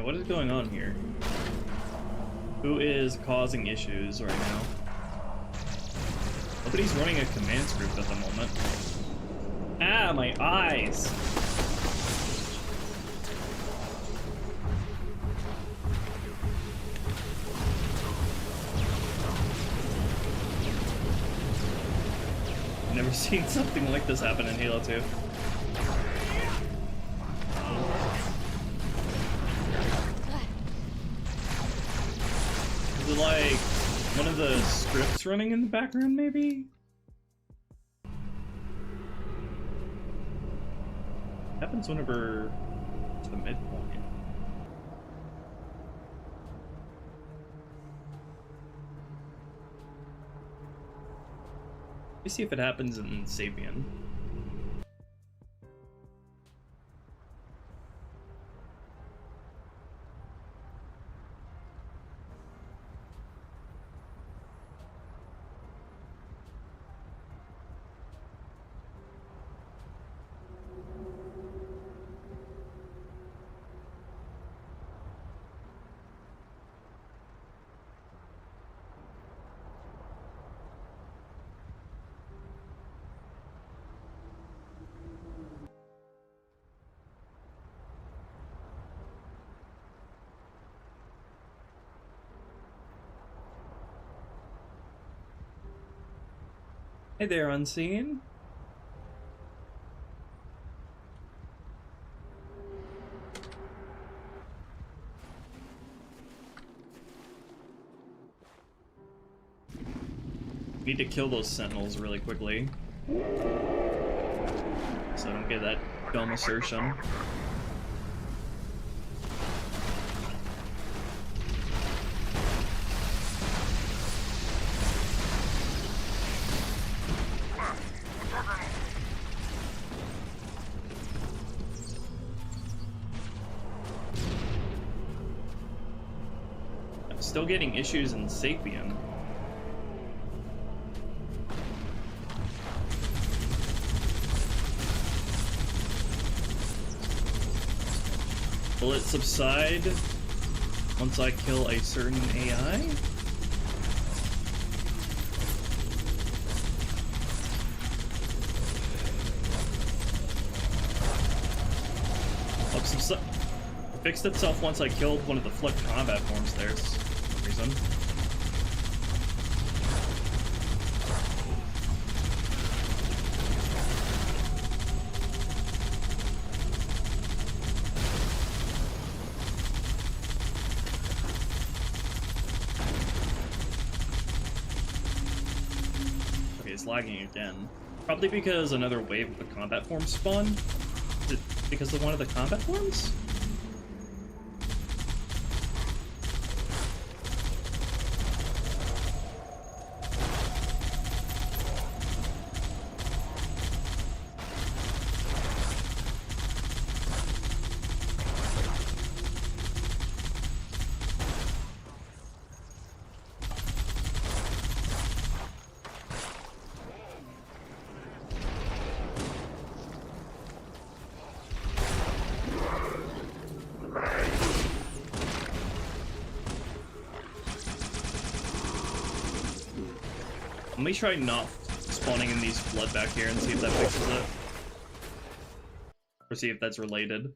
what is going on here? Who is causing issues right now? Nobody's running a commands group at the moment. Ah, my eyes! I've never seen something like this happen in Halo 2. Is it like one of the scripts running in the background, maybe? Happens whenever it's the midpoint. Let me see if it happens in Sapien. Hey there, Unseen. Need to kill those sentinels really quickly, so I don't get that dumb assertion. Still getting issues in Sapien. Will it subside once I kill a certain AI? It fixed itself once I killed one of the flipped combat forms there. Reason. Okay, it's lagging again. Probably because another wave of the combat forms spawned. Is it because of one of the combat forms? Let me try not spawning in these flood back here and see if that fixes it. Or see if that's related.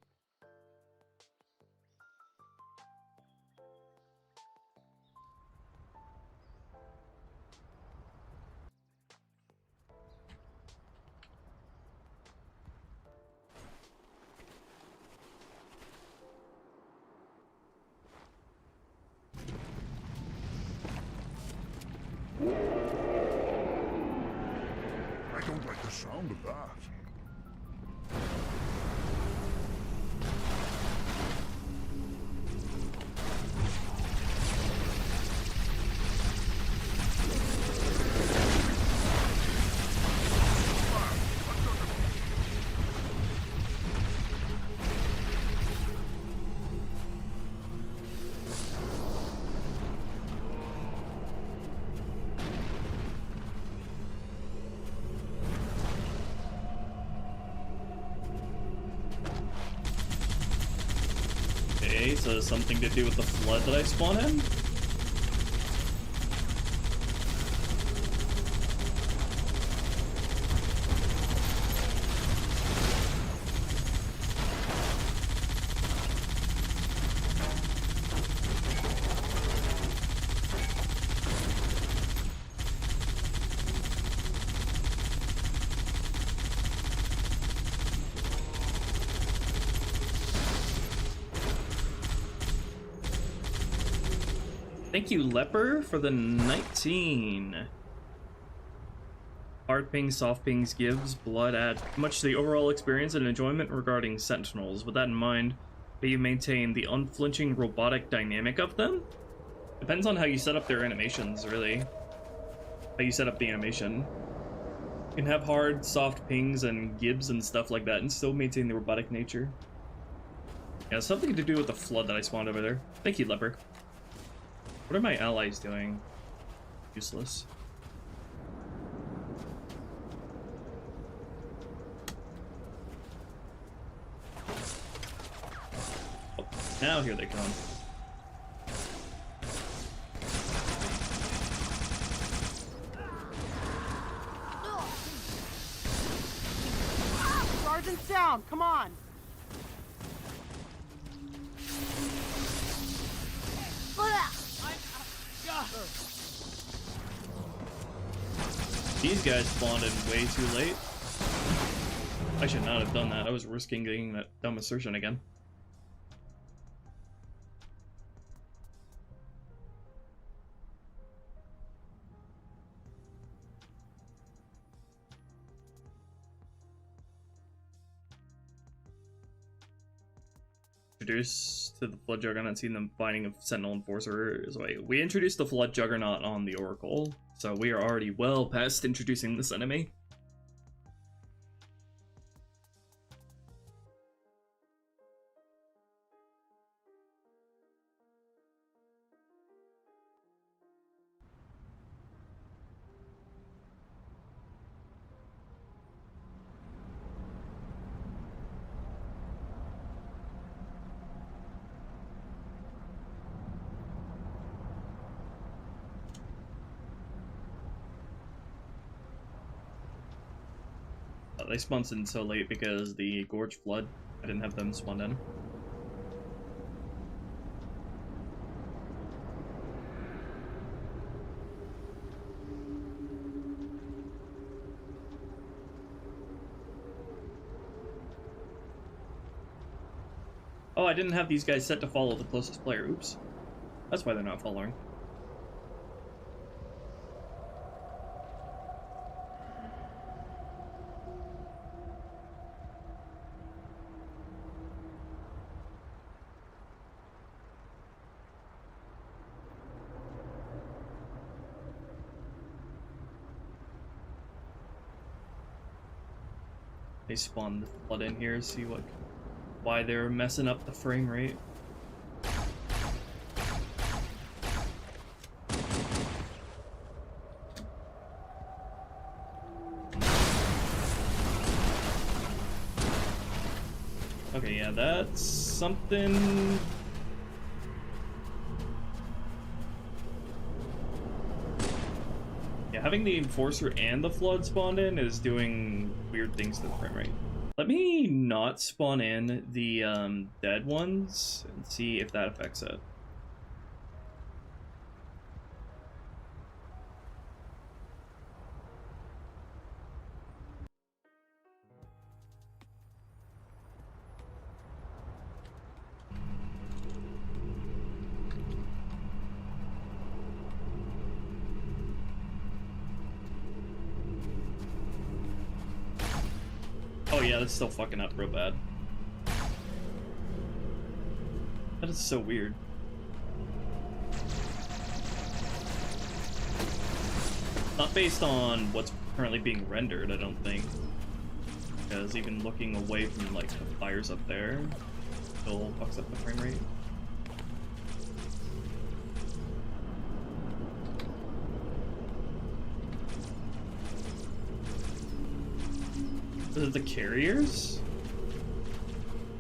I don't like the sound of that. Okay, so something to do with the flood that I spawn in? Thank you, Leper, for the 19. Hard pings, soft pings gives blood add much to the overall experience and enjoyment regarding Sentinels. With that in mind, do you maintain the unflinching robotic dynamic of them? Depends on how you set up their animations, really. How you set up the animation. You can have hard, soft pings and gibs and stuff like that and still maintain the robotic nature. Yeah, something to do with the flood that I spawned over there. Thank you, Leper. What are my allies doing? Useless. Oh, now here they come. Sergeant's down, come on! These guys spawned in way too late. I should not have done that. I was risking getting that dumb assertion again. Introduced to the Flood Juggernaut, seen them finding a Sentinel Enforcer is way. We introduced the Flood Juggernaut on the Oracle, so we are already well past introducing this enemy. They spawned in so late because the Gorge Flood, I didn't have them spawned in. Oh, I didn't have these guys set to follow the closest player. Oops. That's why they're not following. They spawned the flood in here, see why they're messing up the frame rate. Okay, yeah, that's something. Having the Enforcer and the Flood spawned in is doing weird things to the frame rate. Let me not spawn in the dead ones and see if that affects it. Oh yeah, that's still fucking up real bad. That is so weird. Not based on what's currently being rendered, I don't think. Because even looking away from like the fires up there still fucks up the frame rate. Was it the carriers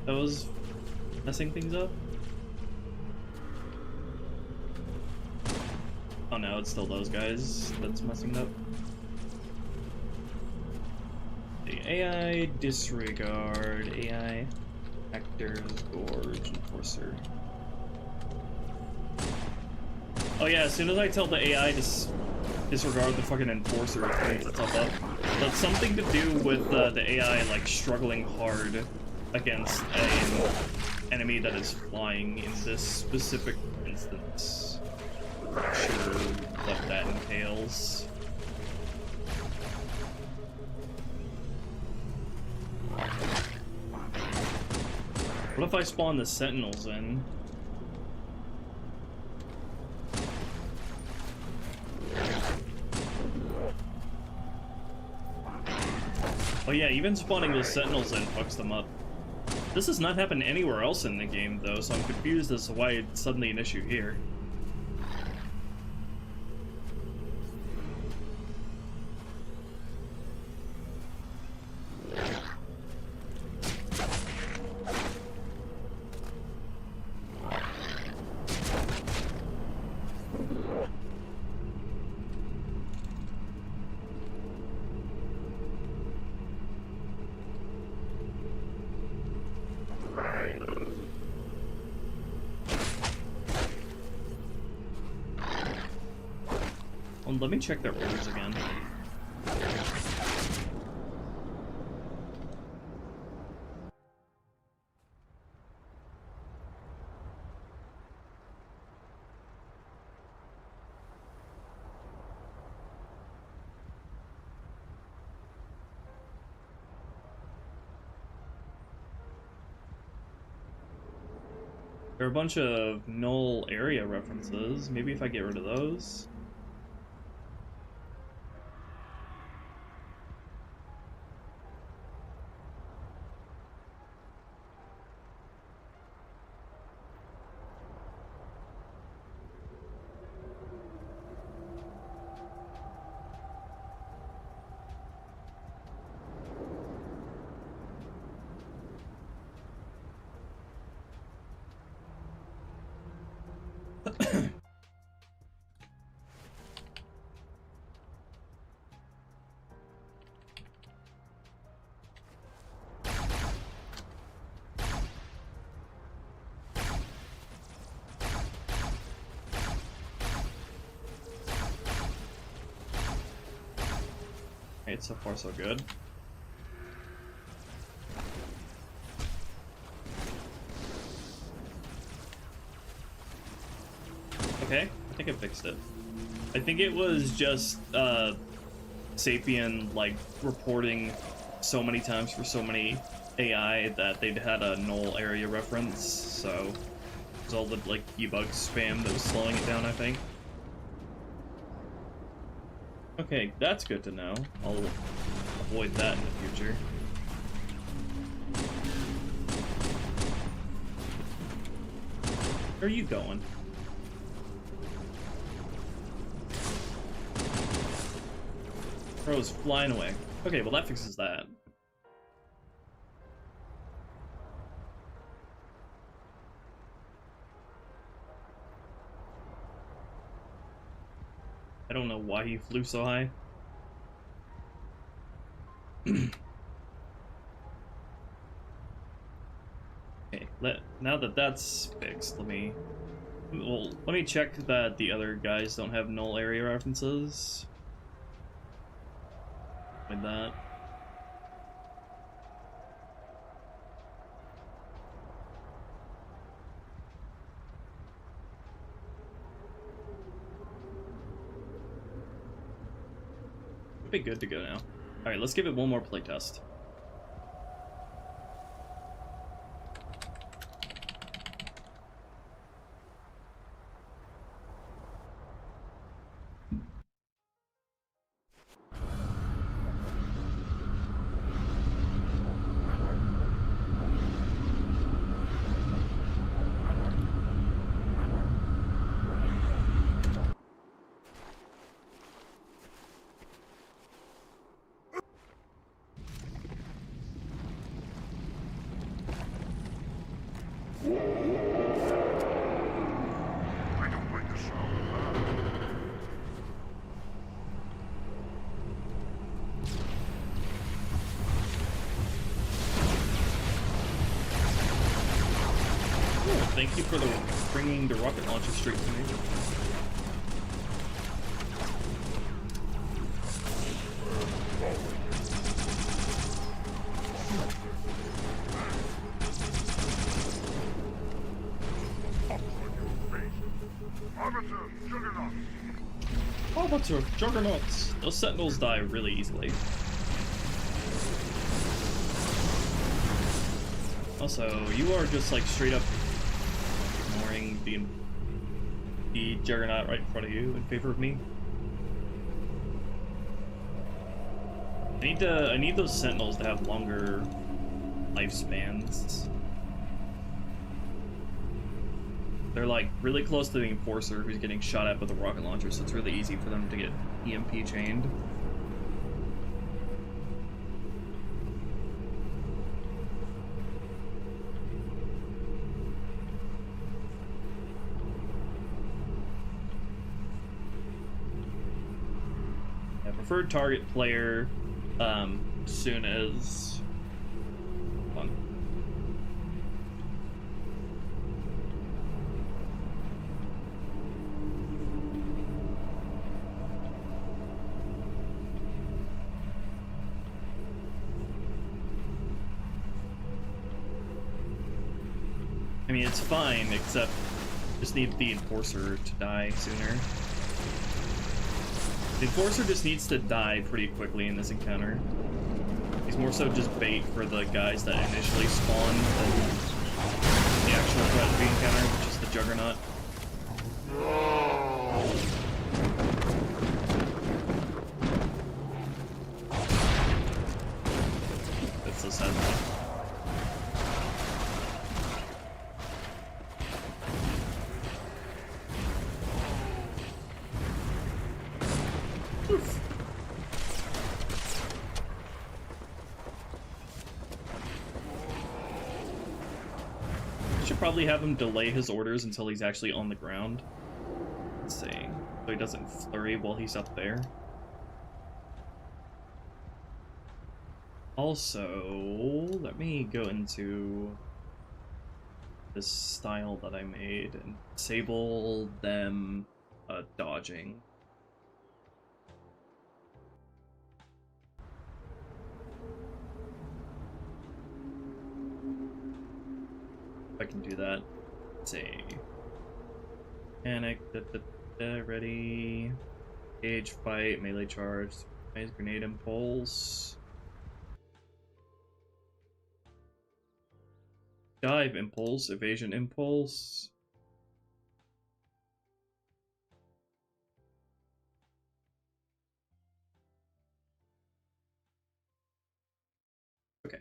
that was messing things up? Oh no, it's still those guys that's messing up. The AI disregard, AI actors, gorge, enforcer. Oh yeah, as soon as I tell the AI to disregard the fucking enforcer, it cleans itself up. That's something to do with the AI like struggling hard against an enemy that is flying in this specific instance. Not sure what that entails. What if I spawn the sentinels in? Oh yeah, even spawning those sentinels in fucks them up. This has not happened anywhere else in the game though, so I'm confused as to why it's suddenly an issue here. Let me check their orders again. There are a bunch of null area references. Maybe if I get rid of those. Alright, so far so good. Okay, I think I fixed it. I think it was just Sapien like reporting so many times for so many AI that they'd had a null area reference, so it was all the like debug spam that was slowing it down, I think. Okay, that's good to know. I'll avoid that in the future. Where are you going? Bro's flying away. Okay, well that fixes that. I don't know why he flew so high. Okay, now that that's fixed, let me check that the other guys don't have null area references. Like that. Be good to go now. Alright, let's give it one more playtest. thank you for bringing the rocket launcher straight to me. Arbiter of Juggernauts! Those sentinels die really easily. Also, you are just like straight up ignoring the Juggernaut right in front of you in favor of me. I need those sentinels to have longer lifespans. They're like really close to the Enforcer who's getting shot at with a rocket launcher, so it's really easy for them to get EMP chained. Yeah, preferred target player soon as fun. I mean, it's fine, except just need the Enforcer to die sooner. The Enforcer just needs to die pretty quickly in this encounter. He's more so just bait for the guys that initially spawn than the actual threat of the encounter, which is the Juggernaut. That's so sad. Probably have him delay his orders until he's actually on the ground. Let's see. So he doesn't flurry while he's up there. Also, let me go into this style that I made and disable them dodging. I can do that. Let's see. Panic, ready. Engage, fight, melee charge, surprise, grenade impulse. Dive impulse, evasion impulse. Okay.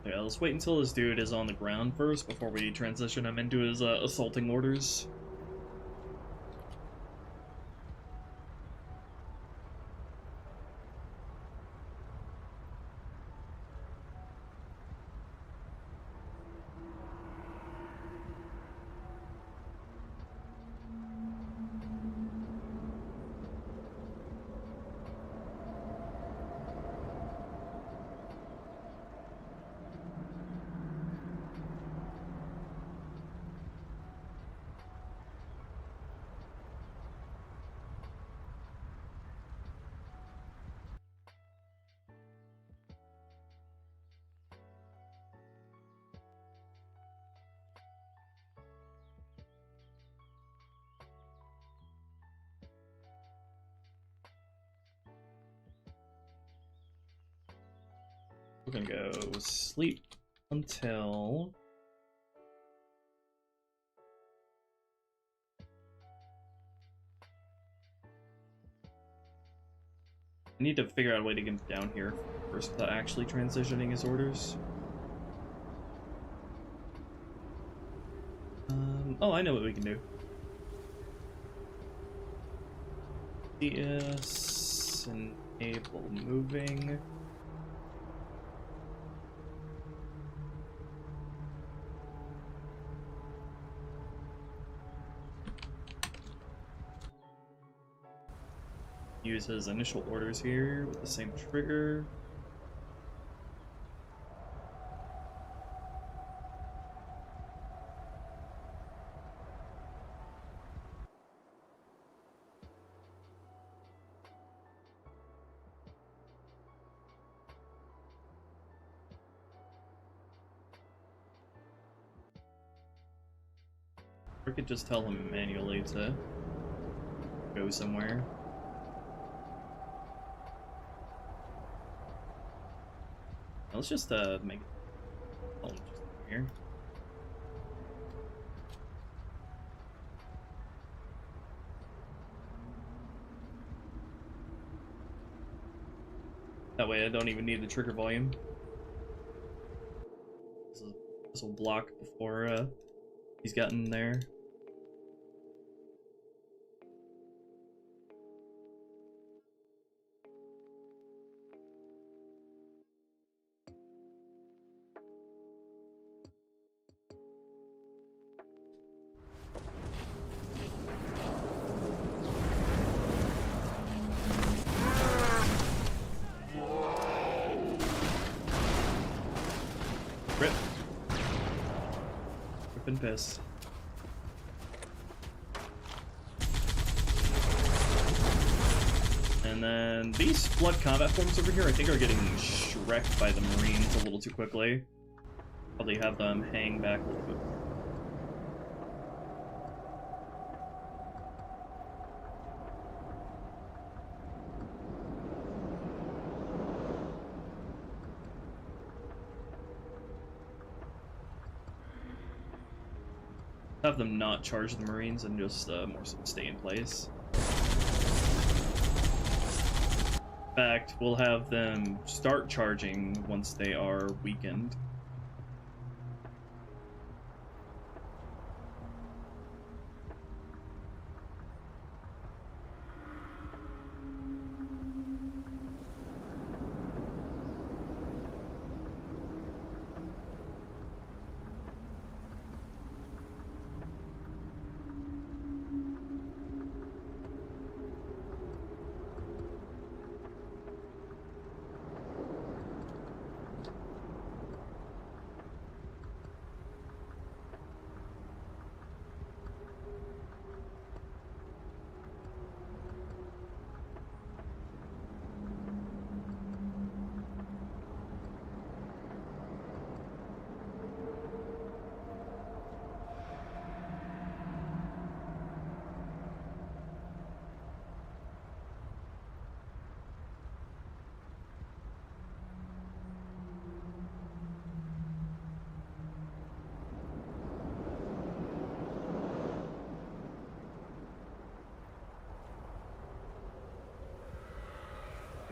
Yeah, let's wait until this dude is on the ground first before we transition him into his assaulting orders. We're gonna go sleep until I need to figure out a way to get him down here first without actually transitioning his orders. Oh, I know what we can do. CS, enable moving. use his initial orders here with the same trigger. Or could just tell him manually to go somewhere. Let's just make it just here. That way I don't even need the trigger volume. This will block before he's gotten there. Rip. Rip and piss. And then these flood combat forms over here, I think, are getting shreked by the Marines a little too quickly. Probably have them hang back a little bit more. Have them not charge the Marines and just more so stay in place. In fact, we'll have them start charging once they are weakened.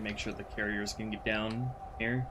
Make sure the carriers can get down here.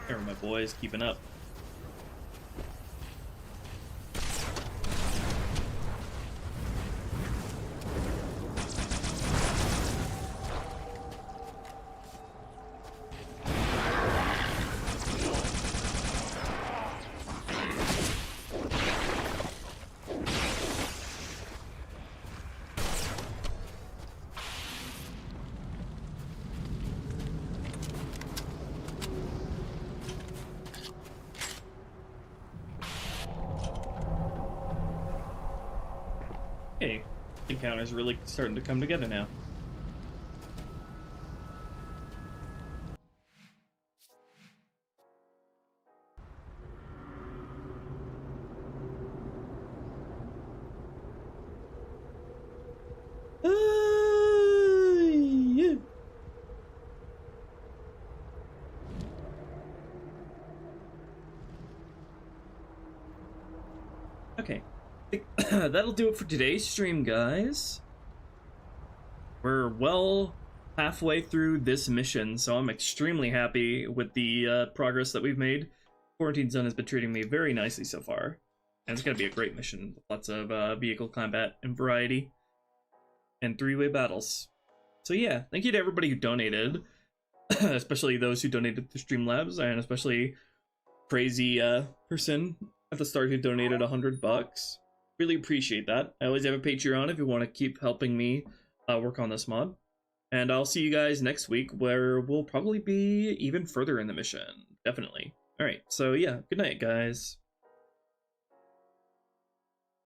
There are my boys keeping up. Hey, encounter's really starting to come together now. that'll do it for today's stream, guys. We're well halfway through this mission, so I'm extremely happy with the progress that we've made. Quarantine Zone has been treating me very nicely so far, and it's gonna be a great mission. Lots of vehicle combat and variety, and three-way battles. So yeah, thank you to everybody who donated, especially those who donated to Streamlabs, and especially crazy person at the start who donated $100. Really appreciate that. I always have a Patreon if you want to keep helping me work on this mod. And I'll see you guys next week, where we'll probably be even further in the mission. Definitely. Alright, so yeah, good night, guys.